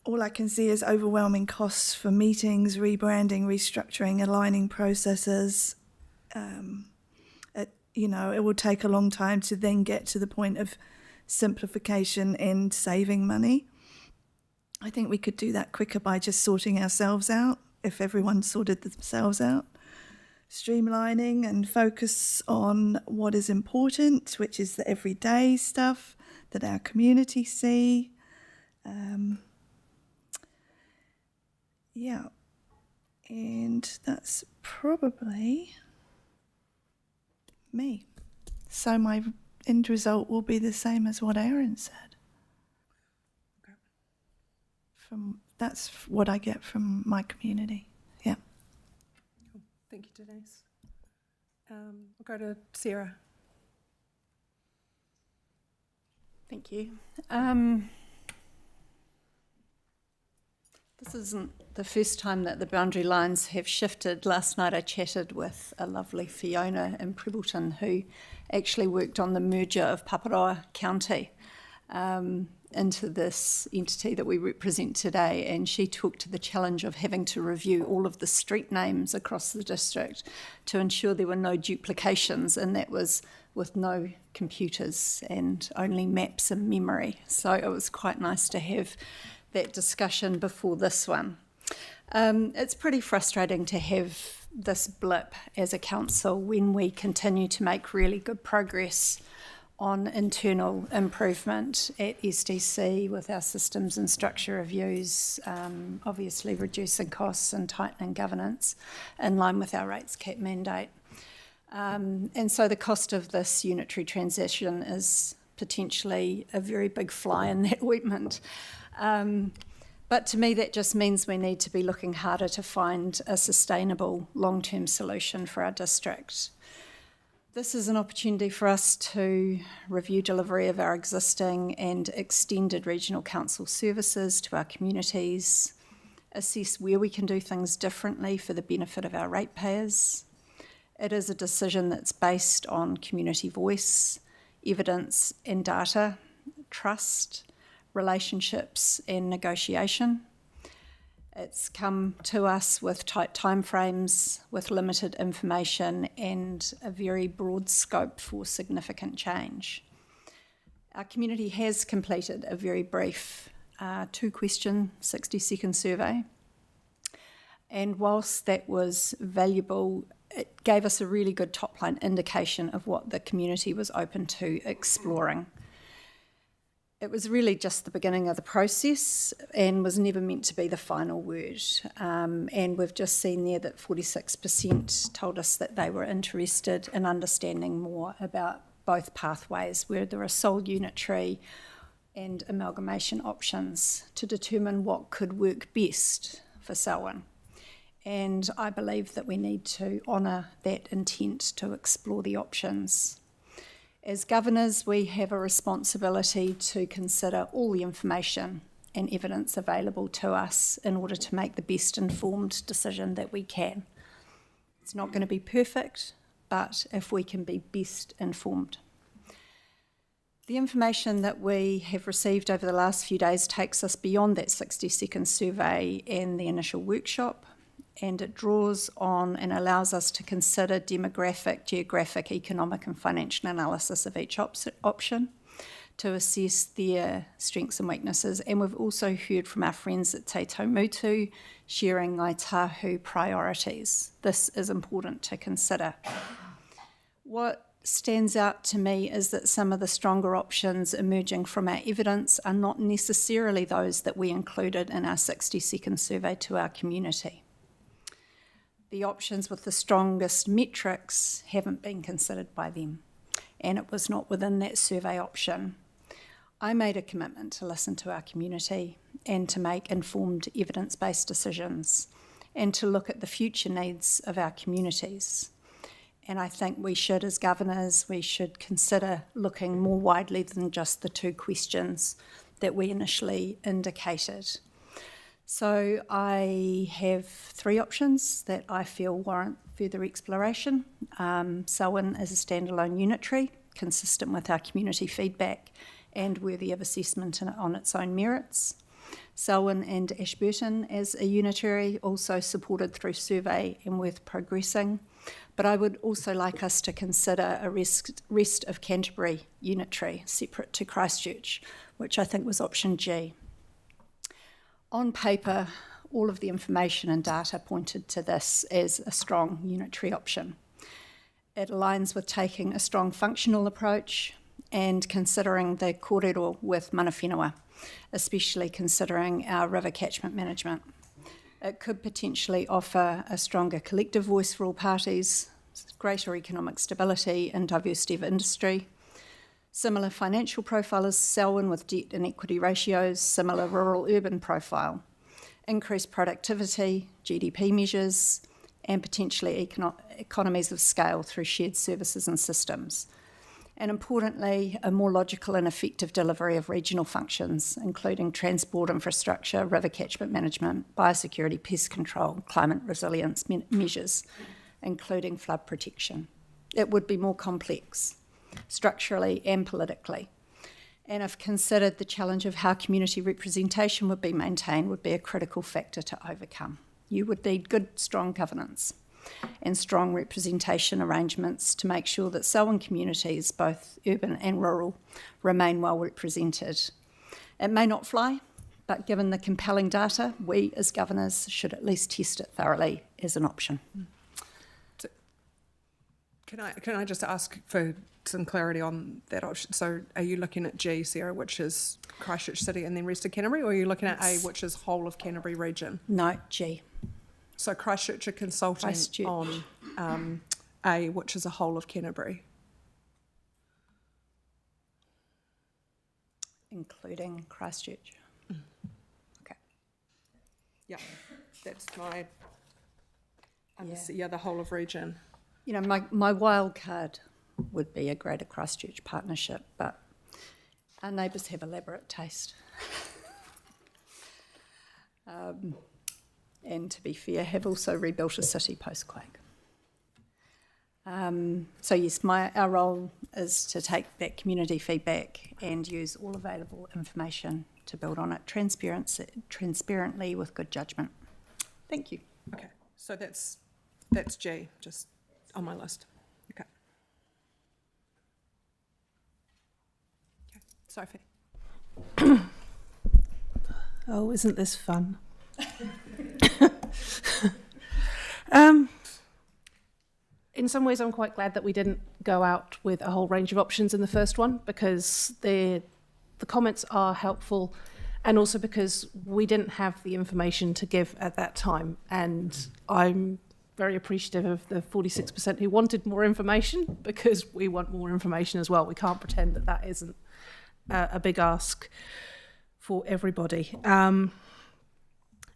R: all I can see is overwhelming costs for meetings, rebranding, restructuring, aligning processes. It will take a long time to then get to the point of simplification and saving money. I think we could do that quicker by just sorting ourselves out, if everyone sorted themselves out. Streamlining and focus on what is important, which is the everyday stuff that our community see. Yeah, and that's probably me. So my end result will be the same as what Aaron said. That's what I get from my community. Yeah.
A: Cool. Thank you, Denise. We'll go to Sarah.
J: Thank you. This isn't the first time that the boundary lines have shifted. Last night I chatted with a lovely Fiona in Prebbleton who actually worked on the merger of Paparoa County into this entity that we represent today, and she took to the challenge of having to review all of the street names across the district to ensure there were no duplications, and that was with no computers and only maps and memory. So it was quite nice to have that discussion before this one. It's pretty frustrating to have this blip as a council when we continue to make really good progress on internal improvement at SDC with our systems and structure reviews, obviously reducing costs and tightening governance in line with our rates cap mandate. And so the cost of this unitary transition is potentially a very big fly in that ointment. But to me, that just means we need to be looking harder to find a sustainable long-term solution for our district. This is an opportunity for us to review delivery of our existing and extended regional council services to our communities, assess where we can do things differently for the benefit of our ratepayers. It is a decision that's based on community voice, evidence and data, trust, relationships and negotiation. It's come to us with tight timeframes, with limited information and a very broad scope for significant change. Our community has completed a very brief 2-question, 60-second survey. And whilst that was valuable, it gave us a really good top-line indication of what the community was open to exploring. It was really just the beginning of the process and was never meant to be the final word. And we've just seen there that 46% told us that they were interested in understanding more about both pathways, where there are sole unitary and amalgamation options to determine what could work best for Selwyn. And I believe that we need to honour that intent to explore the options. As governors, we have a responsibility to consider all the information and evidence available to us in order to make the best informed decision that we can. It's not going to be perfect, but if we can be best informed. The information that we have received over the last few days takes us beyond that 60-second survey and the initial workshop, and it draws on and allows us to consider demographic, geographic, economic and financial analysis of each option to assess their strengths and weaknesses. And we've also heard from our friends at Te Taumutu sharing Ngāi Tahu priorities. This is important to consider. What stands out to me is that some of the stronger options emerging from our evidence are not necessarily those that we included in our 60-second survey to our community. The options with the strongest metrics haven't been considered by them, and it was not within that survey option. I made a commitment to listen to our community and to make informed evidence-based decisions and to look at the future needs of our communities. And I think we should, as governors, we should consider looking more widely than just the 2 questions that we initially indicated. So I have 3 options that I feel warrant further exploration. Selwyn is a standalone unitary, consistent with our community feedback and worthy of assessment on its own merits. Selwyn and Ashburton as a unitary, also supported through survey and worth progressing. But I would also like us to consider a rest of Canterbury unitary, separate to Christchurch, which I think was option G. On paper, all of the information and data pointed to this as a strong unitary option. It aligns with taking a strong functional approach and considering the kōrero with mana whenua, especially considering our river catchment management. It could potentially offer a stronger collective voice for all parties, greater economic stability and diversity of industry, similar financial profile as Selwyn with debt and equity ratios, similar rural-urban profile, increased productivity, GDP measures, and potentially economies of scale through shared services and systems. And importantly, a more logical and effective delivery of regional functions, including transport infrastructure, river catchment management, biosecurity, pest control, climate resilience measures, including flood protection. It would be more complex, structurally and politically. And if considered, the challenge of how community representation would be maintained would be a critical factor to overcome. You would need good, strong governance and strong representation arrangements to make sure that Selwyn communities, both urban and rural, remain well represented. It may not fly, but given the compelling data, we as governors should at least test it thoroughly as an option.
A: Can I just ask for some clarity on that option? So are you looking at G, Sarah, which is Christchurch City and then rest of Canterbury, or are you looking at A, which is whole of Canterbury region?
J: No, G.
A: So Christchurch are consulting on A, which is a whole of Canterbury.
J: Including Christchurch. Okay.
A: Yeah, that's my, the whole of region.
J: You know, my wild card would be a Greater Christchurch partnership, but our neighbours have elaborate taste. And to be fair, have also rebuilt a city post-quake. So yes, our role is to take that community feedback and use all available information to build on it transparently with good judgment. Thank you.
A: Okay, so that's G, just on my list. Okay. Sophie.
D: Oh, isn't this fun? In some ways, I'm quite glad that we didn't go out with a whole range of options in the first one, because the comments are helpful, and also because we didn't have the information to give at that time. And I'm very appreciative of the 46% who wanted more information, because we want more information as well. We can't pretend that that isn't a big ask for everybody. And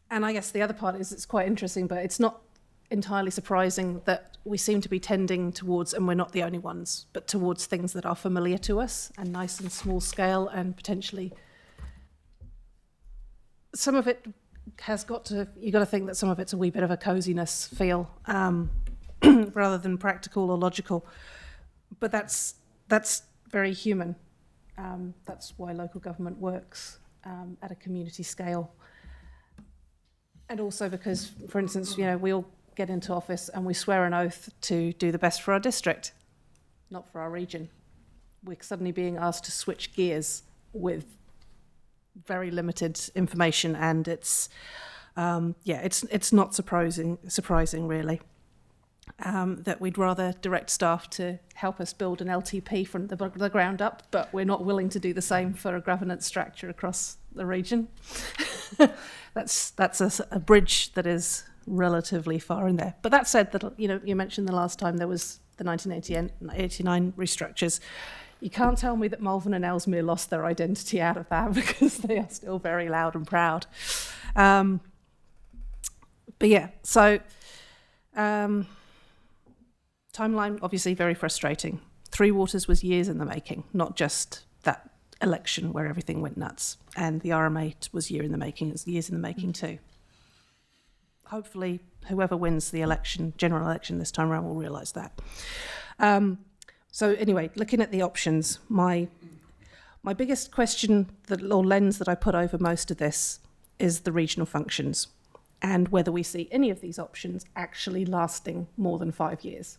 D: I guess the other part is, it's quite interesting, but it's not entirely surprising that we seem to be tending towards, and we're not the only ones, but towards things that are familiar to us and nice and small scale, and potentially some of it has got to, you've got to think that some of it's a wee bit of a coziness feel, rather than practical or logical. But that's very human. That's why local government works at a community scale. And also because, for instance, you know, we all get into office and we swear an oath to do the best for our district, not for our region. We're suddenly being asked to switch gears with very limited information, and it's not surprising really, that we'd rather direct staff to help us build an LTP from the ground up, but we're not willing to do the same for a governance structure across the region. That's a bridge that is relatively far in there. But that said, that, you know, you mentioned the last time there was the 1989 restructures. You can't tell me that Malvern and Ellesmere lost their identity out of that, because they are still very loud and proud. But yeah, so timeline, obviously very frustrating. Three Waters was years in the making, not just that election where everything went nuts. And the RM8 was years in the making too. Hopefully, whoever wins the election, general election this time around, will realise that. So anyway, looking at the options, my biggest question or lens that I put over most of this is the regional functions, and whether we see any of these options actually lasting more than 5 years.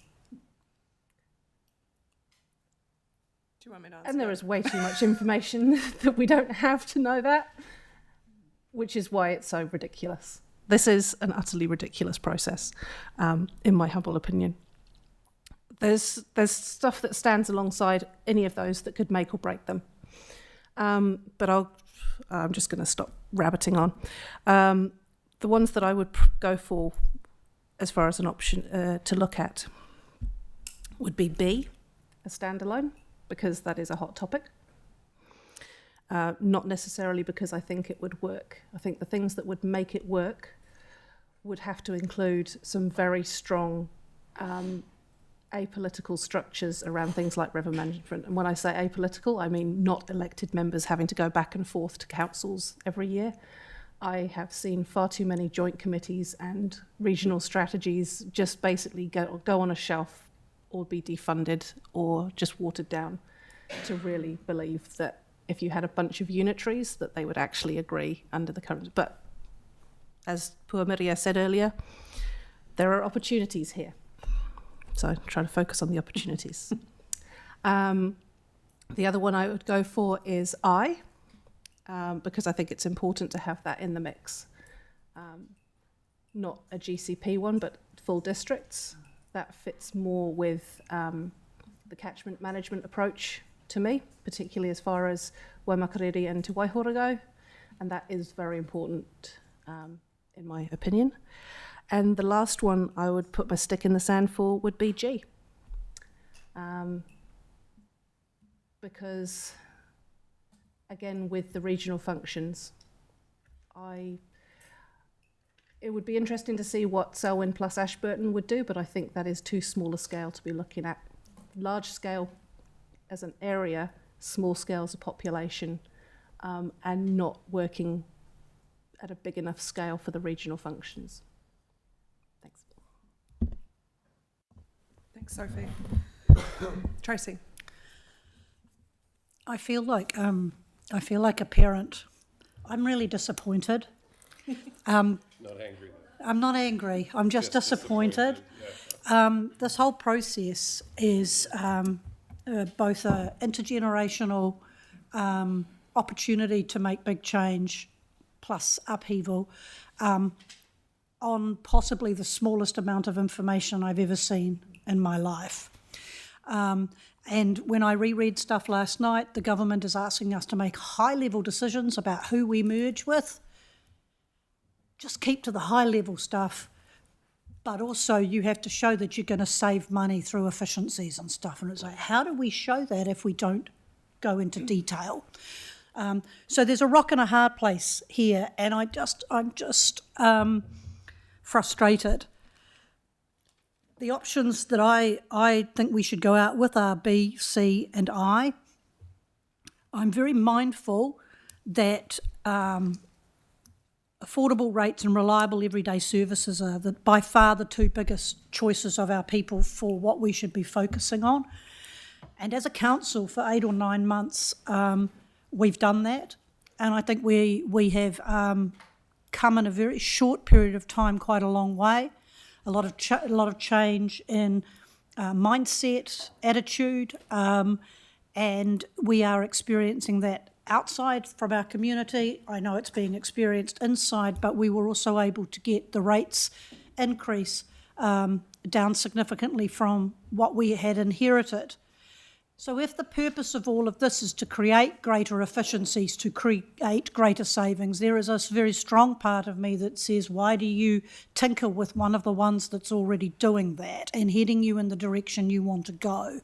A: Do you want me to answer?
D: And there is way too much information that we don't have to know that, which is why it's so ridiculous. This is an utterly ridiculous process, in my humble opinion. There's stuff that stands alongside any of those that could make or break them. But I'm just going to stop rabbiting on. The ones that I would go for as far as an option to look at would be B, a standalone, because that is a hot topic. Not necessarily because I think it would work. I think the things that would make it work would have to include some very strong apolitical structures around things like river management. And when I say apolitical, I mean not elected members having to go back and forth to councils every year. I have seen far too many joint committees and regional strategies just basically go on a shelf or be defunded or just watered down, to really believe that if you had a bunch of unitaries that they would actually agree under the current. But as Puamiria said earlier, there are opportunities here. So try to focus on the opportunities. The other one I would go for is I, because I think it's important to have that in the mix. Not a GCP one, but full districts. That fits more with the catchment management approach to me, particularly as far as Waimakariri and Te Waihora go. And that is very important, in my opinion. And the last one I would put my stick in the sand for would be G, because, again, with the regional functions, it would be interesting to see what Selwyn plus Ashburton would do, but I think that is too small a scale to be looking at. Large scale as an area, small scale as a population, and not working at a big enough scale for the regional functions. Thanks.
A: Thanks, Sophie. Tracy.
C: I feel like a parent. I'm really disappointed.
G: Not angry.
C: I'm not angry. I'm just disappointed. This whole process is both an intergenerational opportunity to make big change plus upheaval on possibly the smallest amount of information I've ever seen in my life. And when I reread stuff last night, the government is asking us to make high-level decisions about who we merge with. Just keep to the high-level stuff, but also you have to show that you're going to save money through efficiencies and stuff. And it's like, how do we show that if we don't go into detail? So there's a rock and a hard place here, and I'm just frustrated. The options that I think we should go out with are B, C, and I. I'm very mindful that affordable rates and reliable everyday services are by far the two biggest choices of our people for what we should be focusing on. And as a council for 8 or 9 months, we've done that. And I think we have come in a very short period of time quite a long way. A lot of change in mindset, attitude, and we are experiencing that outside from our community. I know it's being experienced inside, but we were also able to get the rates increase down significantly from what we had inherited. So if the purpose of all of this is to create greater efficiencies, to create greater savings, there is a very strong part of me that says, why do you tinker with one of the ones that's already doing that and heading you in the direction you want to go?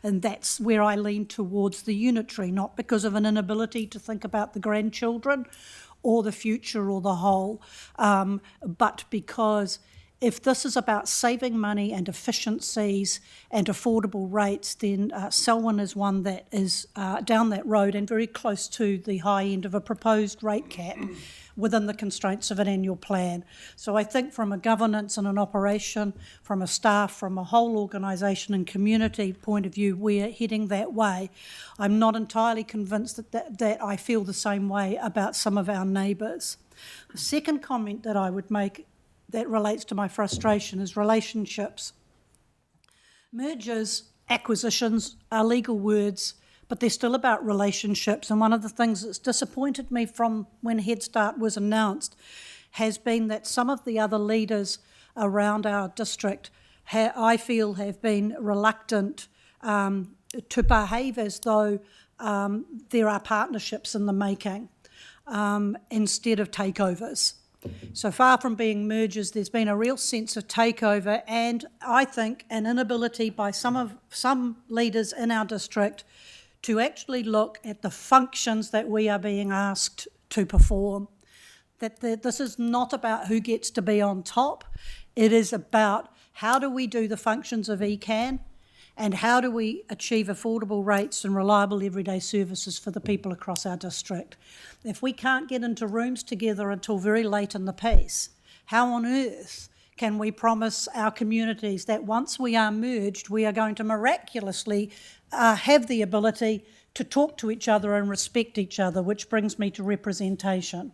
C: And that's where I lean towards the unitary, not because of an inability to think about the grandchildren or the future or the whole, but because if this is about saving money and efficiencies and affordable rates, then Selwyn is one that is down that road and very close to the high end of a proposed rate cap within the constraints of an annual plan. So I think from a governance and an operation, from a staff, from a whole organisation and community point of view, we're heading that way. I'm not entirely convinced that I feel the same way about some of our neighbours. The second comment that I would make that relates to my frustration is relationships. Mergers, acquisitions are legal words, but they're still about relationships. And one of the things that's disappointed me from when Head Start was announced has been that some of the other leaders around our district, I feel, have been reluctant to behave as though there are partnerships in the making instead of takeovers. So far from being mergers, there's been a real sense of takeover, and I think an inability by some leaders in our district to actually look at the functions that we are being asked to perform. That this is not about who gets to be on top. It is about how do we do the functions of ECAN and how do we achieve affordable rates and reliable everyday services for the people across our district. If we can't get into rooms together until very late in the piece, how on earth can we promise our communities that once we are merged, we are going to miraculously have the ability to talk to each other and respect each other, which brings me to representation.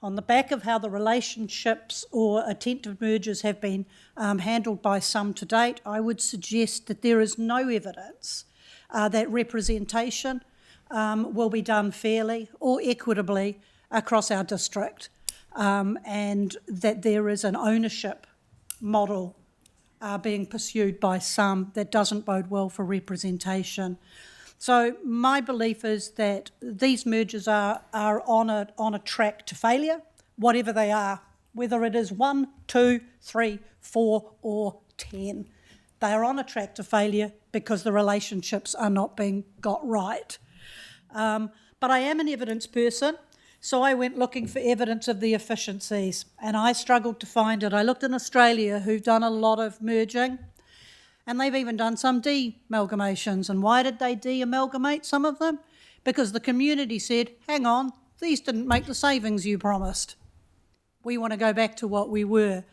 C: On the back of how the relationships or attempted mergers have been handled by some to date, I would suggest that there is no evidence that representation will be done fairly or equitably across our district, and that there is an ownership model being pursued by some that doesn't bode well for representation. So my belief is that these mergers are on a track to failure, whatever they are, whether it is 1, 2, 3, 4 or 10. They are on a track to failure because the relationships are not being got right. But I am an evidence person, so I went looking for evidence of the efficiencies, and I struggled to find it. I looked in Australia, who've done a lot of merging, and they've even done some de-amalgamations. And why did they de-amalgamate some of them? Because the community said, hang on, these didn't make the savings you promised. We want to go back to what we were.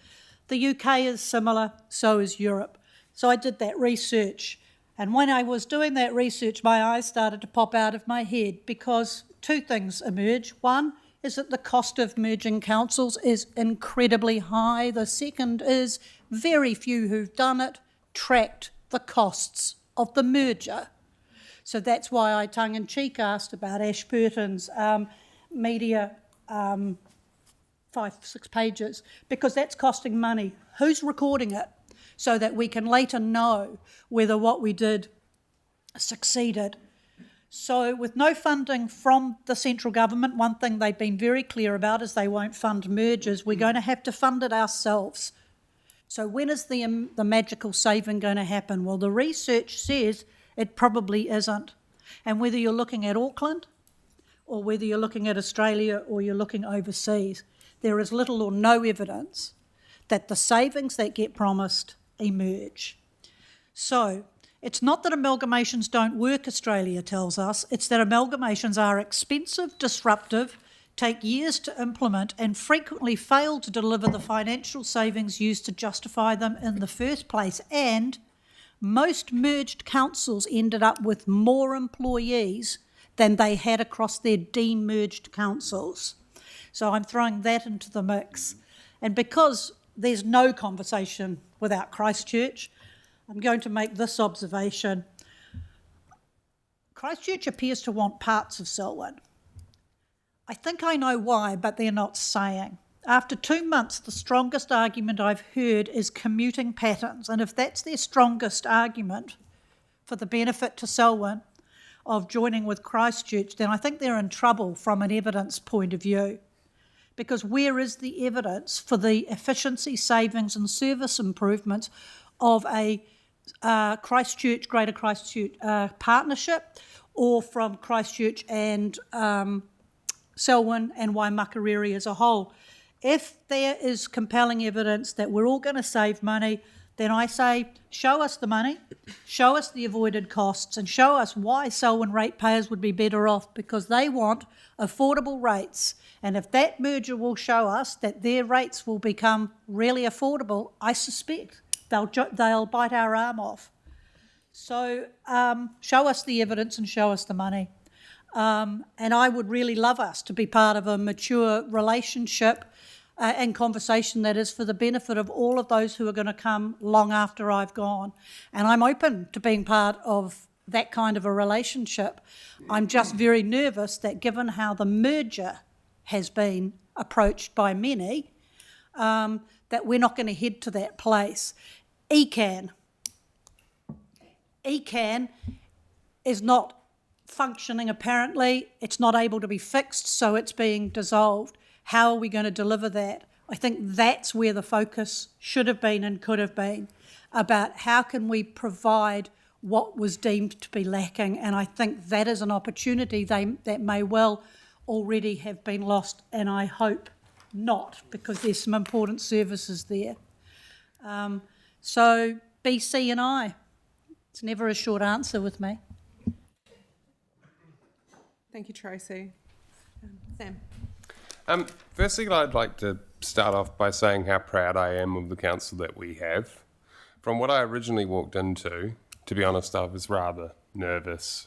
C: The UK is similar, so is Europe. So I did that research. And when I was doing that research, my eyes started to pop out of my head because two things emerge. One is that the cost of merging councils is incredibly high. The second is very few who've done it tracked the costs of the merger. So that's why I tongue-in-cheek asked about Ashburton's media 5-6 pages, because that's costing money. Who's recording it so that we can later know whether what we did succeeded? So with no funding from the central government, one thing they've been very clear about is they won't fund mergers. We're going to have to fund it ourselves. So when is the magical saving going to happen? Well, the research says it probably isn't. And whether you're looking at Auckland or whether you're looking at Australia or you're looking overseas, there is little or no evidence that the savings that get promised emerge. So it's not that amalgamations don't work, Australia tells us, it's that amalgamations are expensive, disruptive, take years to implement and frequently fail to deliver the financial savings used to justify them in the first place. And most merged councils ended up with more employees than they had across their demerged councils. So I'm throwing that into the mix. And because there's no conversation without Christchurch, I'm going to make this observation. Christchurch appears to want parts of Selwyn. I think I know why, but they're not saying. After 2 months, the strongest argument I've heard is commuting patterns. And if that's their strongest argument for the benefit to Selwyn of joining with Christchurch, then I think they're in trouble from an evidence point of view. Because where is the evidence for the efficiency savings and service improvements of a Christchurch, Greater Christchurch partnership, or from Christchurch and Selwyn and Waimakariri as a whole? If there is compelling evidence that we're all going to save money, then I say, show us the money, show us the avoided costs, and show us why Selwyn ratepayers would be better off, because they want affordable rates. And if that merger will show us that their rates will become really affordable, I suspect they'll bite our arm off. So show us the evidence and show us the money. And I would really love us to be part of a mature relationship and conversation that is for the benefit of all of those who are going to come long after I've gone. And I'm open to being part of that kind of a relationship. I'm just very nervous that given how the merger has been approached by many, that we're not going to head to that place. ECAN is not functioning apparently. It's not able to be fixed, so it's being dissolved. How are we going to deliver that? I think that's where the focus should have been and could have been, about how can we provide what was deemed to be lacking. And I think that is an opportunity that may well already have been lost, and I hope not, because there's some important services there. So BC and I. It's never a short answer with me.
A: Thank you, Tracy. Sam.
G: Firstly, I'd like to start off by saying how proud I am of the council that we have. From what I originally walked into, to be honest, I was rather nervous.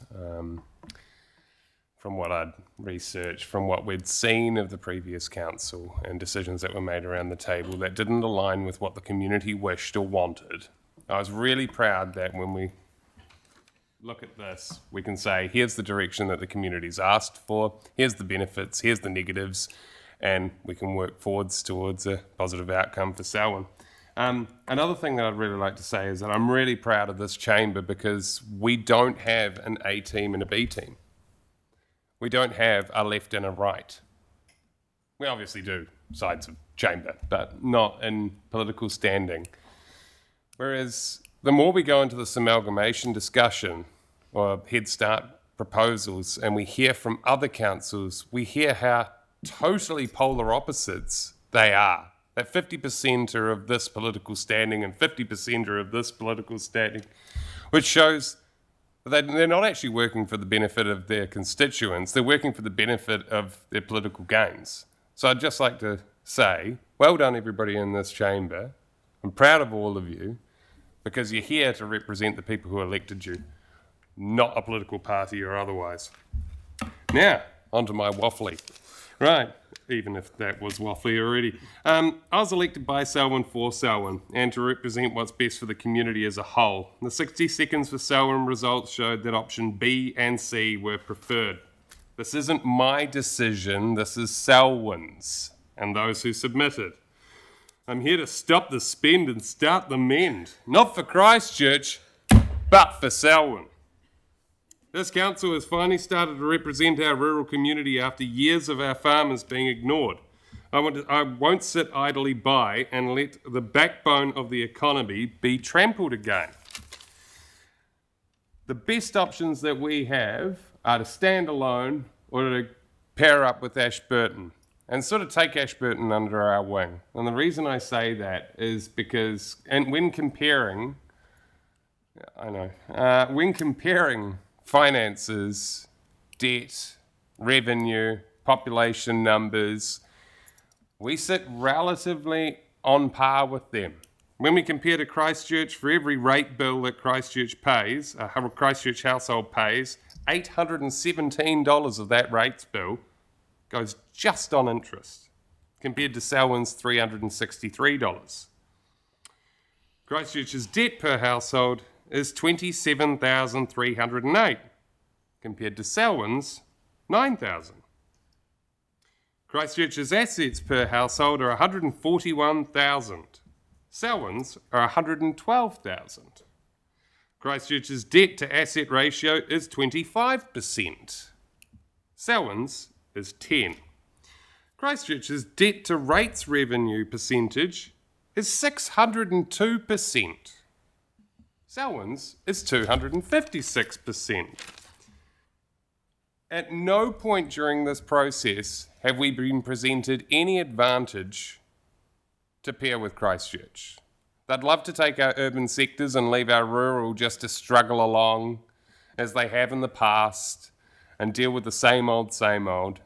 G: From what I'd researched, from what we'd seen of the previous council and decisions that were made around the table that didn't align with what the community wished or wanted. I was really proud that when we look at this, we can say, here's the direction that the community's asked for, here's the benefits, here's the negatives, and we can work forwards towards a positive outcome for Selwyn. Another thing that I'd really like to say is that I'm really proud of this chamber because we don't have an A team and a B team. We don't have a left and a right. We obviously do, sides of chamber, but not in political standing. Whereas the more we go into this amalgamation discussion or Head Start proposals and we hear from other councils, we hear how totally polar opposites they are. That 50% are of this political standing and 50% are of this political standing, which shows that they're not actually working for the benefit of their constituents, they're working for the benefit of their political gains. So I'd just like to say, well done everybody in this chamber. I'm proud of all of you because you're here to represent the people who elected you, not a political party or otherwise. Now, onto my waffly. Right, even if that was waffly already. I was elected by Selwyn for Selwyn and to represent what's best for the community as a whole. The 60 seconds for Selwyn results showed that option B and C were preferred. This isn't my decision, this is Selwyn's and those who submitted. I'm here to stop the spend and start the mend. Not for Christchurch, but for Selwyn. This council has finally started to represent our rural community after years of our farmers being ignored. I won't sit idly by and let the backbone of the economy be trampled again. The best options that we have are to stand alone or to pair up with Ashburton and sort of take Ashburton under our wing. And the reason I say that is because, and when comparing finances, debt, revenue, population numbers, we sit relatively on par with them. When we compare to Christchurch, for every rate bill that Christchurch pays, a Christchurch household pays, $817 of that rates bill goes just on interest, compared to Selwyn's $363. Christchurch's debt per household is $27,308, compared to Selwyn's $9,000. Christchurch's assets per household are $141,000. Selwyn's are $112,000. Christchurch's debt to asset ratio is 25%. Selwyn's is 10. Christchurch's debt to rates revenue percentage is 602%. Selwyn's is 256%. At no point during this process have we been presented any advantage to pair with Christchurch. They'd love to take our urban sectors and leave our rural just to struggle along as they have in the past and deal with the same old, same old.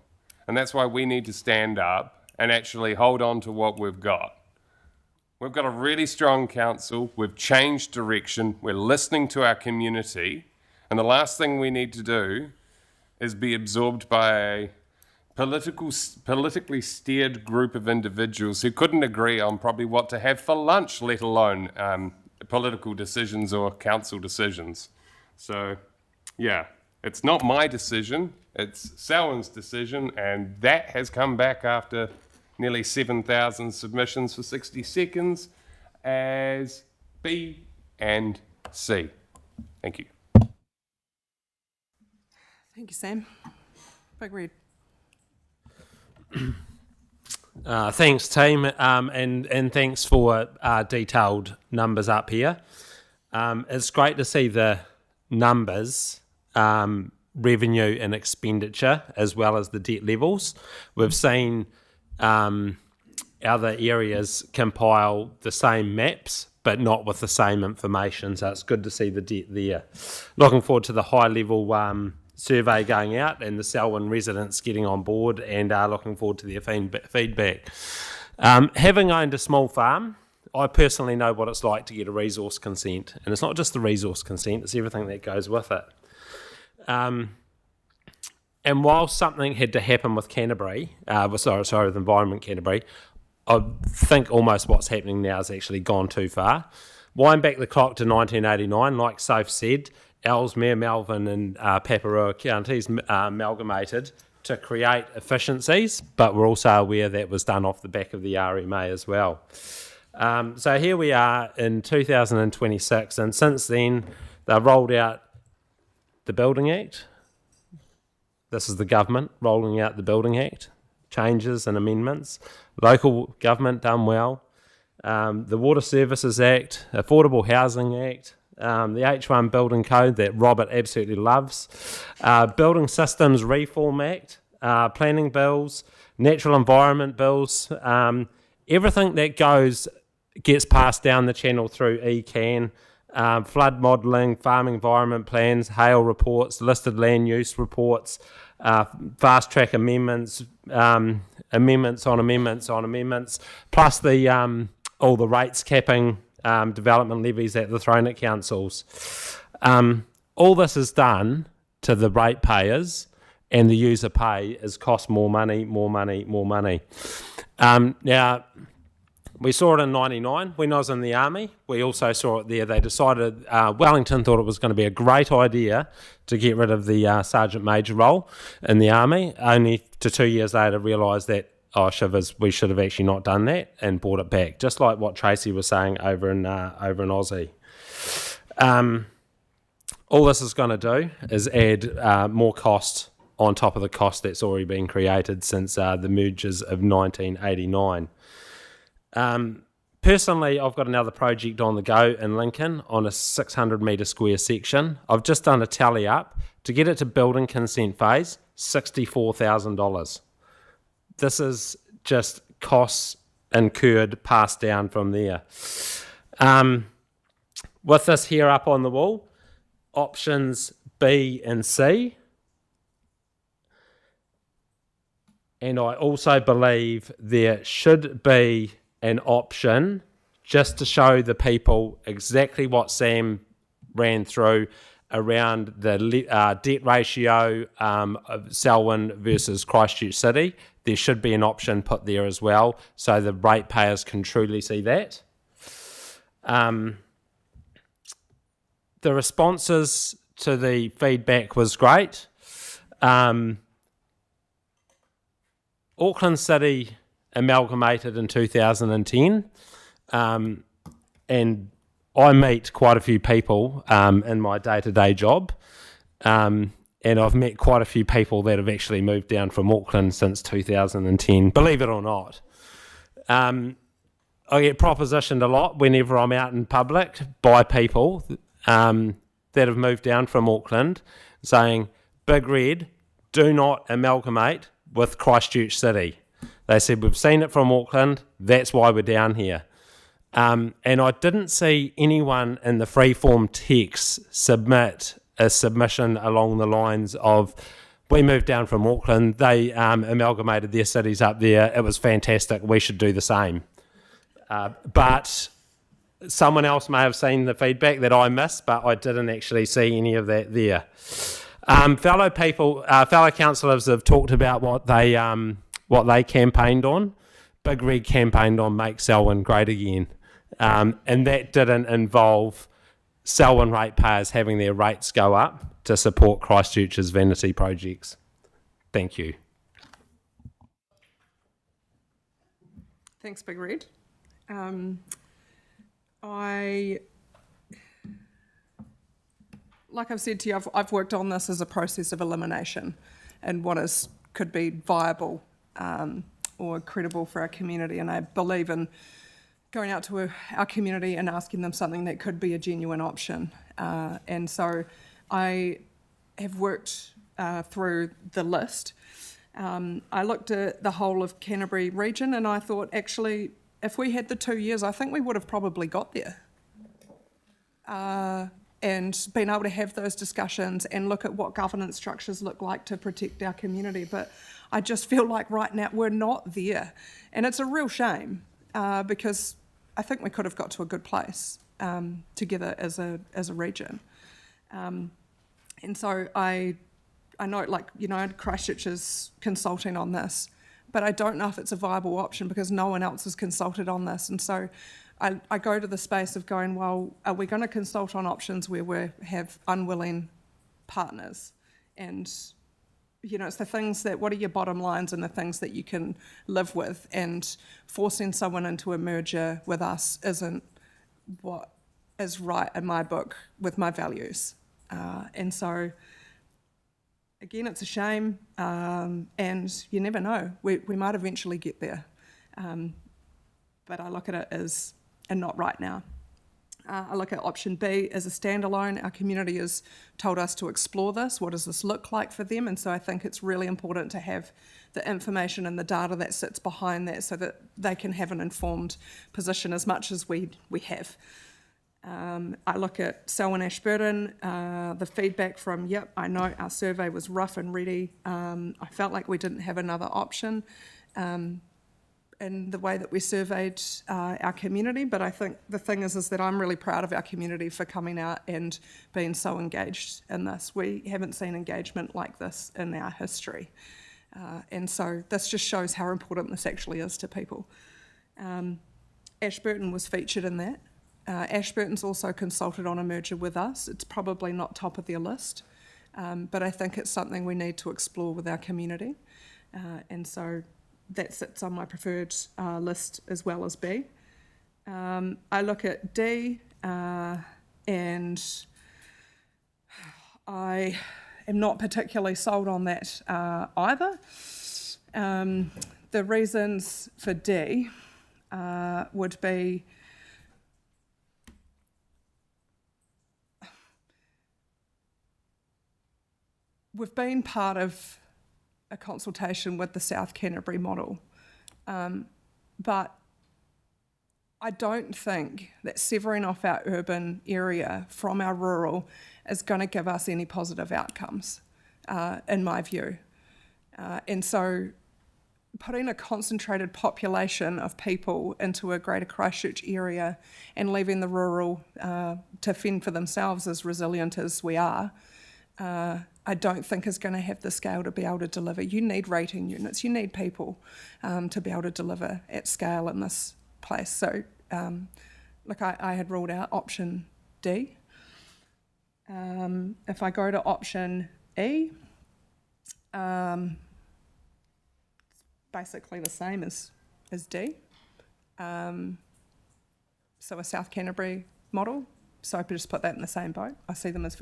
G: And that's why we need to stand up and actually hold on to what we've got. We've got a really strong council, we've changed direction, we're listening to our community, and the last thing we need to do is be absorbed by a politically steered group of individuals who couldn't agree on probably what to have for lunch, let alone political decisions or council decisions. So, yeah, it's not my decision, it's Selwyn's decision, and that has come back after nearly 7,000 submissions for 60 seconds as B and C. Thank you.
A: Thank you, Sam. Big Red.
K: Thanks, team, and thanks for detailed numbers up here. It's great to see the numbers, revenue and expenditure, as well as the debt levels. We've seen other areas compile the same maps, but not with the same information, so it's good to see the debt there. Looking forward to the high-level survey going out and the Selwyn residents getting on board, and looking forward to their feedback. Having owned a small farm, I personally know what it's like to get a resource consent, and it's not just the resource consent, it's everything that goes with it. And while something had to happen with Canterbury, with Environment Canterbury, I think almost what's happening now has actually gone too far. Wind back the clock to 1989, like Soph said, Ellesmere, Melvin and Paparoa counties amalgamated to create efficiencies, but we're also aware that was done off the back of the RMA as well. So here we are in 2026, and since then they've rolled out the Building Act. This is the government rolling out the Building Act, changes and amendments. Local government done well. the Water Services Act, Affordable Housing Act, the H1 Building Code that Robert absolutely loves, Building Systems Reform Act, planning bills, natural environment bills, everything that gets passed down the channel through ECAN, flood modelling, farm environment plans, hail reports, listed land use reports, fast track amendments, amendments on amendments on amendments, plus the all the rates capping development levies that they're thrown at councils. All this is done to the ratepayers, and the user pay is cost more money, more money, more money. Now, we saw it in '99 when I was in the army. We also saw it there. They decided, Wellington thought it was going to be a great idea to get rid of the sergeant major role in the army, only to 2 years later realised that, oh, shivers, we should have actually not done that and brought it back, just like what Tracy was saying over in Aussie. All this is going to do is add more cost on top of the cost that's already been created since the mergers of 1989. Personally, I've got another project on the go in Lincoln on a 600 metre square section. I've just done a tally up. To get it to building consent phase, $64,000. This is just costs incurred, passed down from there. With this here up on the wall, options B and C. And I also believe there should be an option just to show the people exactly what Sam ran through around the debt ratio of Selwyn versus Christchurch City. There should be an option put there as well so the ratepayers can truly see that. The responses to the feedback was great. Auckland City amalgamated in 2010, and I meet quite a few people in my day-to-day job, and I've met quite a few people that have actually moved down from Auckland since 2010, believe it or not. I get propositioned a lot whenever I'm out in public by people that have moved down from Auckland saying, Big Red, do not amalgamate with Christchurch City. They said, we've seen it from Auckland, that's why we're down here. And I didn't see anyone in the freeform text submit a submission along the lines of, we moved down from Auckland, they amalgamated their cities up there, it was fantastic, we should do the same. But someone else may have seen the feedback that I missed, but I didn't actually see any of that there. Fellow councillors have talked about what they campaigned on. Big Red campaigned on Make Selwyn Great Again. And that didn't involve Selwyn ratepayers having their rates go up to support Christchurch's vanity projects. Thank you.
A: Thanks, Big Red. Like I've said to you, I've worked on this as a process of elimination and what could be viable or credible for our community. And I believe in going out to our community and asking them something that could be a genuine option. And so I have worked through the list. I looked at the whole of Canterbury region and I thought, actually, if we had the 2 years, I think we would have probably got there. And being able to have those discussions and look at what governance structures look like to protect our community. But I just feel like right now we're not there. And it's a real shame because I think we could have got to a good place together as a region. And so I know, Christchurch is consulting on this, but I don't know if it's a viable option because no one else has consulted on this. And so I go to the space of going, well, are we going to consult on options where we have unwilling partners? And, it's the things that, what are your bottom lines and the things that you can live with? And forcing someone into a merger with us isn't what is right in my book with my values. And so, again, it's a shame, and you never know. We might eventually get there. but I look at it as, and not right now. I look at option B as a standalone. Our community has told us to explore this. What does this look like for them? And so I think it's really important to have the information and the data that sits behind that so that they can have an informed position as much as we have. I look at Selwyn Ashburton, the feedback from, yep, I know our survey was rough and ready. I felt like we didn't have another option. In the way that we surveyed our community, but I think the thing is that I'm really proud of our community for coming out and being so engaged in this. We haven't seen engagement like this in our history. And so this just shows how important this actually is to people. Ashburton was featured in that. Ashburton's also consulted on a merger with us. It's probably not top of their list, but I think it's something we need to explore with our community. And so that sits on my preferred list as well as B. I look at D, and I am not particularly sold on that either. The reasons for D would be we've been part of a consultation with the South Canterbury model, but I don't think that severing off our urban area from our rural is going to give us any positive outcomes, in my view. And so putting a concentrated population of people into a greater Christchurch area and leaving the rural to fend for themselves as resilient as we are, I don't think is going to have the scale to be able to deliver. You need rating units, you need people to be able to deliver at scale in this place. So, look, I had ruled out option D. If I go to option E, it's basically the same as D. So a South Canterbury model, so I could just put that in the same boat. I see them as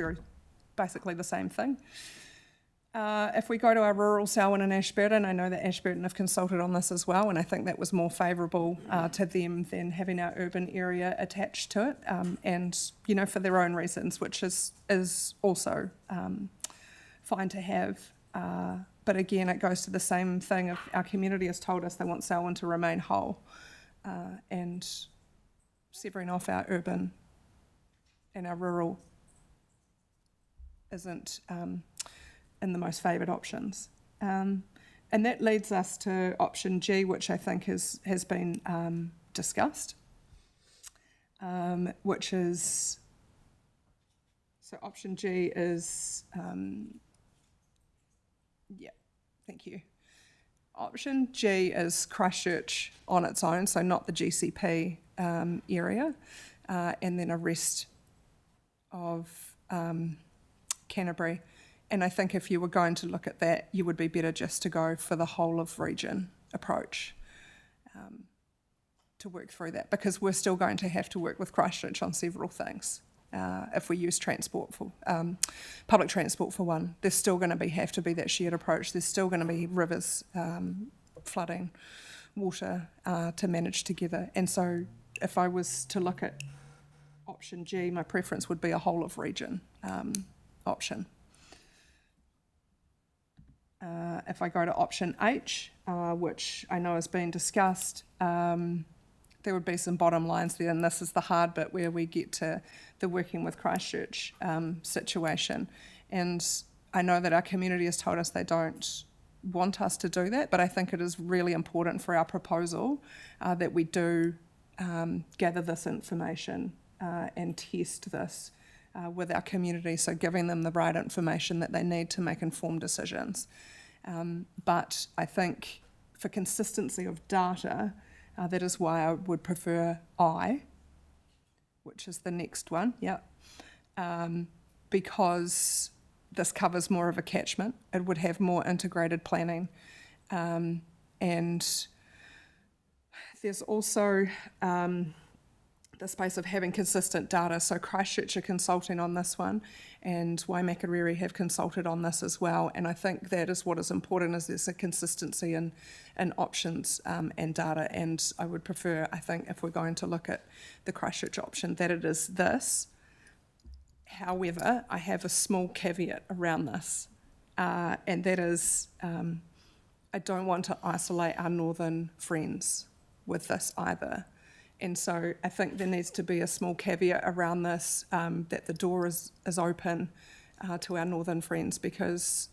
A: basically the same thing. If we go to our rural Selwyn and Ashburton, I know that Ashburton have consulted on this as well, and I think that was more favourable to them than having our urban area attached to it, and for their own reasons, which is also fine to have. But again, it goes to the same thing. If our community has told us they want Selwyn to remain whole, and severing off our urban and our rural isn't in the most favoured options. And that leads us to option G, which I think has been discussed, which is, so option G is, yeah, thank you. Option G is Christchurch on its own, so not the GCP area, and then a rest of Canterbury. And I think if you were going to look at that, you would be better just to go for the whole of region approach to work through that, because we're still going to have to work with Christchurch on several things. If we use transport for public transport for one, there's still going to have to be that shared approach. There's still going to be rivers, flooding, water to manage together. And so if I was to look at option G, my preference would be a whole of region option. If I go to option H, which I know has been discussed, there would be some bottom lines there, and this is the hard bit where we get to the working with Christchurch situation. And I know that our community has told us they don't want us to do that, but I think it is really important for our proposal that we do gather this information and test this with our community, so giving them the right information that they need to make informed decisions. But I think for consistency of data, that is why I would prefer I, which is the next one, because this covers more of a catchment. It would have more integrated planning. And there's also the space of having consistent data. So Christchurch are consulting on this one, and Waimakariri have consulted on this as well. And I think that is what is important, is there's a consistency in options and data. And I would prefer, I think, if we're going to look at the Christchurch option, that it is this. However, I have a small caveat around this, and that is I don't want to isolate our northern friends with this either. And so I think there needs to be a small caveat around this, that the door is open to our northern friends, because,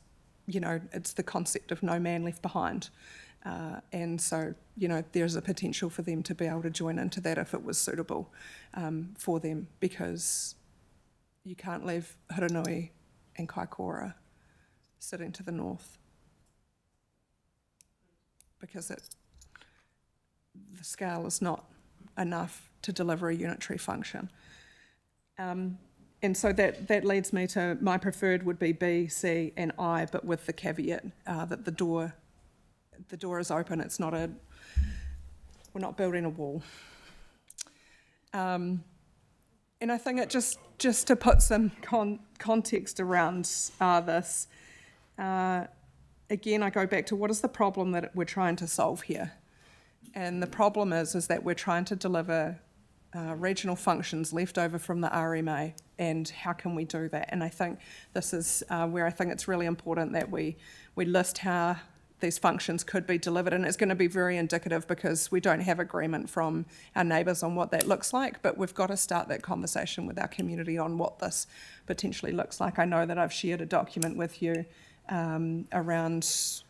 A: you know, it's the concept of no man left behind. And so, you know, there's a potential for them to be able to join into that if it was suitable for them, because you can't leave Hiranui and Kaikoura sitting to the north, because the scale is not enough to deliver a unitary function. And so that leads me to my preferred would be B, C and I, but with the caveat that the door is open. It's not we're not building a wall. And I think it just to put some context around this, again, I go back to what is the problem that we're trying to solve here? And the problem is that we're trying to deliver regional functions left over from the RMA, and how can we do that? And I think this is where I think it's really important that we list how these functions could be delivered, and it's going to be very indicative because we don't have agreement from our neighbours on what that looks like, but we've got to start that conversation with our community on what this potentially looks like. I know that I've shared a document with you around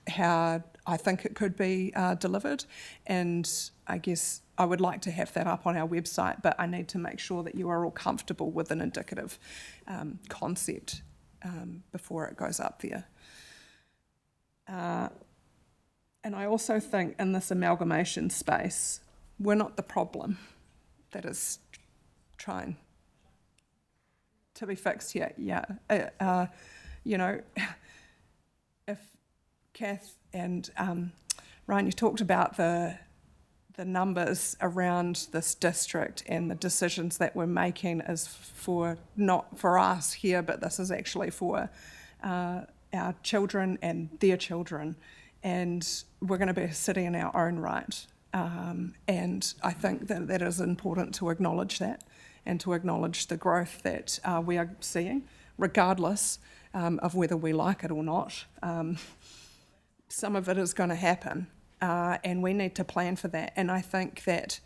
A: how I think it could be delivered, and I guess I would like to have that up on our website, but I need to make sure that you are all comfortable with an indicative concept before it goes up there. And I also think in this amalgamation space, we're not the problem that is trying to be fixed here. Yeah, you know, if Kath and Ryan, you talked about the numbers around this district and the decisions that we're making is for not for us here, but this is actually for our children and their children, and we're going to be a city in our own right. And I think that that is important to acknowledge that, and to acknowledge the growth that we are seeing, regardless of whether we like it or not. Some of it is going to happen, and we need to plan for that. And I think that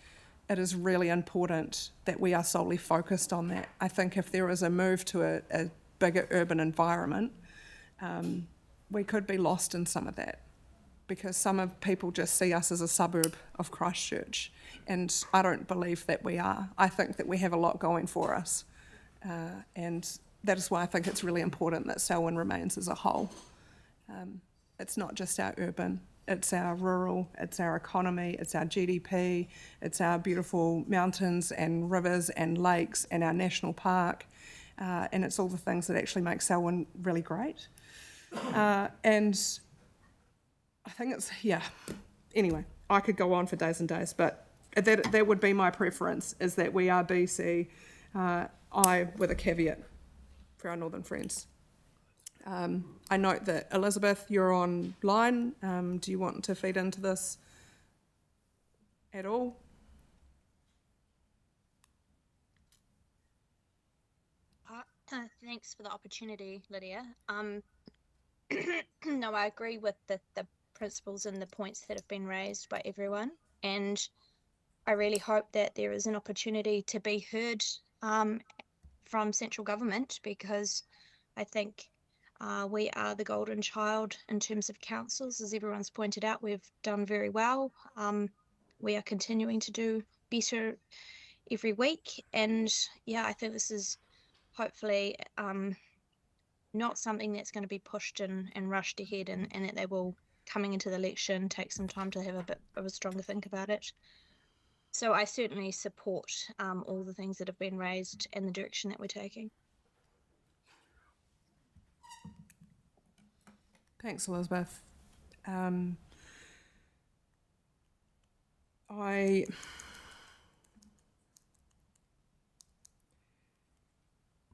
A: it is really important that we are solely focused on that. I think if there is a move to a bigger urban environment, we could be lost in some of that, because some of people just see us as a suburb of Christchurch, and I don't believe that we are. I think that we have a lot going for us, and that is why I think it's really important that Selwyn remains as a whole. It's not just our urban, it's our rural, it's our economy, it's our GDP, it's our beautiful mountains and rivers and lakes and our national park, and it's all the things that actually make Selwyn really great. And I think it's, yeah, anyway, I could go on for days and days, but that would be my preference, is that we are BC, I with a caveat for our northern friends. I note that Elizabeth, you're online. Do you want to feed into this at all?
S: Thanks for the opportunity, Lydia. No, I agree with the principles and the points that have been raised by everyone, and I really hope that there is an opportunity to be heard from central government, because I think we are the golden child in terms of councils. As everyone's pointed out, we've done very well. We are continuing to do better every week, and yeah, I think this is hopefully not something that's going to be pushed and rushed ahead, and that they will, coming into the election, take some time to have a bit of a stronger think about it. So I certainly support all the things that have been raised and the direction that we're taking.
A: Thanks, Elizabeth.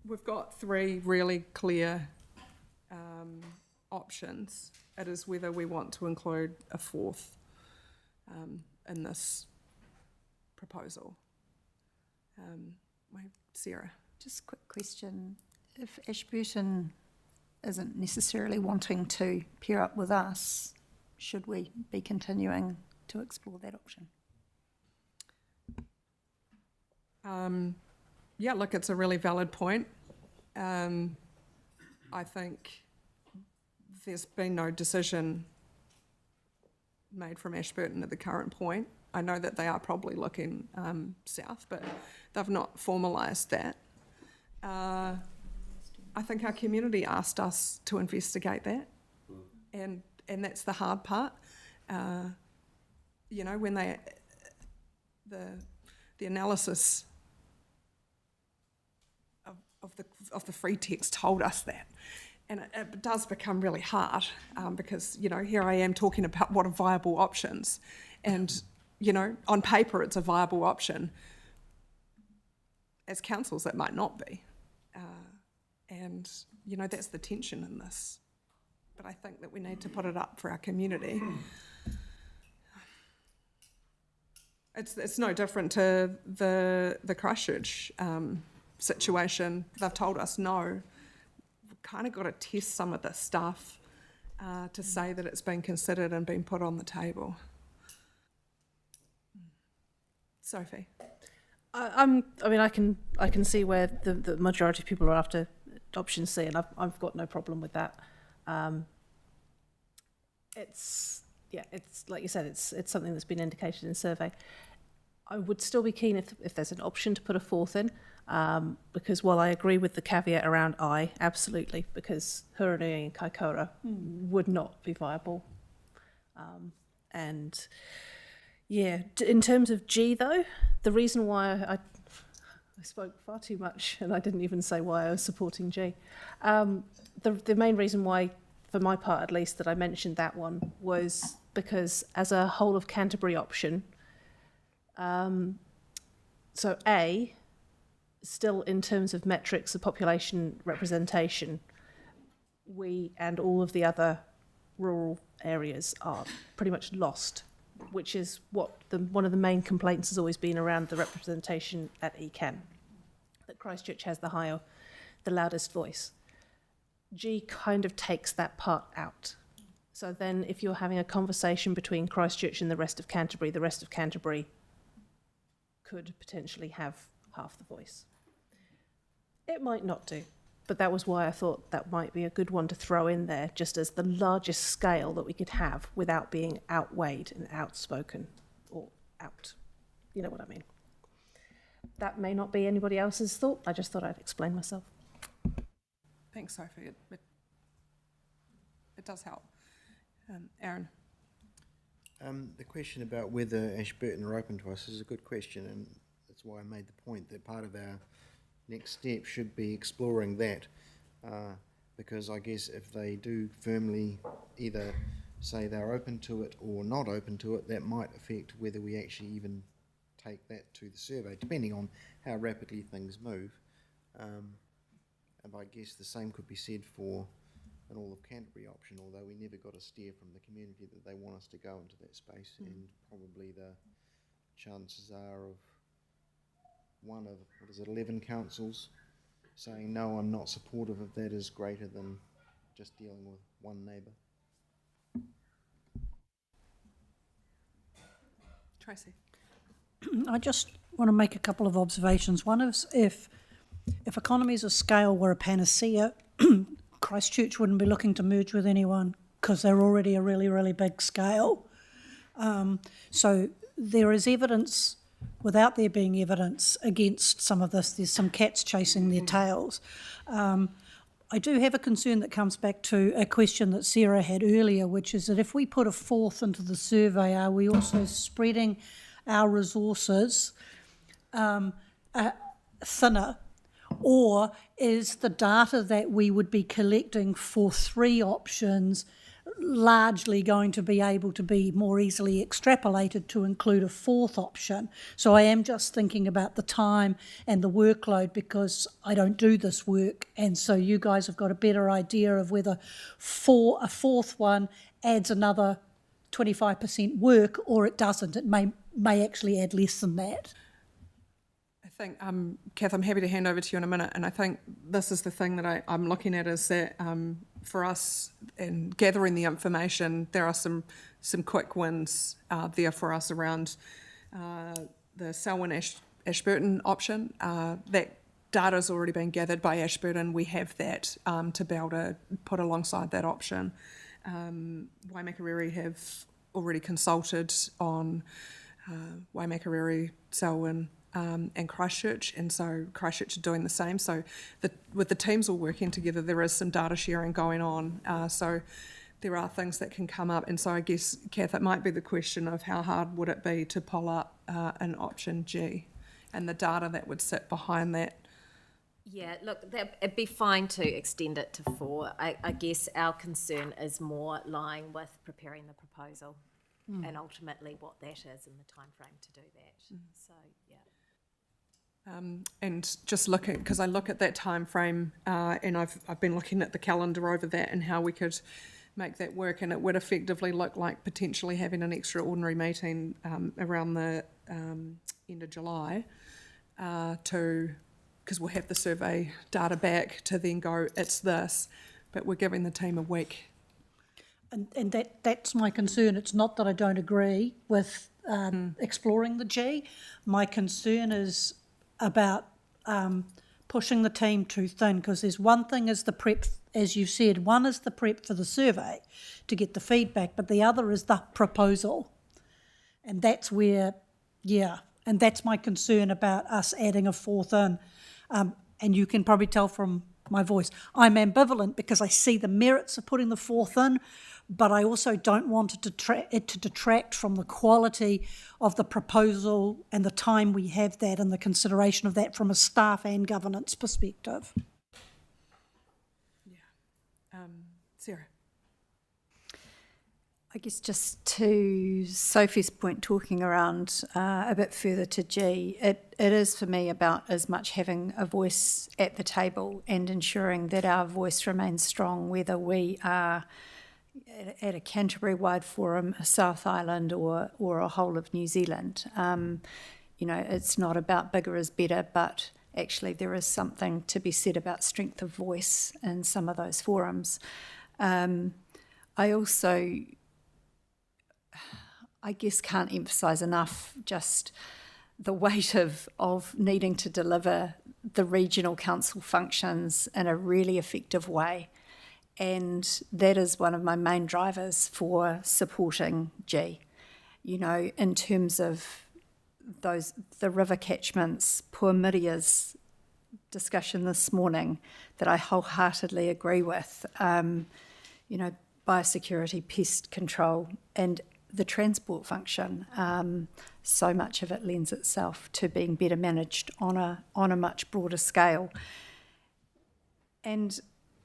A: we've got three really clear options. It is whether we want to include a fourth in this proposal. Sarah.
J: Just a quick question. If Ashburton isn't necessarily wanting to pair up with us, should we be continuing to explore that option?
A: Yeah, look, it's a really valid point. I think there's been no decision made from Ashburton at the current point. I know that they are probably looking south, but they've not formalised that. I think our community asked us to investigate that, and that's the hard part. You know, when the analysis of the free text told us that. And it does become really hard because, you know, here I am talking about what are viable options. And, you know, on paper it's a viable option. As councils, it might not be. And, you know, that's the tension in this. But I think that we need to put it up for our community. It's no different to the Christchurch situation. They've told us no. We've kind of got to test some of this stuff to say that it's been considered and been put on the table. Sophie.
D: I mean, I can see where the majority of people are after option C, and I've got no problem with that. It's like you said, it's something that's been indicated in the survey. I would still be keen if there's an option to put a fourth in, because while I agree with the caveat around I, absolutely, because Huranui and Kaikoura would not be viable. And yeah, in terms of G though, the reason why I spoke far too much and I didn't even say why I was supporting G. The main reason why, for my part at least, that I mentioned that one was because as a whole of Canterbury option, so A, still in terms of metrics of population representation, we and all of the other rural areas are pretty much lost, which is what one of the main complaints has always been around the representation at ECAN, that Christchurch has the loudest voice. G kind of takes that part out. So then if you're having a conversation between Christchurch and the rest of Canterbury could potentially have half the voice. It might not do, but that was why I thought that might be a good one to throw in there, just as the largest scale that we could have without being outweighed and outspoken or out. You know what I mean? That may not be anybody else's thought. I just thought I'd explain myself.
A: Thanks, Sophie. It does help. Aaron.
L: The question about whether Ashburton are open to us is a good question, and that's why I made the point that part of our next step should be exploring that, because I guess if they do firmly either say they're open to it or not open to it, that might affect whether we actually even take that to the survey, depending on how rapidly things move. And I guess the same could be said for an all of Canterbury option, although we never got a steer from the community that they want us to go into that space, and probably the chances are of one of, 11 councils saying no, I'm not supportive of that is greater than just dealing with one neighbour.
A: Tracy.
C: I just want to make a couple of observations. One is if economies of scale were a panacea, Christchurch wouldn't be looking to merge with anyone because they're already a really, really big scale. So there is evidence, without there being evidence against some of this, there's some cats chasing their tails. I do have a concern that comes back to a question that Sarah had earlier, which is that if we put a fourth into the survey, are we also spreading our resources thinner? Or is the data that we would be collecting for three options largely going to be able to be more easily extrapolated to include a fourth option. So I am just thinking about the time and the workload, because I don't do this work, and so you guys have got a better idea of whether a fourth one adds another 25% work or it doesn't. It may actually add less than that.
A: I think, Kath, I'm happy to hand over to you in a minute, and I think this is the thing that I'm looking at is that for us in gathering the information, there are some quick wins there for us around the Selwyn Ashburton option. That data has already been gathered by Ashburton. We have that to be able to put alongside that option. Waimakariri have already consulted on Waimakariri, Selwyn, and Christchurch, and so Christchurch are doing the same. So with the teams all working together, there is some data sharing going on. So there are things that can come up, and so I guess, Kath, it might be the question of how hard would it be to pull up an option G and the data that would sit behind that.
O: Yeah, look, it'd be fine to extend it to 4. I guess our concern is more lying with preparing the proposal and ultimately what that is and the time frame to do that. So, yeah.
A: And just looking, because I look at that time frame, and I've been looking at the calendar over that and how we could make that work, and it would effectively look like potentially having an extraordinary meeting around the end of July because we'll have the survey data back to then go, it's this, but we're giving the team a week.
C: And that's my concern. It's not that I don't agree with exploring the G. My concern is about pushing the team too thin, because there's one thing is the prep, as you said, one is the prep for the survey to get the feedback, but the other is the proposal. And that's where, and that's my concern about us adding a fourth in. And you can probably tell from my voice, I'm ambivalent because I see the merits of putting the fourth in, but I also don't want it to detract from the quality of the proposal and the time we have that and the consideration of that from a staff and governance perspective.
A: Sarah.
J: I guess just to Sophie's point, talking around a bit further to G, it is for me about as much having a voice at the table and ensuring that our voice remains strong, whether we are at a Canterbury-wide forum, a South Island or a whole of New Zealand. It's not about bigger is better, but actually there is something to be said about strength of voice in some of those forums. I also, I guess, can't emphasise enough just the weight of needing to deliver the regional council functions in a really effective way. And that is one of my main drivers for supporting G. In terms of the river catchments, poor Miria's discussion this morning that I wholeheartedly agree with, biosecurity, pest control, and the transport function. So much of it lends itself to being better managed on a much broader scale. And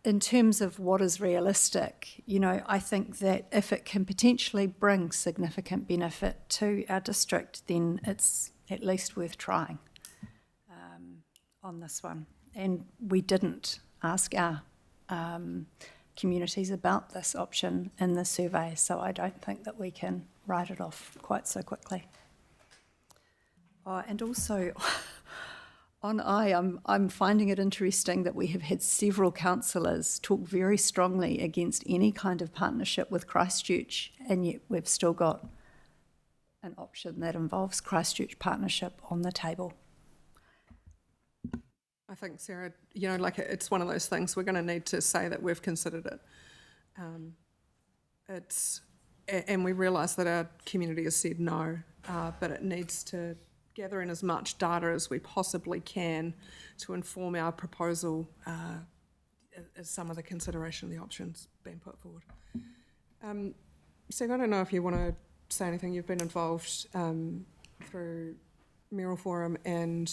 J: in terms of what is realistic, I think that if it can potentially bring significant benefit to our district, then it's at least worth trying on this one. And we didn't ask our communities about this option in the survey, so I don't think that we can write it off quite so quickly. And also, I'm finding it interesting that we have had several councillors talk very strongly against any kind of partnership with Christchurch, and yet we've still got an option that involves Christchurch partnership on the table.
A: I think, Sarah, it's one of those things we're going to need to say that we've considered it. And we realise that our community has said no, but it needs to gather in as much data as we possibly can to inform our proposal as some of the consideration of the options being put forward. Steve, I don't know if you want to say anything. You've been involved through Mayoral Forum and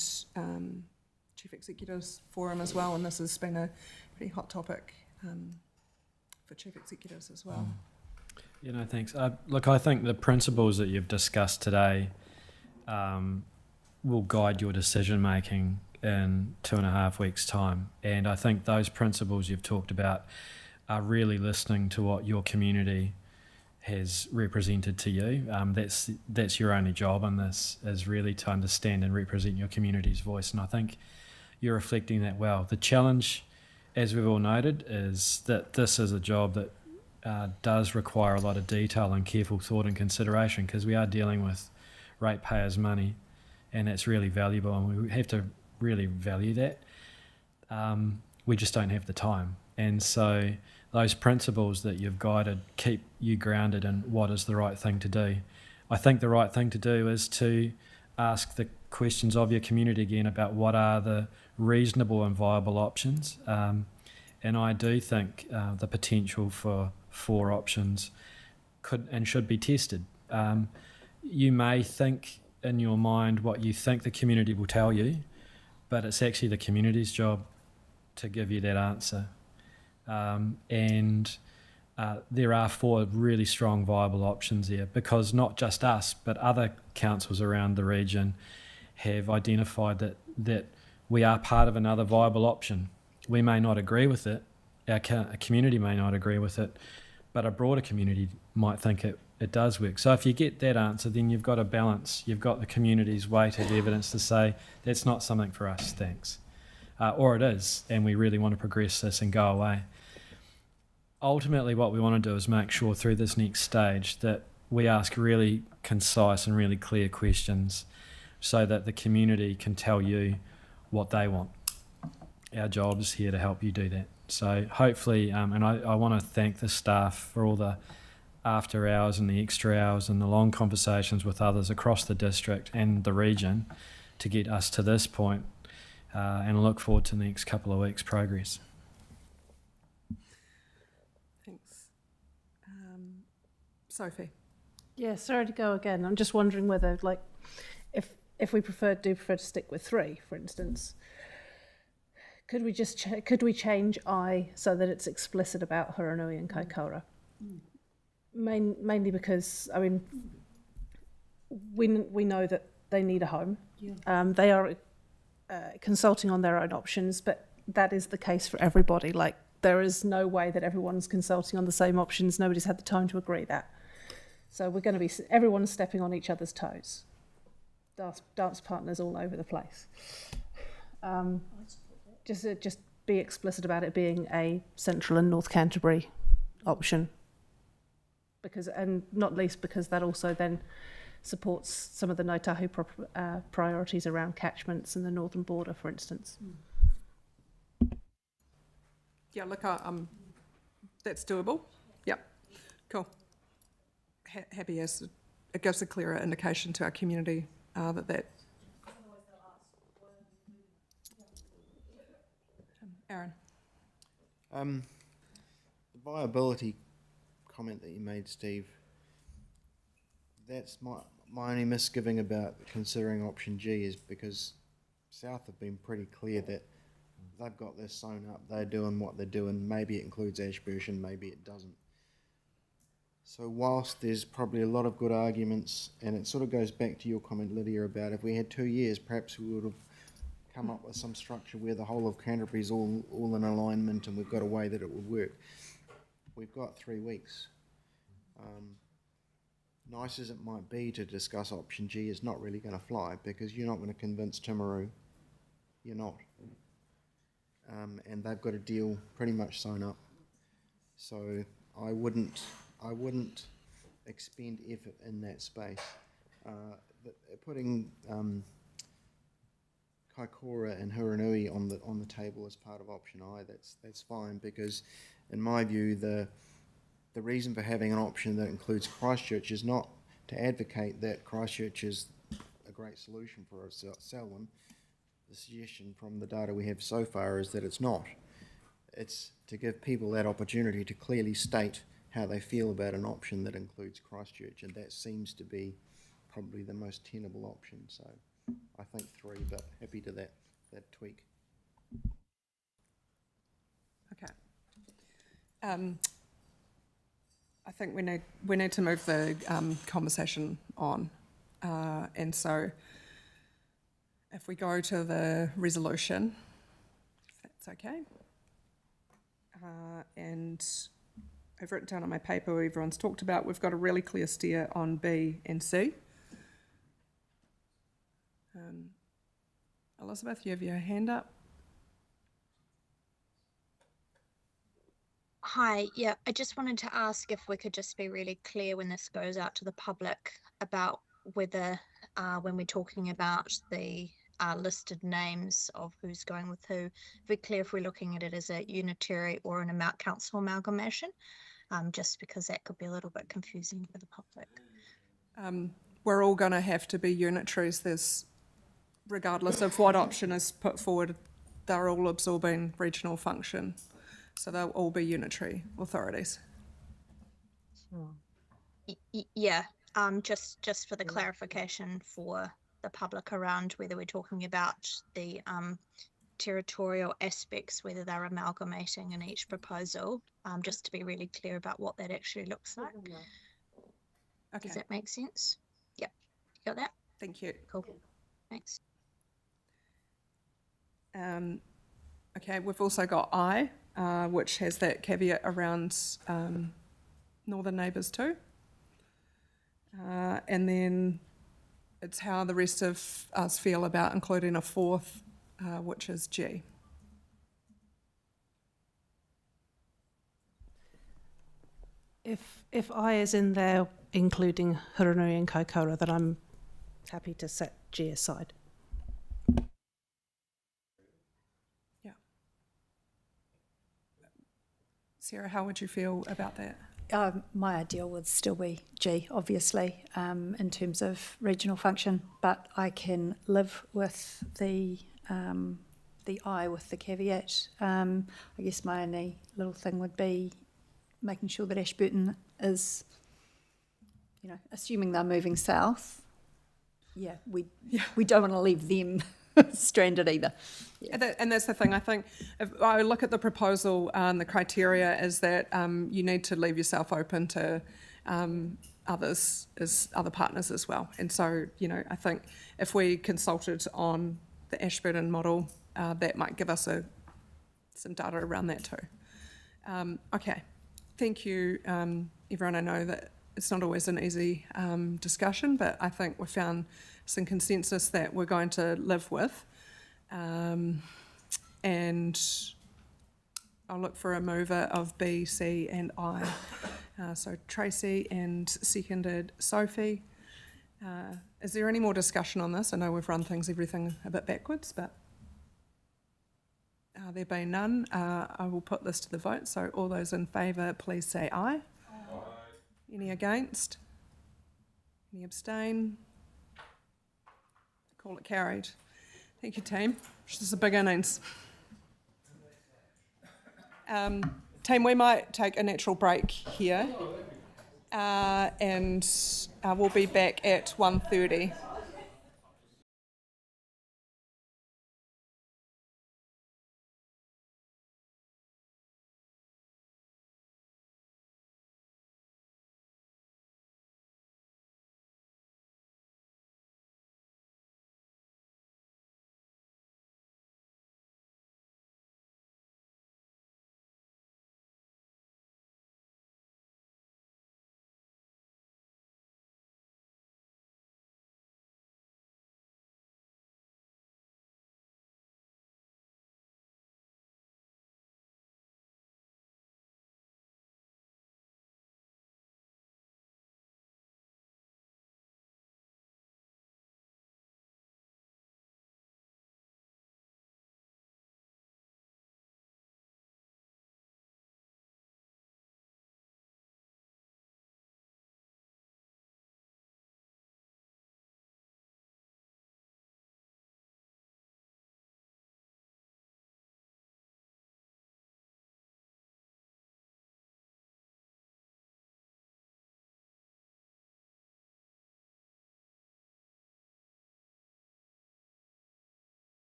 A: Chief Executives Forum as well, and this has been a pretty hot topic for Chief Executives as well.
N: Thanks. Look, I think the principles that you've discussed today will guide your decision making in 2.5 weeks' time. And I think those principles you've talked about are really listening to what your community has represented to you. That's your only job in this, is really to understand and represent your community's voice. And I think you're reflecting that well. The challenge, as we've all noted, is that this is a job that does require a lot of detail and careful thought and consideration, because we are dealing with ratepayers' money, and it's really valuable, and we have to really value that. We just don't have the time. And so those principles that you've guided keep you grounded in what is the right thing to do. I think the right thing to do is to ask the questions of your community again about what are the reasonable and viable options. And I do think the potential for 4 options could and should be tested. You may think in your mind what you think the community will tell you, but it's actually the community's job to give you that answer. And there are 4 really strong viable options there, because not just us, but other councils around the region have identified that we are part of another viable option. We may not agree with it, our community may not agree with it, but a broader community might think it does work. So if you get that answer, then you've got a balance. You've got the community's weight of evidence to say, that's not something for us, thanks. Or it is, and we really want to progress this and go away. Ultimately, what we want to do is make sure through this next stage that we ask really concise and really clear questions so that the community can tell you what they want. Our job is here to help you do that. So hopefully, and I want to thank the staff for all the after hours and the extra hours and the long conversations with others across the district and the region to get us to this point, and look forward to the next couple of weeks' progress.
A: Thanks. Sophie?
D: Yeah, sorry to go again. I'm just wondering whether, like, if we prefer to stick with 3, for instance, could we just could we change I so that it's explicit about Huranui and Kaikoura? Mainly because, I mean, we know that they need a home. Yeah. They are consulting on their own options, but that is the case for everybody. Like, there is no way that everyone's consulting on the same options. Nobody's had the time to agree that. So we're going to be, everyone's stepping on each other's toes. Dance partners all over the place. Just be explicit about it being a Central and North Canterbury option. Because, and not least because that also then supports some of the Ngāi Tahu priorities around catchments and the northern border, for instance.
A: Yeah, look, that's doable. Yep, cool. Happy as it gives a clearer indication to our community that. Aaron.
L: The viability comment that you made, Steve, that's my only misgiving about considering option G is because South have been pretty clear that they've got this sewn up, they're doing what they're doing, maybe it includes Ashburton, maybe it doesn't. So whilst there's probably a lot of good arguments, and it sort of goes back to your comment, Lydia, about if we had 2 years, perhaps we would have come up with some structure where the whole of Canterbury's all in alignment and we've got a way that it would work. We've got 3 weeks. Nice as it might be to discuss option G, is not really going to fly because you're not going to convince Timaru. You're not. And they've got a deal pretty much sewn up. So I wouldn't expend effort in that space. Putting Kaikoura and Huranui on the table as part of option I, that's fine, because in my view the reason for having an option that includes Christchurch is not to advocate that Christchurch is a great solution for Selwyn. The suggestion from the data we have so far is that it's not. It's to give people that opportunity to clearly state how they feel about an option that includes Christchurch, and that seems to be probably the most tenable option. So I think 3, but happy to that tweak.
A: Okay. I think we need to move the conversation on, and so if we go to the resolution, if that's okay, and I've written down on my paper what everyone's talked about. We've got a really clear steer on B and C. Elizabeth, you have your hand up.
S: Hi, yeah, I just wanted to ask if we could just be really clear when this goes out to the public about whether, when we're talking about the listed names of who's going with who, be clear if we're looking at it as a unitary or an council amalgamation, just because that could be a little bit confusing for the public.
A: We're all going to have to be unitaries. There's, regardless of what option is put forward, they're all absorbing regional function. So they'll all be unitary authorities.
S: Yeah, just for the clarification for the public around whether we're talking about the territorial aspects, whether they're amalgamating in each proposal, just to be really clear about what that actually looks like.
A: Okay.
S: Does that make sense? Yep. You got that?
A: Thank you.
S: Cool. Thanks.
A: Okay, we've also got I, which has that caveat around northern neighbours too. And then it's how the rest of us feel about including a fourth, which is G.
D: If I is in there, including Hurunui and Kaikoura, then I'm happy to set G aside.
A: Yeah. Sarah, how would you feel about that?
J: My ideal would still be G, obviously, in terms of regional function, but I can live with the I with the caveat. I guess my only little thing would be making sure that Ashburton is, you know, assuming they're moving south. Yeah, we don't want to leave them stranded either. Yeah.
A: And that's the thing. I think if I look at the proposal, the criteria is that you need to leave yourself open to other partners as well. And so, you know, I think if we consulted on the Ashburton model, that might give us some data around that too. Okay, thank you, everyone. I know that it's not always an easy discussion, but I think we found some consensus that we're going to live with. And I'll look for a mover of B, C and I. So Tracy and seconded Sophie. Is there any more discussion on this? I know we've run everything a bit backwards, but there being none, I will put this to the vote. So all those in favour, please say aye. Aye. Any against? Any abstain? Call it carried. Thank you, team. This is a big innings. Team, we might take a natural break here, and we'll be back at 1:30.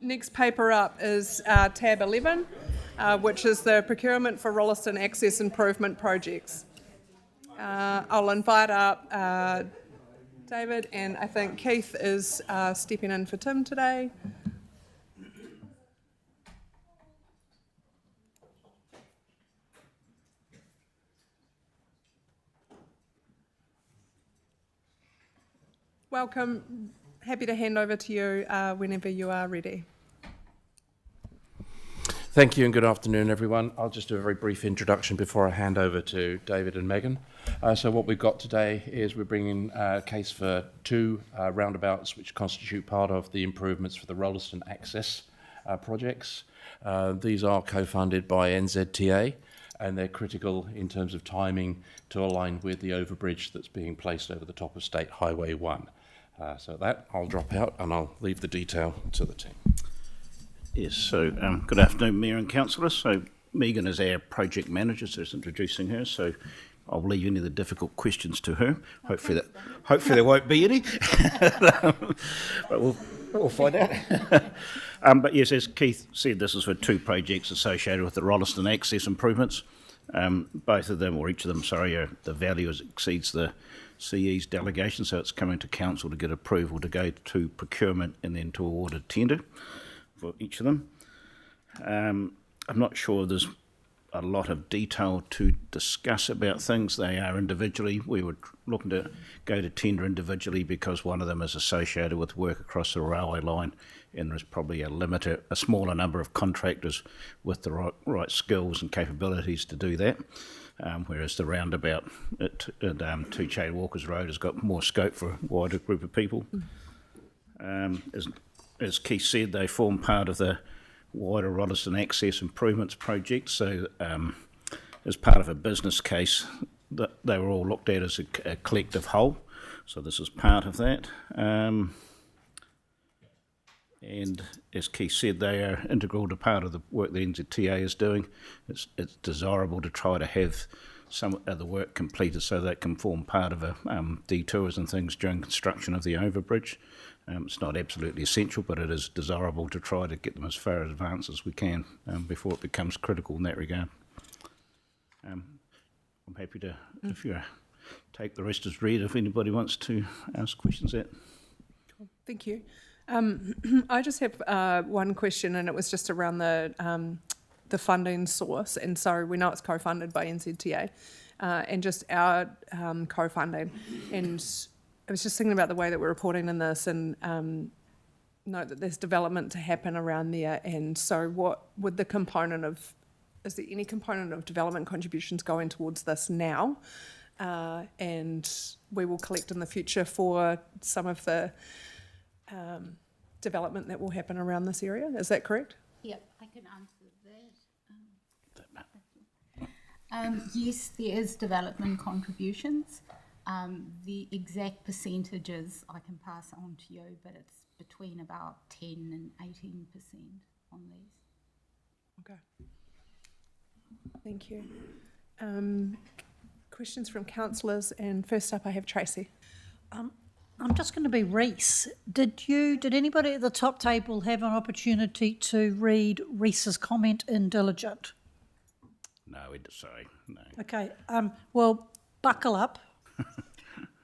A: Next paper up is tab 11, which is the procurement for Rolleston access improvement projects. I'll invite up David, and I think Keith is stepping in for Tim today. Welcome. Happy to hand over to you whenever you are ready.
T: Thank you and good afternoon, everyone. I'll just do a very brief introduction before I hand over to David and Megan. So what we've got today is we're bringing a case for two roundabouts which constitute part of the improvements for the Rolleston access projects. These are co-funded by NZTA, and they're critical in terms of timing to align with the overbridge that's being placed over the top of State Highway 1. So that, I'll drop out and I'll leave the detail to the team.
U: Yes, so good afternoon, Mayor and Councillors. So Megan is our project manager, so just introducing her. So I'll leave any of the difficult questions to her. Hopefully there won't be any, but we'll find out. But yes, as Keith said, this is for two projects associated with the Rolleston access improvements. Both of them, or each of them, sorry, the value exceeds the CE's delegation, so it's coming to council to get approval to go to procurement and then to award a tender for each of them. I'm not sure there's a lot of detail to discuss about things. They are individually. We were looking to go to tender individually because one of them is associated with work across the railway line, and there's probably a smaller number of contractors with the right skills and capabilities to do that. Whereas the roundabout at 2 Chade Walkers Road has got more scope for a wider group of people. As Keith said, they form part of the wider Rolleston Access Improvements project. So as part of a business case, they were all looked at as a collective whole. So this is part of that. And as Keith said, they are integral to part of the work that NZTA is doing. It's desirable to try to have some of the work completed so that can form part of detours and things during construction of the overbridge. It's not absolutely essential, but it is desirable to try to get them as far advanced as we can before it becomes critical in that regard. I'm happy to, if you take the rest as read, if anybody wants to ask questions.
A: Cool. Thank you. I just have one question, and it was just around the funding source. And so we know it's co-funded by NZTA, and just our co-funding. And I was just thinking about the way that we're reporting in this, and note that there's development to happen around there. And so, what would the component of? Is there any component of development contributions going towards this now? And we will collect in the future for some of the development that will happen around this area. Is that correct?
V: Yep, I can answer that. Yes, there is development contributions. The exact percentages I can pass on to you, but it's between about 10 and 18% on these.
A: Okay. Thank you. Questions from councillors, and first up I have Tracy.
C: I'm just going to be Reese. Did anybody at the top table have an opportunity to read Reese's comment in Diligent?
U: No, sorry, no.
C: Okay, well, buckle up.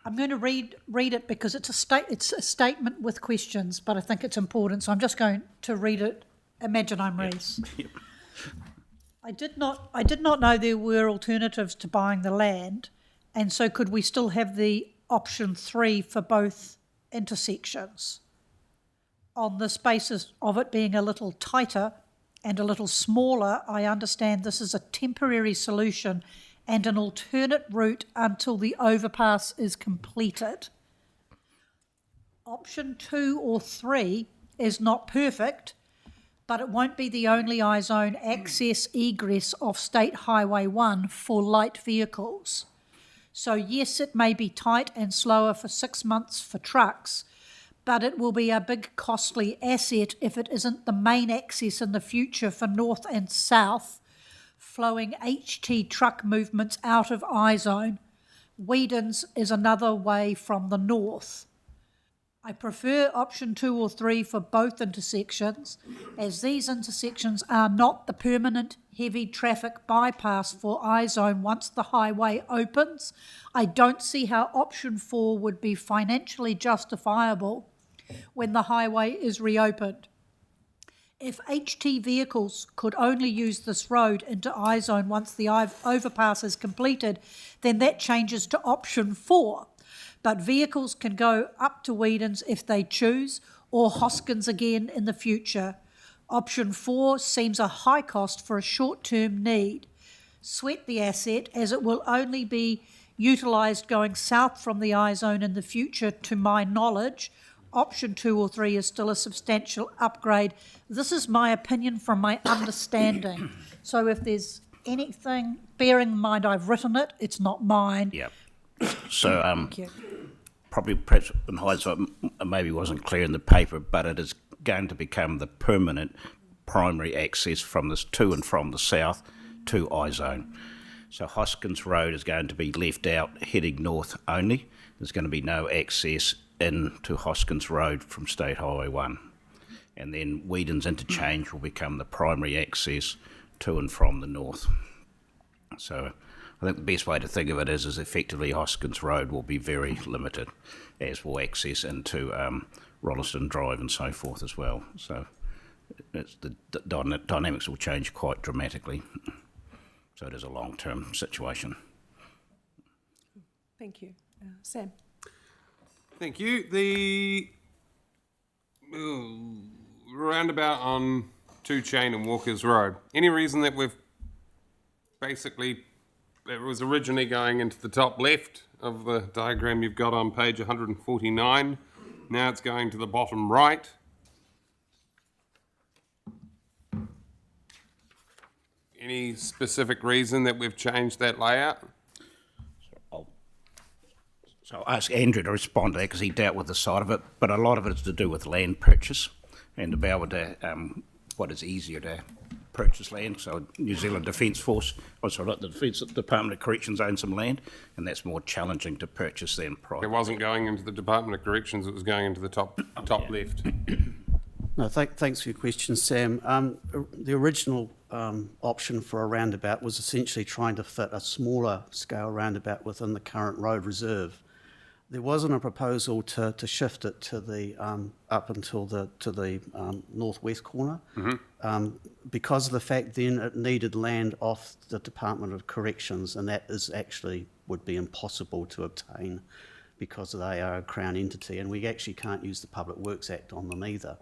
C: I'm going to read it because it's a statement with questions, but I think it's important, so I'm just going to read it. Imagine I'm Reese. Yep. I did not know there were alternatives to buying the land, and so could we still have the option 3 for both intersections? On this basis of it being a little tighter and a little smaller, I understand this is a temporary solution and an alternate route until the overpass is completed. Option 2 or 3 is not perfect, but it won't be the only I-zone access egress off State Highway 1 for light vehicles. So yes, it may be tight and slower for 6 months for trucks, but it will be a big costly asset if it isn't the main access in the future for north and south flowing HT truck movements out of I-zone. Whedon's is another way from the north. I prefer option 2 or 3 for both intersections, as these intersections are not the permanent heavy traffic bypass for iZone once the highway opens. I don't see how option 4 would be financially justifiable when the highway is reopened. If HT vehicles could only use this road into iZone once the overpass is completed, then that changes to option 4. But vehicles can go up to Whedon's if they choose, or Hoskins again in the future. Option 4 seems a high cost for a short-term need. Sweat the asset, as it will only be utilised going south from the iZone in the future, to my knowledge. Option 2 or 3 is still a substantial upgrade. This is my opinion from my understanding. So if there's anything, bearing in mind I've written it, it's not mine.
U: Yep. So,
C: Thank you.
U: probably perhaps in hindsight, maybe wasn't clear in the paper, but it is going to become the permanent primary access from this to and from the south to iZone. So Hoskins Road is going to be left out, heading north only. There's going to be no access into Hoskins Road from State Highway 1. And then Whedon's interchange will become the primary access to and from the north. So I think the best way to think of it is effectively Hoskins Road will be very limited, as will access into Rolleston Drive and so forth as well. So the dynamics will change quite dramatically. So it is a long-term situation.
A: Thank you. Sam?
G: Thank you. The roundabout on Two Chain and Walkers Road. Any reason that we've basically, it was originally going into the top left of the diagram you've got on page 149. Now it's going to the bottom right. Any specific reason that we've changed that layout?
U: So I'll ask Andrew to respond to that because he dealt with the side of it, but a lot of it is to do with land purchase and to be able to, what is easier to purchase land. So New Zealand Defence Force, the Defence Department of Corrections owns some land, and that's more challenging to purchase than private.
G: It wasn't going into the Department of Corrections, it was going into the top left.
B: No, thanks for your question, Sam. The original option for a roundabout was essentially trying to fit a smaller scale roundabout within the current road reserve. There wasn't a proposal to shift it to the up until the northwest corner, because of the fact then it needed land off the Department of Corrections, and that is actually would be impossible to obtain because they are a Crown entity, and we actually can't use the Public Works Act on them either.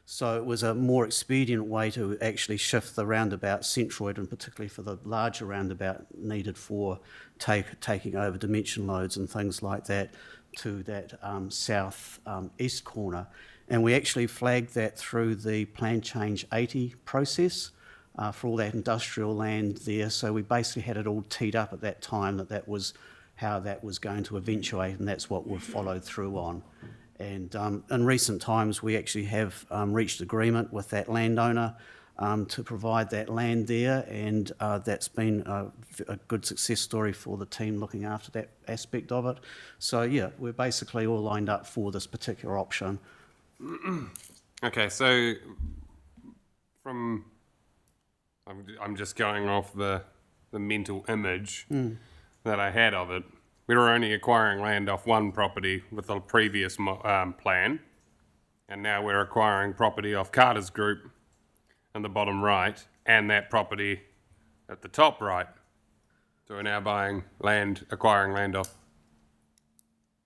B: So it was a more expedient way to actually shift the roundabout centroid, and particularly for the larger roundabout needed for taking over dimension loads and things like that, to that south east corner. And we actually flagged that through the Plan Change 80 process for all that industrial land there. So we basically had it all teed up at that time that was how that was going to eventuate, and that's what we've followed through on. And in recent times, we actually have reached agreement with that landowner to provide that land there, and that's been a good success story for the team looking after that aspect of it. So yeah, we're basically all lined up for this particular option.
G: Okay, so I'm just going off the mental image that I had of it. We were only acquiring land off one property with the previous plan, and now we're acquiring property off Carter's Group in the bottom right, and that property at the top right. So we're now acquiring land off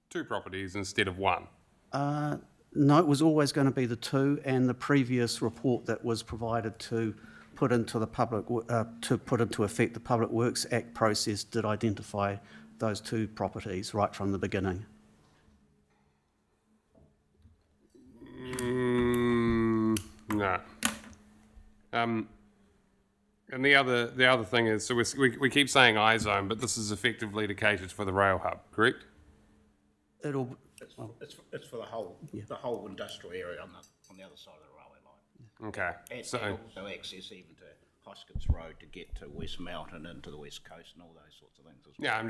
G: two properties instead of one.
B: No, it was always going to be the two, and the previous report that was provided to put into effect the Public Works Act process did identify those two properties right from the beginning.
G: No. And the other thing is, so we keep saying iZone, but this is effectively to cater for the rail hub, correct?
U: It's for the whole industrial area on the other side of the railway line.
G: Okay.
U: And also access even to Hoskins Road to get to West Mountain into the West Coast and all those sorts of things as well.
G: Yeah, I'm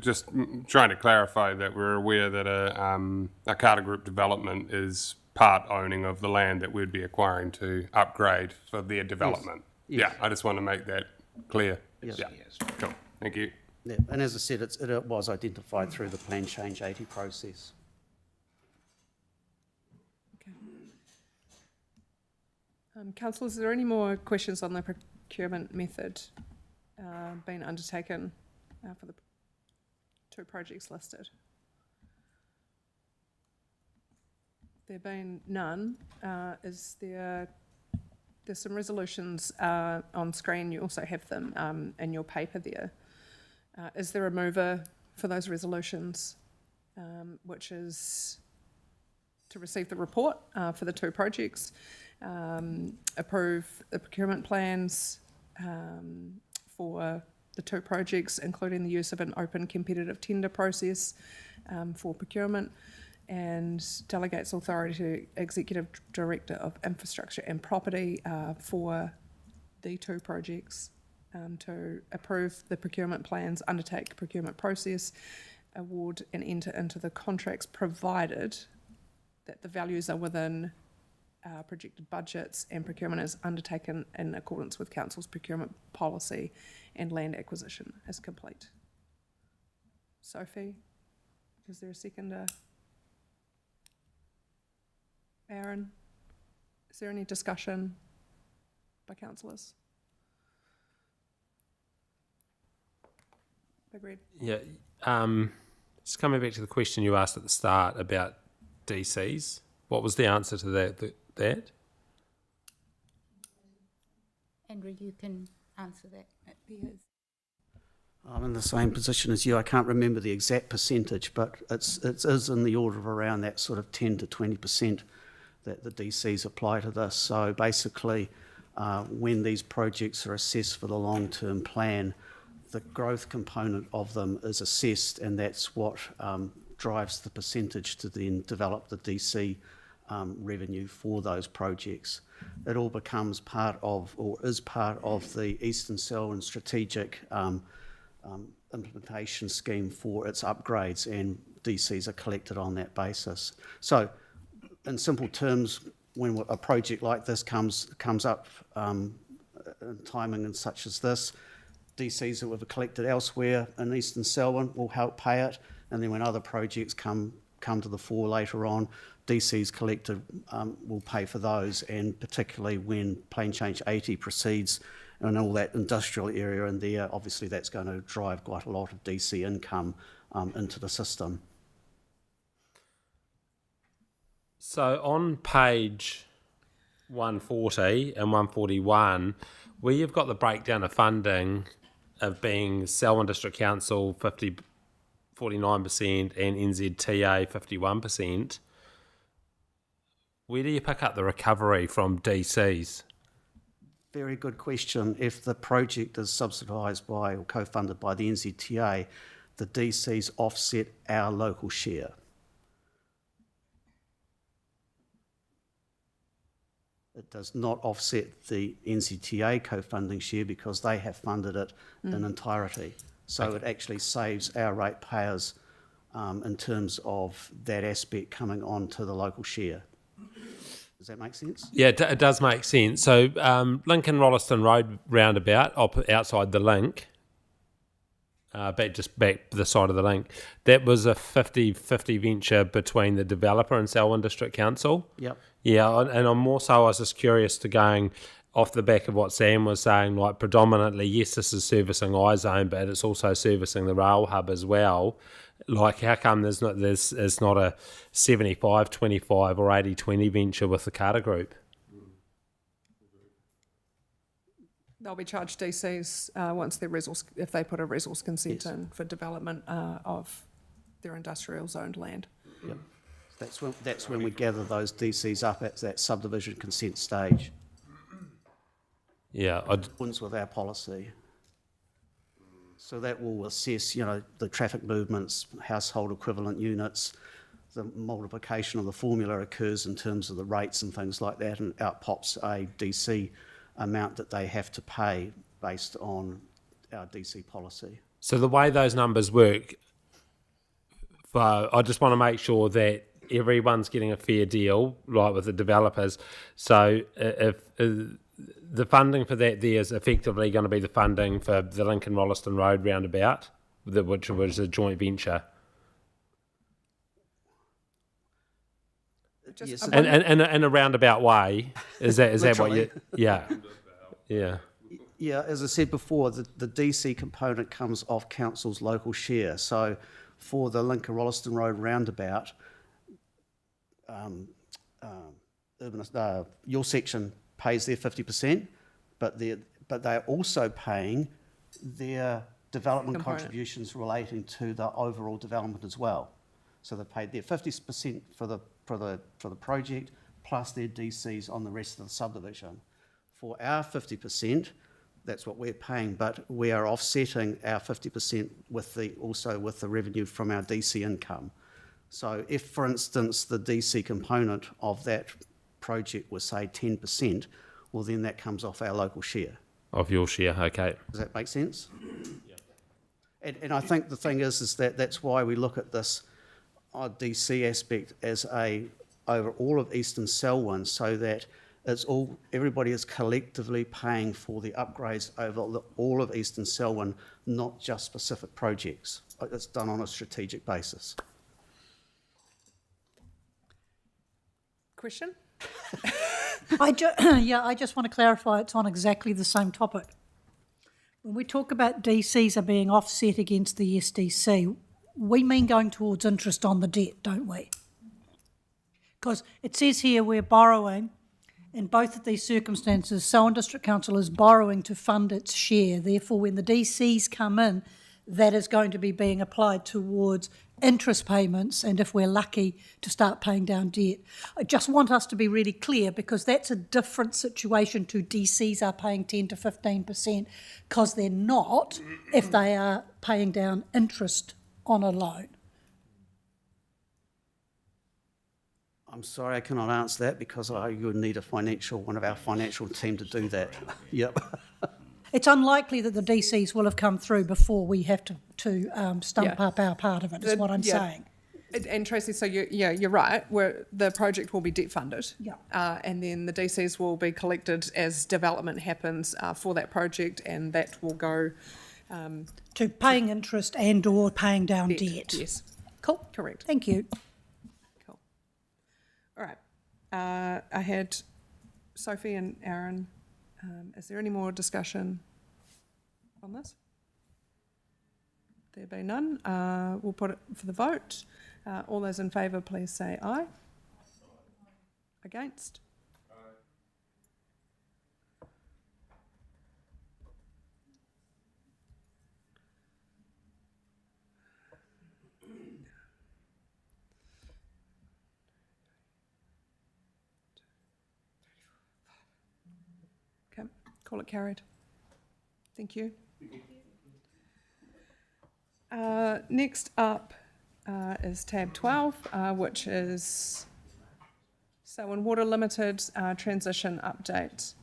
G: just trying to clarify that we're aware that a Carter Group development is part owning of the land that we'd be acquiring to upgrade for their development.
B: Yes.
G: Yeah, I just want to make that clear.
B: Yes.
G: Yeah. Cool. Thank you.
B: Yeah, and as I said, it was identified through the Plan Change 80 process.
A: Councillors, are there any more questions on the procurement method being undertaken for the two projects listed? There being none, there's some resolutions on screen. You also have them in your paper there. Is there a mover for those resolutions, which is to receive the report for the two projects, approve the procurement plans for the two projects, including the use of an open competitive tender process for procurement, and delegates authority to Executive Director of Infrastructure and Property for the two projects to approve the procurement plans, undertake procurement process, award and enter into the contracts, provided that the values are within projected budgets and procurement is undertaken in accordance with Council's procurement policy and land acquisition is complete. Sophie, is there a seconder? Aaron, is there any discussion by councillors? Agreed.
K: Yeah. Just coming back to the question you asked at the start about DCs, what was the answer to that?
V: Andrew, you can answer that.
B: I'm in the same position as you. I can't remember the exact percentage, but it is in the order of around that sort of 10 to 20% that the DCs apply to this. So basically, when these projects are assessed for the long-term plan, the growth component of them is assessed, and that's what drives the percentage to then develop the DC revenue for those projects. It all becomes part of, or is part of, the Eastern Selwyn strategic implementation scheme for its upgrades, and DCs are collected on that basis. So, in simple terms, when a project like this comes up in timing and such as this, DCs that were collected elsewhere in Eastern Selwyn will help pay it, and then when other projects come to the fore later on, DCs collected will pay for those, and particularly when Plan Change 80 proceeds and all that industrial area in there, obviously that's going to drive quite a lot of DC income into the system.
K: So on page 140 and 141, where you've got the breakdown of funding of being Selwyn District Council 49% and NZTA 51%, where do you pick up the recovery from DCs?
B: Very good question. If the project is subsidised by or co-funded by the NZTA, the DCs offset our local share. It does not offset the NZTA co-funding share because they have funded it in entirety. So it actually saves our ratepayers in terms of that aspect coming on to the local share. Does that make sense?
K: Yeah, it does make sense. So Lincoln Rolleston Road roundabout outside the link, back the side of the link, that was a 50-50 venture between the developer and Selwyn District Council.
B: Yep.
K: Yeah, and I'm also, I was just curious to going off the back of what Sam was saying, like predominantly, yes, this is servicing iZone, but it's also servicing the rail hub as well. Like, how come it's not a 75-25 or 80-20 venture with the Carter Group?
A: They'll be charged DCs once their if they put a resource consent in for development of their industrial zoned land.
B: Yep. That's when we gather those DCs up at that subdivision consent stage.
K: Yeah,
B: accordance with our policy. So that will assess, the traffic movements, household equivalent units, the multiplication of the formula occurs in terms of the rates and things like that, and out pops a DC amount that they have to pay based on our DC policy.
K: So the way those numbers work, I just want to make sure that everyone's getting a fair deal, right, with the developers. So if the funding for that there is effectively going to be the funding for the Lincoln Rolleston Road roundabout, which was a joint venture.
A: Just
K: In a roundabout way, is that what you?
B: Literally.
K: Yeah, yeah.
B: Yeah, as I said before, the DC component comes off council's local share. So for the Lincoln Rolleston Road roundabout, your section pays their 50%, but they're also paying their development contributions relating to the overall development as well. So they paid their 50% for the project plus their DCs on the rest of the subdivision. For our 50%, that's what we're paying, but we are offsetting our 50% also with the revenue from our DC income. So if, for instance, the DC component of that project was, say, 10%, well, then that comes off our local share.
K: Of your share, okay.
B: Does that make sense? Yeah. And I think the thing is that that's why we look at this DC aspect as over all of Eastern Selwyn, so that everybody is collectively paying for the upgrades over all of Eastern Selwyn, not just specific projects. It's done on a strategic basis.
A: Question?
C: I just want to clarify it's on exactly the same topic. When we talk about DCs are being offset against the SDC, we mean going towards interest on the debt, don't we? Because it says here we're borrowing. In both of these circumstances, Selwyn District Council is borrowing to fund its share. Therefore, when the DCs come in, that is going to be being applied towards interest payments, and if we're lucky, to start paying down debt. I just want us to be really clear, because that's a different situation to DCs are paying 10 to 15%, because they're not if they are paying down interest on a loan.
B: I'm sorry I cannot answer that, because you would need one of our financial team to do that. Yep.
C: It's unlikely that the DCs will have come through before we have to stump up our part of it, is what I'm saying.
A: And Tracy, so you're right. The project will be debt funded, and then the DCs will be collected as development happens for that project, and that will go
C: to paying interest and or paying down debt.
A: Yes,
C: cool,
A: correct.
C: Thank you.
A: Cool. All right. I had Sophie and Aaron. Is there any more discussion on this? There be none. We'll put it for the vote. All those in favour, please say aye. Against? Okay, call it carried. Thank you. Next up is tab 12, which is Selwyn Water Limited transition update.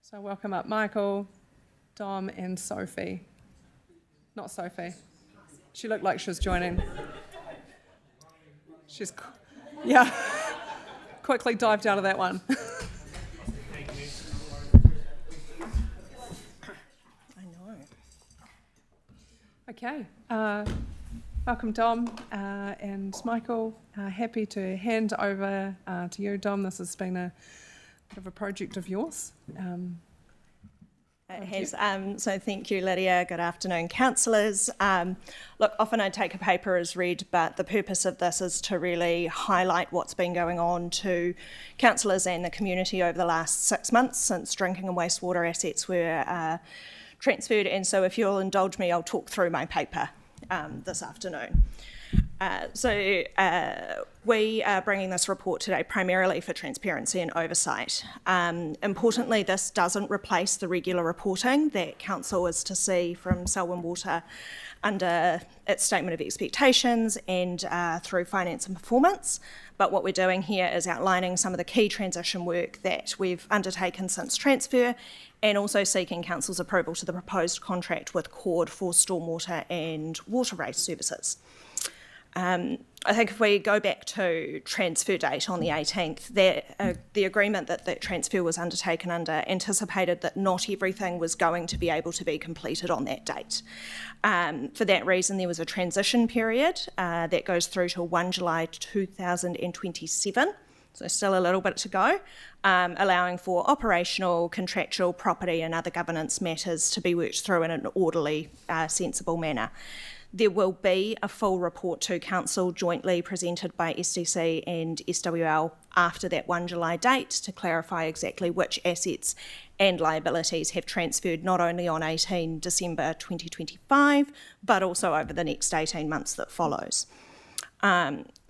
A: So welcome up Michael, Dom and Sophie. Not Sophie. She looked like she was joining. She's, yeah, quickly dived out of that one. Okay, welcome Dom and Michael. Happy to hand over to you, Dom. This has been a bit of a project of yours.
E: It has. So thank you, Lydia. Good afternoon, councillors. Look, often I take a paper as read, but the purpose of this is to really highlight what's been going on to councillors and the community over the last 6 months since drinking and wastewater assets were transferred, and so if you'll indulge me, I'll talk through my paper this afternoon. We are bringing this report today primarily for transparency and oversight. Importantly, this doesn't replace the regular reporting that Council is to see from Selwyn Water under its Statement of Expectations and through Finance and Performance. But what we're doing here is outlining some of the key transition work that we've undertaken since transfer, and also seeking Council's approval to the proposed contract with Cord for stormwater and water race services. I think if we go back to transfer date on the 18th, the agreement that transfer was undertaken under anticipated that not everything was going to be able to be completed on that date. For that reason, there was a transition period that goes through to 1 July 2027, so still a little bit to go, allowing for operational, contractual, property and other governance matters to be worked through in an orderly, sensible manner. There will be a full report to Council jointly presented by SDC and SWL after that 1 July date to clarify exactly which assets and liabilities have transferred not only on 18 December 2025, but also over the next 18 months that follows.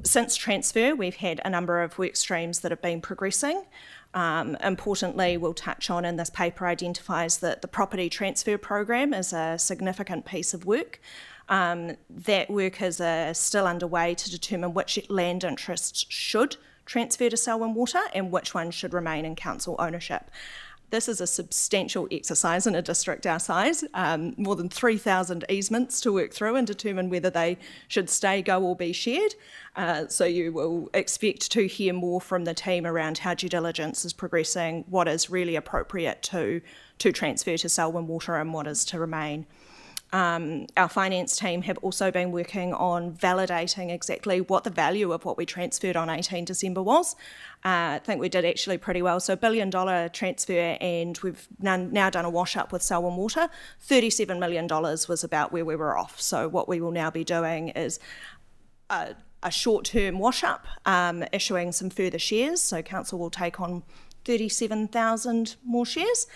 E: Since transfer, we've had a number of work streams that have been progressing. Importantly, we'll touch on, and this paper identifies that the property transfer program is a significant piece of work. That work is still underway to determine which land interests should transfer to Selwyn Water and which ones should remain in council ownership. This is a substantial exercise in a district our size, more than 3,000 easements to work through and determine whether they should stay, go or be shared. So you will expect to hear more from the team around how due diligence is progressing, what is really appropriate to transfer to Selwyn Water and what is to remain. Our finance team have also been working on validating exactly what the value of what we transferred on 18 December was. I think we did actually pretty well. So $1 billion transfer, and we've now done a wash up with Selwyn Water. $37 million was about where we were off. So what we will now be doing is a short-term wash up, issuing some further shares. So council will take on 37,000 more shares.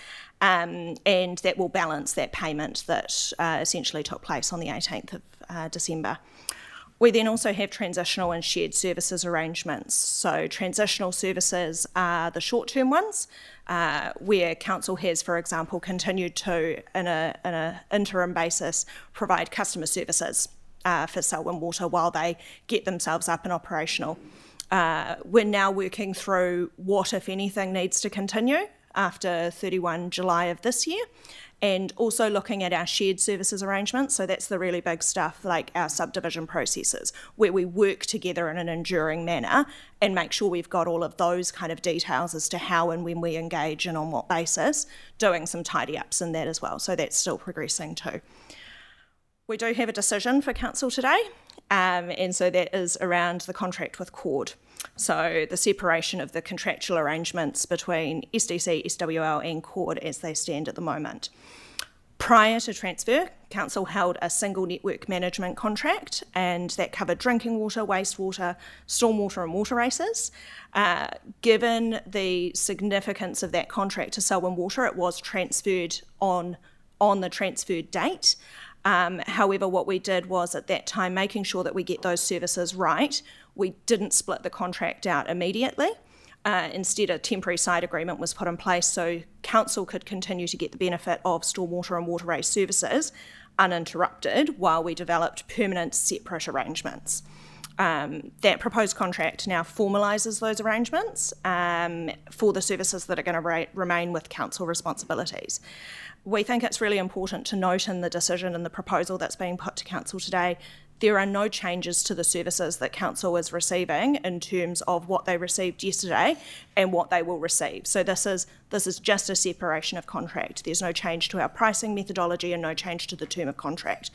E: And that will balance that payment that essentially took place on the 18th of December. We then also have transitional and shared services arrangements. So transitional services are the short-term ones, where council has, for example, continued to, in an interim basis, provide customer services for Selwyn Water while they get themselves up and operational. We're now working through what, if anything, needs to continue after 31 July of this year, and also looking at our shared services arrangements. So that's the really big stuff, like our subdivision processes, where we work together in an enduring manner and make sure we've got all of those kind of details as to how and when we engage and on what basis, doing some tidy ups in that as well. So that's still progressing too. We do have a decision for council today, and so that is around the contract with Cord. So the separation of the contractual arrangements between SDC, SWL and Cord as they stand at the moment. Prior to transfer, council held a single network management contract, and that covered drinking water, wastewater, stormwater and water races. Given the significance of that contract to Selwyn Water, it was transferred on the transferred date. However, what we did was at that time, making sure that we get those services right, we didn't split the contract out immediately. Instead, a temporary side agreement was put in place so council could continue to get the benefit of stormwater and water race services uninterrupted while we developed permanent separate arrangements. That proposed contract now formalises those arrangements for the services that are going to remain with council responsibilities. We think it's really important to note in the decision and the proposal that's being put to council today, there are no changes to the services that council is receiving in terms of what they received yesterday and what they will receive. So this is just a separation of contract. There's no change to our pricing methodology and no change to the term of contract.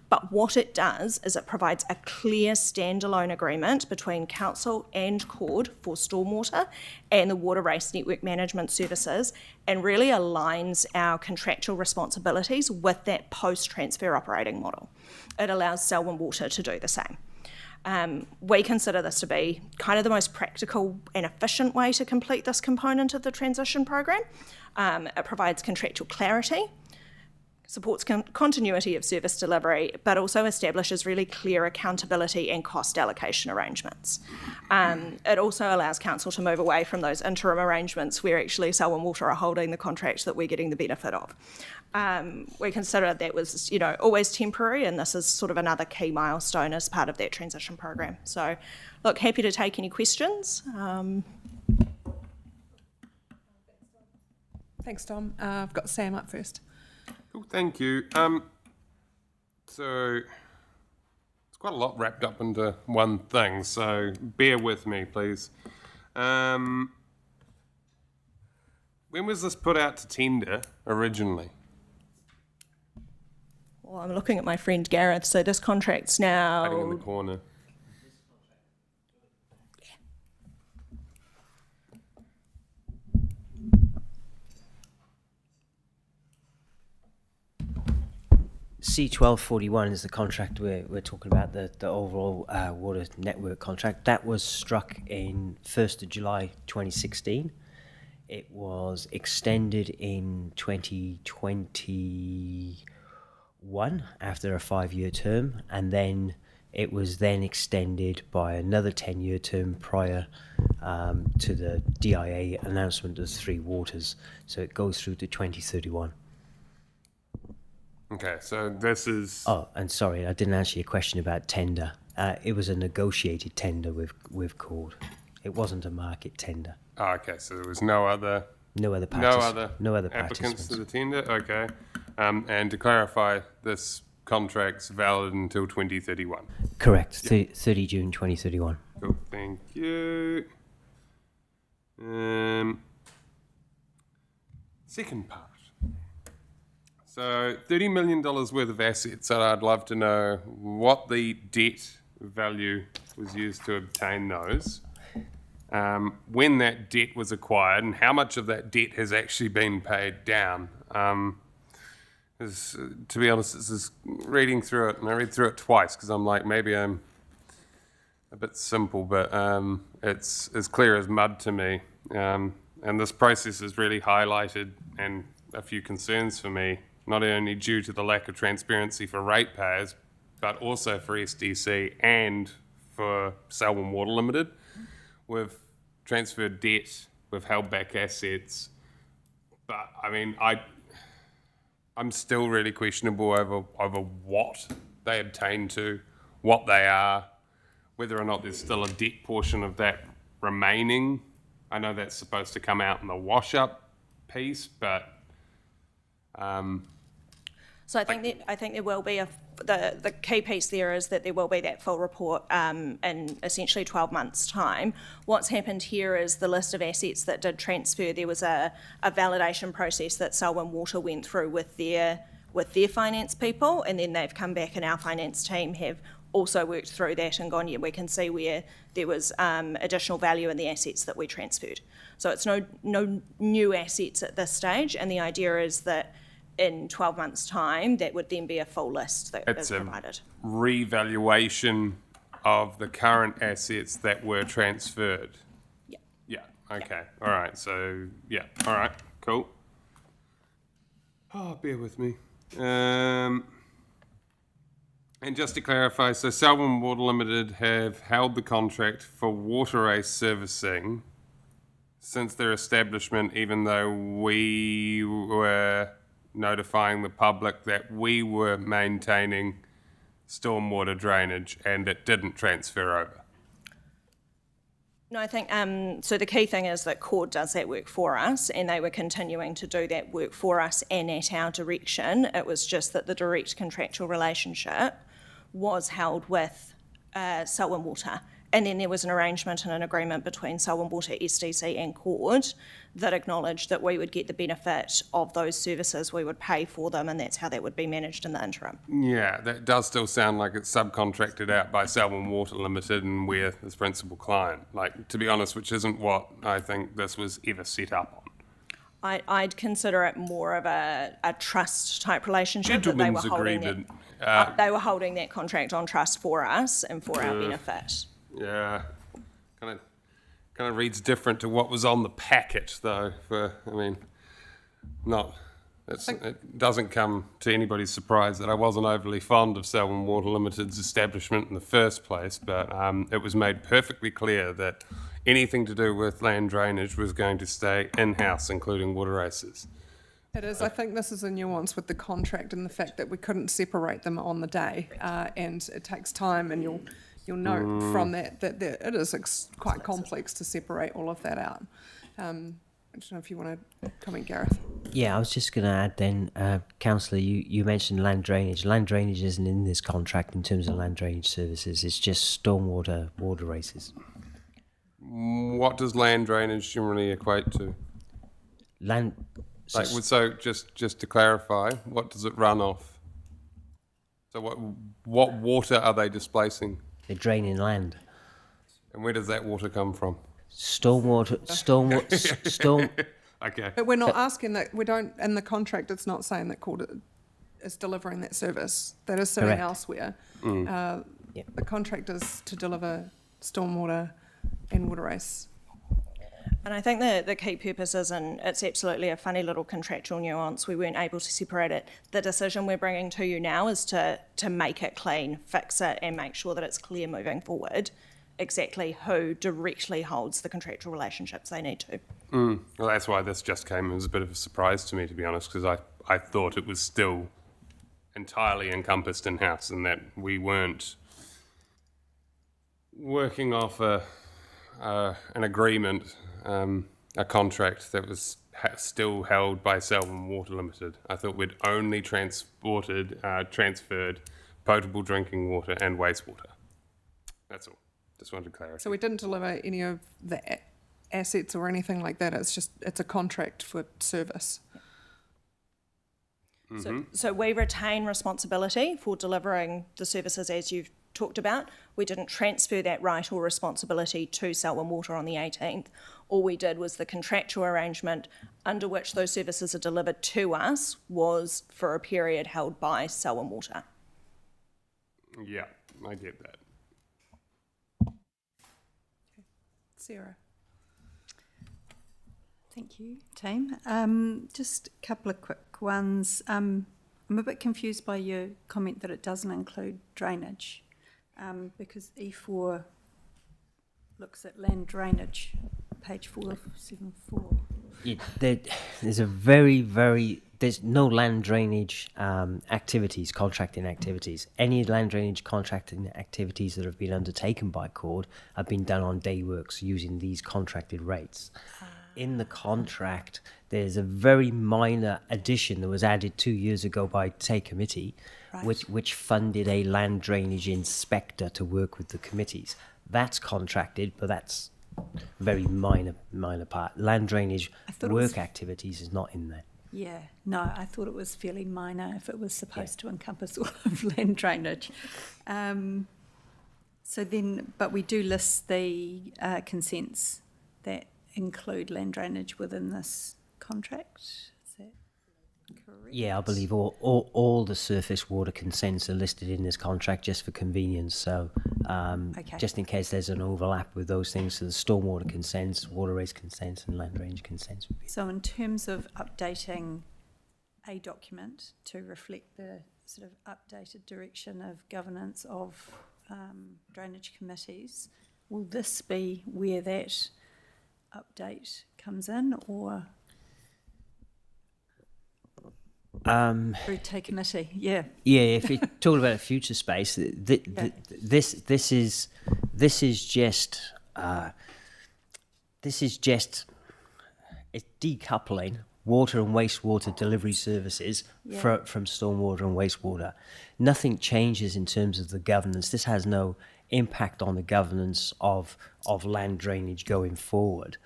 E: But what it does is it provides a clear standalone agreement between council and Cord for stormwater and the water race network management services, and really aligns our contractual responsibilities with that post-transfer operating model. It allows Selwyn Water to do the same. We consider this to be kind of the most practical and efficient way to complete this component of the transition program. It provides contractual clarity, supports continuity of service delivery, but also establishes really clear accountability and cost allocation arrangements. It also allows council to move away from those interim arrangements where actually Selwyn Water are holding the contract that we're getting the benefit of. We consider that was, always temporary, and this is sort of another key milestone as part of that transition program. So, look, happy to take any questions.
A: Thanks, Tom. I've got Sam up first.
G: Cool, thank you. So it's quite a lot wrapped up into one thing, so bear with me, please. When was this put out to tender originally?
E: Well, I'm looking at my friend Gareth, so this contract's now...
G: Hiding in the corner.
H: C1241 is the contract we're talking about, the overall water network contract. That was struck in 1st of July 2016. It was extended in 2021 after a 5-year term, and then it was then extended by another 10-year term prior to the DIA announcement of 3 waters. So it goes through to 2031.
G: Okay, so this is...
H: Oh, and sorry, I didn't answer your question about tender. It was a negotiated tender with Cord. It wasn't a market tender.
G: Oh, okay, so there was no other applicants to the tender? Okay. And to clarify, this contract's valid until 2031?
H: Correct, 30 June 2031.
G: Cool, thank you. Second part. So $30 million worth of assets, and I'd love to know what the debt value was used to obtain those, when that debt was acquired, and how much of that debt has actually been paid down. To be honest, this is reading through it, and I read through it twice because I'm like, maybe I'm a bit simple, but it's as clear as mud to me. And this process has really highlighted and a few concerns for me, not only due to the lack of transparency for ratepayers, but also for SDC and for Selwyn Water Limited. We've transferred debt, we've held back assets, but I mean, I'm still really questionable over what they obtain to, what they are, whether or not there's still a debt portion of that remaining. I know that's supposed to come out in the wash-up piece, but
E: So I think there will be the key piece there is that there will be that full report in essentially 12 months' time. What's happened here is the list of assets that did transfer, there was a validation process that Selwyn Water went through with their finance people, and then they've come back and our finance team have also worked through that and gone, yeah, we can see where there was additional value in the assets that we transferred. So it's no new assets at this stage, and the idea is that in 12 months' time, that would then be a full list that is provided.
G: It's a revaluation of the current assets that were transferred.
E: Yeah.
G: Yeah, okay, all right, so, yeah, all right, cool. Oh, bear with me. And just to clarify, so Selwyn Water Limited have held the contract for water race servicing since their establishment, even though we were notifying the public that we were maintaining stormwater drainage and it didn't transfer over.
E: No, I think, so the key thing is that Cord does that work for us, and they were continuing to do that work for us and at our direction. It was just that the direct contractual relationship was held with Selwyn Water. And then there was an arrangement and an agreement between Selwyn Water, SDC and Cord that acknowledged that we would get the benefit of those services, we would pay for them, and that's how that would be managed in the interim.
G: Yeah, that does still sound like it's subcontracted out by Selwyn Water Limited and we're the principal client. Like, to be honest, which isn't what I think this was ever set up on.
E: I'd consider it more of a trust type relationship.
G: Gentleman's agreement.
E: They were holding that contract on trust for us and for our benefit.
G: Yeah, kind of reads different to what was on the packet, though. Not It doesn't come to anybody's surprise that I wasn't overly fond of Selwyn Water Limited's establishment in the first place, but it was made perfectly clear that anything to do with land drainage was going to stay in-house, including water races.
A: It is. I think this is a nuance with the contract and the fact that we couldn't separate them on the day, and it takes time, and you'll note from that it is quite complex to separate all of that out. I don't know if you want to comment, Gareth.
H: Yeah, I was just going to add then, Councillor, you mentioned land drainage. Land drainage isn't in this contract in terms of land drainage services. It's just stormwater water races.
G: What does land drainage generally equate to? So just to clarify, what does it run off? So what water are they displacing?
H: They're draining land.
G: And where does that water come from?
H: Storm.
G: Okay.
A: But we're not asking that. We don't, in the contract, it's not saying that Court is delivering that service. That is sitting
H: Correct.
A: elsewhere. The contract is to deliver stormwater and water race.
E: And I think the key purpose is, and it's absolutely a funny little contractual nuance, we weren't able to separate it. The decision we're bringing to you now is to make it clean, fix it, and make sure that it's clear moving forward exactly who directly holds the contractual relationships they need to.
G: Well, that's why this just came as a bit of a surprise to me, to be honest, because I thought it was still entirely encompassed in-house and that we weren't working off an agreement, a contract that was still held by Selwyn Water Limited. I thought we'd only transferred potable drinking water and wastewater. That's all. Just wanted to clarify.
A: So we didn't deliver any of the assets or anything like that. It's a contract for service.
E: So we retain responsibility for delivering the services as you've talked about. We didn't transfer that right or responsibility to Selwyn Water on the 18th. All we did was the contractual arrangement under which those services are delivered to us was for a period held by Selwyn Water.
G: Yeah, I get that.
A: Sarah.
J: Thank you, team. Just a couple of quick ones. I'm a bit confused by your comment that it doesn't include drainage, because E4 looks at land drainage, page 474.
H: There's no land drainage contracting activities. Any land drainage contracting activities that have been undertaken by CORD have been done on day works using these contracted rates. In the contract, there's a very minor addition that was added 2 years ago by Tay Committee, which funded a land drainage inspector to work with the committees. That's contracted, but that's very minor part. Land drainage work activities is not in there.
J: Yeah, no, I thought it was fairly minor if it was supposed to encompass all of land drainage. But we do list the consents that include land drainage within this contract. Is that correct?
H: Yeah, I believe all the surface water consents are listed in this contract just for convenience. So just in case there's an overlap with those things, so the stormwater consents, water race consents, and land drainage consents would be.
J: So in terms of updating a document to reflect the sort of updated direction of governance of drainage committees, will this be where that update comes in, or through Tay Committee? Yeah,
H: if you're talking about a future space, this is just it's decoupling water and wastewater delivery services from stormwater and wastewater. Nothing changes in terms of the governance. This has no impact on the governance of land drainage going forward.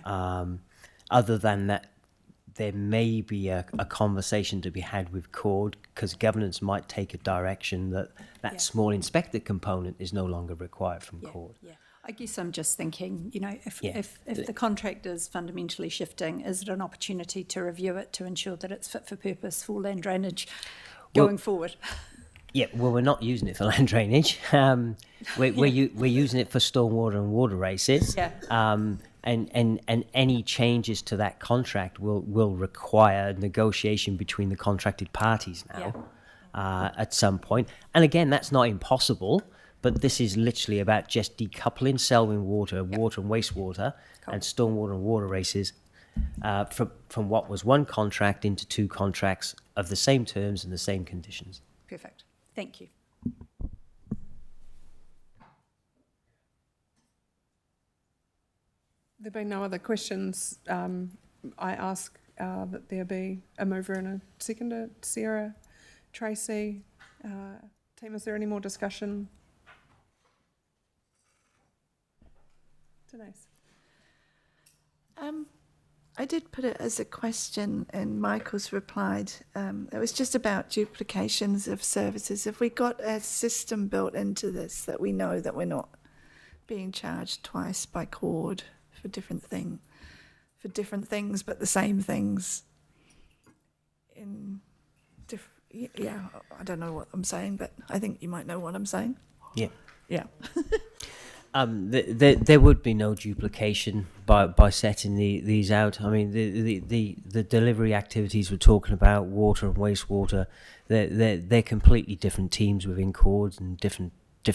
H: Other than that, there may be a conversation to be had with CORD, because governance might take a direction that small inspector component is no longer required from CORD.
J: I guess I'm just thinking, if the contract is fundamentally shifting, is it an opportunity to review it to ensure that it's fit for purpose for land drainage going forward?
H: Yeah, well, we're not using it for land drainage. We're using it for stormwater and water races. and any changes to that contract will require negotiation between the contracted parties now at some point. And again, that's not impossible, but this is literally about just decoupling Selwyn Water, water and wastewater, and stormwater and water races from what was one contract into two contracts of the same terms and the same conditions.
J: Perfect. Thank you.
A: There being no other questions, I ask that there be a mover and a seconder. Sarah, Tracy, team, is there any more discussion? Denise.
R: I did put it as a question, and Michael's replied. It was just about duplications of services. Have we got a system built into this that we know that we're not being charged twice by Cord for different things, but the same things? Yeah, I don't know what I'm saying, but I think you might know what I'm saying.
H: Yeah.
R: Yeah.
H: There would be no duplication by setting these out. I mean, the delivery activities we're talking about, water and wastewater, they're completely different teams within Cords and different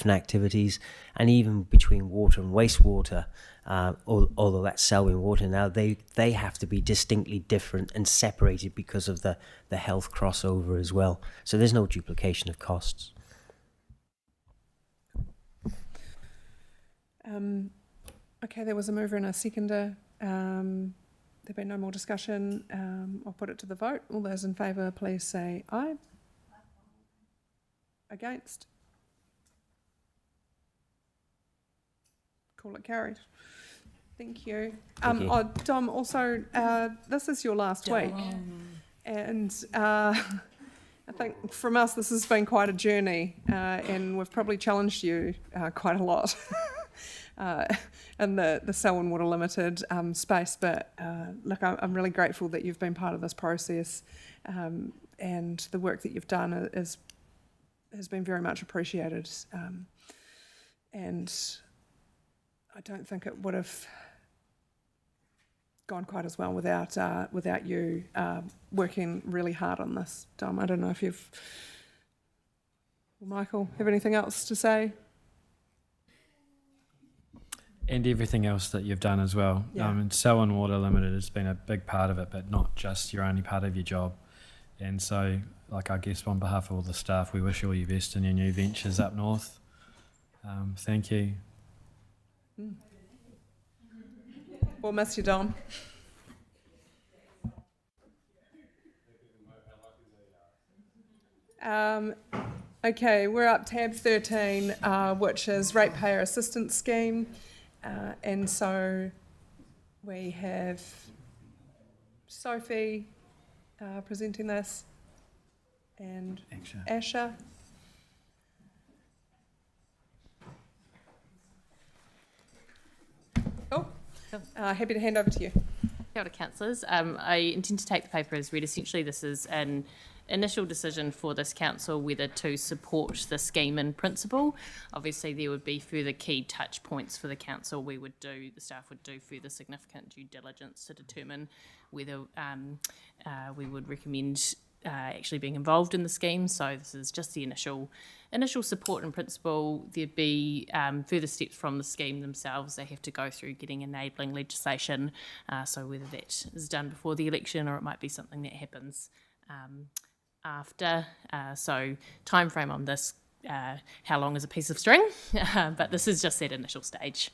H: activities, and even between water and wastewater, although that's Selwyn Water now, they have to be distinctly different and separated because of the health crossover as well. So there's no duplication of costs.
A: Okay, there was a mover and a seconder. There been no more discussion. I'll put it to the vote. All those in favour, please say aye. Against? Call it carried. Thank you.
H: Thank you.
A: Oh, Dom, also, this is your last week. And I think from us, this has been quite a journey, and we've probably challenged you quite a lot. In the Selwyn Water Limited space, but look, I'm really grateful that you've been part of this process, and the work that you've done has been very much appreciated, and I don't think it would have gone quite as well without you working really hard on this, Dom. I don't know if Michael, have anything else to say?
N: And everything else that you've done as well.
A: Yeah.
N: And Selwyn Water Limited has been a big part of it, but not just your only part of your job. And so, like, I guess on behalf of all the staff, we wish you all your best in your new ventures up north. Thank you.
A: We'll miss you, Dom. Okay, we're up tab 13, which is Ratepayer Assistance Scheme. And so we have Sophie presenting this, and Asher. Oh, happy to hand over to you.
I: Kia ora, councillors. I intend to take the paper as read. Essentially, this is an initial decision for this council whether to support the scheme in principle. Obviously, there would be further key touch points for the council. The staff would do further significant due diligence to determine whether we would recommend actually being involved in the scheme. So this is just the initial support in principle. There'd be further steps from the scheme themselves. They have to go through getting enabling legislation. So whether that is done before the election or it might be something that happens after. So time frame on this, how long is a piece of string? But this is just that initial stage.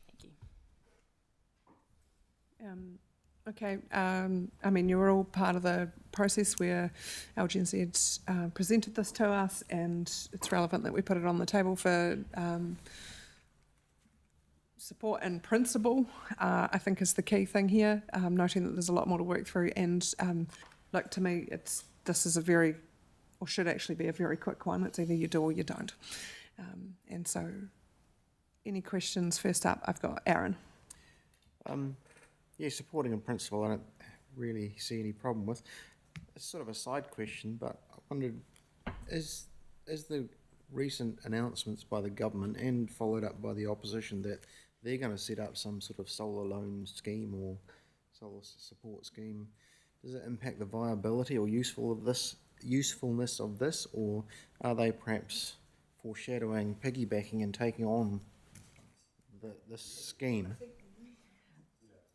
I: Thank you.
A: Okay, I mean, you were all part of the process where LGNZ presented this to us, and it's relevant that we put it on the table for support and principle, I think is the key thing here, noting that there's a lot more to work through. And look, to me, this is should actually be a very quick one. It's either you do or you don't. And so any questions? First up, I've got Aaron.
L: Yeah, supporting in principle, I don't really see any problem with. It's sort of a side question, but I wondered, is the recent announcements by the government and followed up by the opposition that they're going to set up some sort of solar loan scheme or solar support scheme, does it impact the viability or usefulness of this, or are they perhaps foreshadowing, piggybacking and taking on this scheme?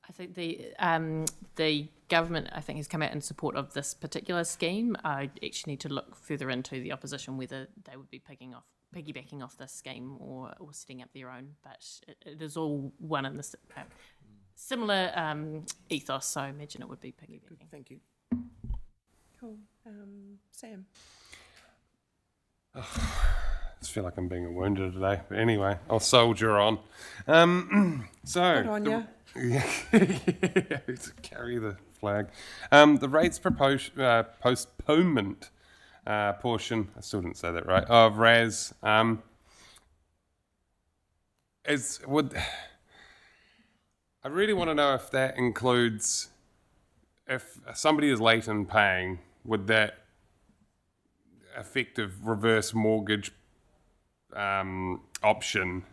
I: I think the government, I think, has come out in support of this particular scheme. I actually need to look further into the opposition, whether they would be piggybacking off this scheme or setting up their own. But it is all one in the similar ethos, so I imagine it would be piggybacking.
L: Thank you.
A: Cool. Sam?
G: I just feel like I'm being wounded today. But anyway, I'll soldier on. So,
A: Good on ya.
G: Yeah, to carry the flag. The rates postponement portion, I still didn't say that right, of RAS I really want to know if that includes, if somebody is late in paying, would that effective reverse mortgage option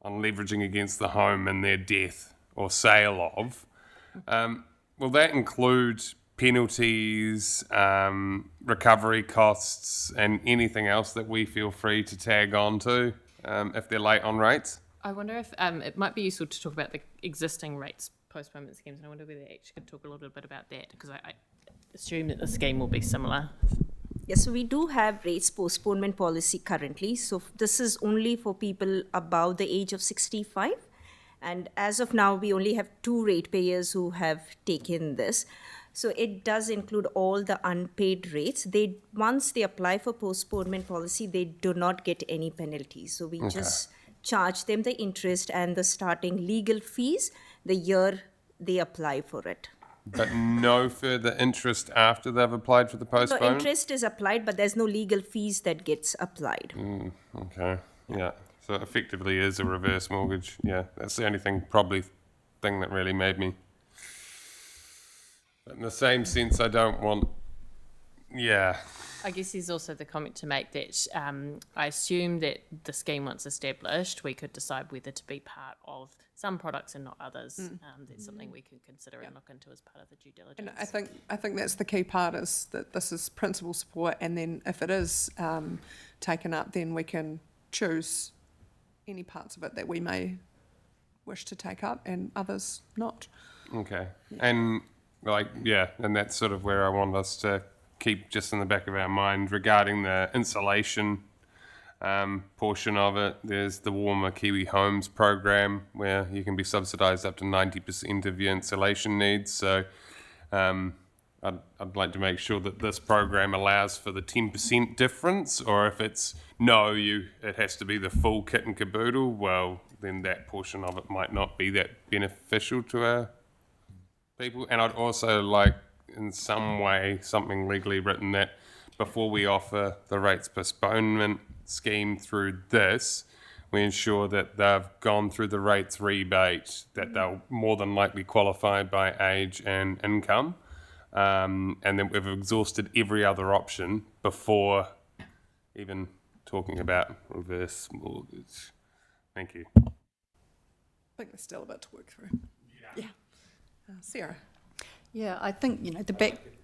G: on leveraging against the home in their death or sale of, will that include penalties, recovery costs, and anything else that we feel free to tag on to if they're late on rates?
I: I wonder if it might be useful to talk about the existing rates postponement schemes, and I wonder whether they actually could talk a little bit about that, because I assume that the scheme will be similar.
F: Yes, so we do have rates postponement policy currently. So this is only for people above the age of 65. And as of now, we only have 2 ratepayers who have taken this. So it does include all the unpaid rates. Once they apply for postponement policy, they do not get any penalties. So we just charge them the interest and the starting legal fees the year they apply for it.
G: But no further interest after they've applied for the
F: So
G: postponement?
F: interest is applied, but there's no legal fees that gets applied.
G: Okay, yeah. So it effectively is a reverse mortgage. Yeah, that's the only thing that really made me. But in the same sense, I don't want. Yeah.
I: I guess there's also the comment to make that I assume that the scheme, once established, we could decide whether to be part of some products and not others. That's something we could consider and look into as part of the due diligence.
A: And I think that's the key part, is that this is principal support, and then if it is taken up, then we can choose any parts of it that we may wish to take up and others not.
G: Okay. And and that's sort of where I want us to keep just in the back of our mind regarding the insulation portion of it. There's the Warmer Kiwi Homes program where you can be subsidised up to 90% of your insulation needs. So I'd like to make sure that this program allows for the 10% difference, or if it's it has to be the full kit and caboodle, well, then that portion of it might not be that beneficial to our people. And I'd also like, in some way, something legally written that before we offer the rates postponement scheme through this, we ensure that they've gone through the rates rebate, that they'll more than likely qualify by age and income, and then we've exhausted every other option before even talking about reverse mortgage. Thank you.
A: I think there's still a bit to work through. Yeah. Sarah?
C: Yeah, I think,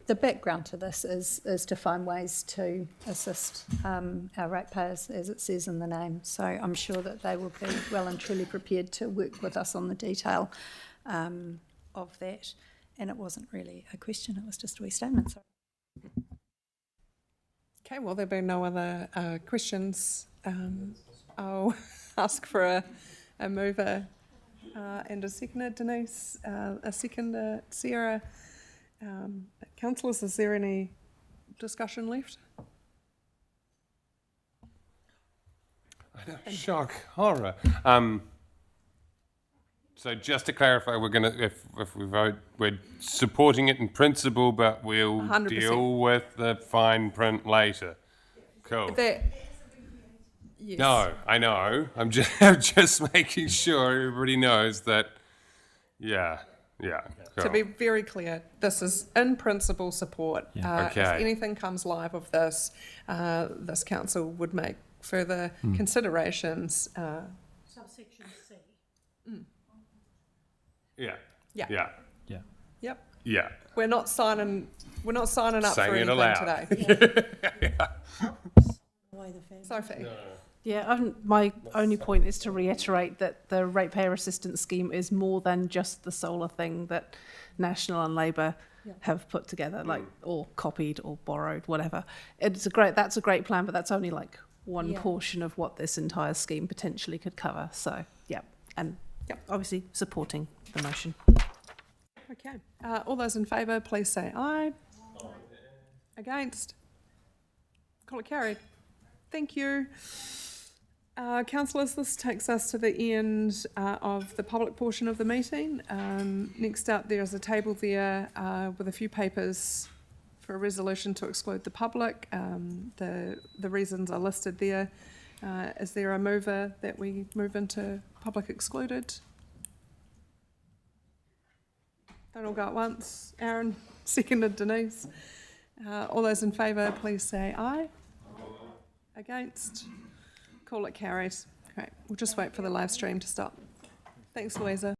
C: the background to this is to find ways to assist our ratepayers, as it says in the name. So I'm sure that they will be well and truly prepared to work with us on the detail of that. And it wasn't really a question, it was just a wee statement. So.
A: Okay, well, there being no other questions, I'll ask for a mover and a seconder, Denise, a seconder, Sarah. Councillors, is there any discussion left?
G: I know, shock, horror. So just to clarify, we're going to, if we vote, we're supporting it in principle, but we'll
A: 100%.
G: deal with the fine print later. Cool.
A: Yes.
G: No, I know. I'm just making sure everybody knows that. Yeah. Cool.
A: To be very clear, this is in principle support.
G: Okay.
A: If anything comes live of this, this council would make further considerations.
C: Subsection C.
G: Yeah.
A: Yeah.
G: Yeah.
N: Yeah.
A: Yep.
G: Yeah.
A: We're not signing up
G: Saying
A: for
G: it
A: anything
G: aloud.
A: today. Sophie.
D: Yeah, my only point is to reiterate that the ratepayer assistance scheme is more than just the solar thing that National and Labour have put together, like or copied or borrowed, whatever. That's a great plan, but that's only like one portion of what this entire scheme potentially could cover. So yeah, and obviously supporting the motion.
A: Okay. All those in favour, please say aye. Against? Call it carried. Thank you. Councillors, this takes us to the end of the public portion of the meeting. Next up, there is a table there with a few papers for a resolution to exclude the public. The reasons are listed there. Is there a mover that we move into public excluded? Don't all go at once. Aaron, seconded Denise. All those in favour, please say aye. Against? Call it carried. Great. We'll just wait for the live stream to stop. Thanks, Louisa.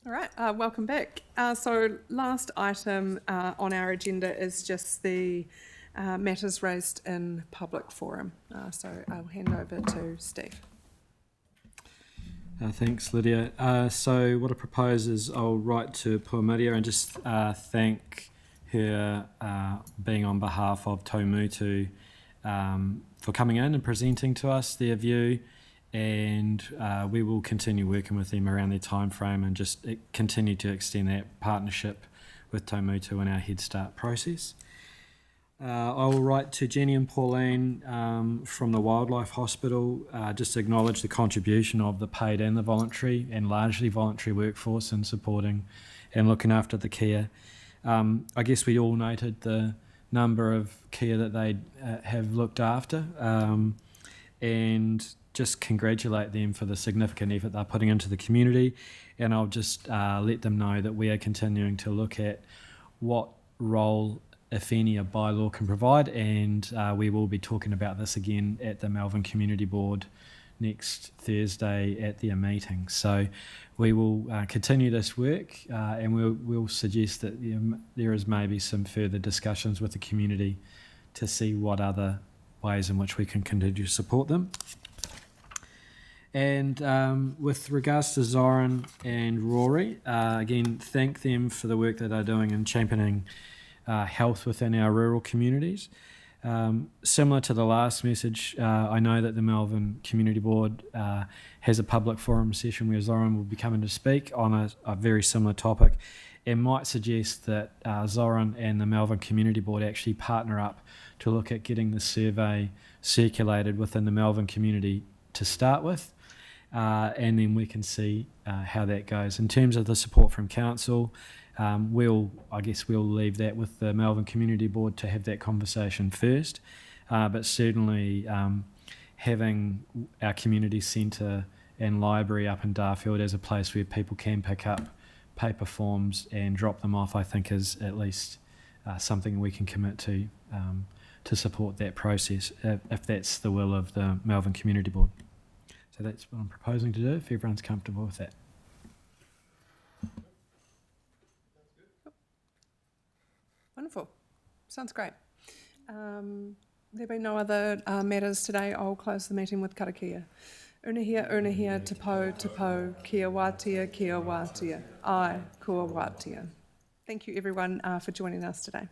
A: All right, welcome back. So last item on our agenda is just the matters raised in public forum. So I'll hand over to Steve.
N: Thanks, Lydia. So what I propose is I'll write to Puamaria and just thank her, being on behalf of Taumutu, for coming in and presenting to us their view, and we will continue working with them around their time frame and just continue to extend that partnership with Taumutu in our Head Start process. I will write to Jenny and Pauline from the Wildlife Hospital, just to acknowledge the contribution of the paid and the voluntary, and largely voluntary workforce in supporting and looking after the kia. I guess we all noted the number of kia that they have looked after, and just congratulate them for the significant effort they're putting into the community. And I'll just let them know that we are continuing to look at what role, if any, a bylaw can provide, and we will be talking about this again at the Melbourne Community Board next Thursday at their meeting. So we will continue this work, and we'll suggest that there is maybe some further discussions with the community to see what other ways in which we can continue to support them. And with regards to Zoran and Rory, again, thank them for the work that they're doing in championing health within our rural communities. Similar to the last message, I know that the Melbourne Community Board has a public forum session where Zoran will be coming to speak on a very similar topic, and might suggest that Zoran and the Melbourne Community Board actually partner up to look at getting the survey circulated within the Melbourne community to start with, and then we can see how that goes. In terms of the support from council, we'll leave that with the Melbourne Community Board to have that conversation first, but certainly having our community centre and library up in Darfield as a place where people can pick up paper forms and drop them off, I think is at least something we can commit to support that process, if that's the will of the Melbourne Community Board. So that's what I'm proposing to do, if everyone's comfortable with that.
A: Wonderful. Sounds great. There being no other matters today, I'll close the meeting with karakia. Unahia, te po, kia wātia, ai, kua wātia. Thank you everyone for joining us today.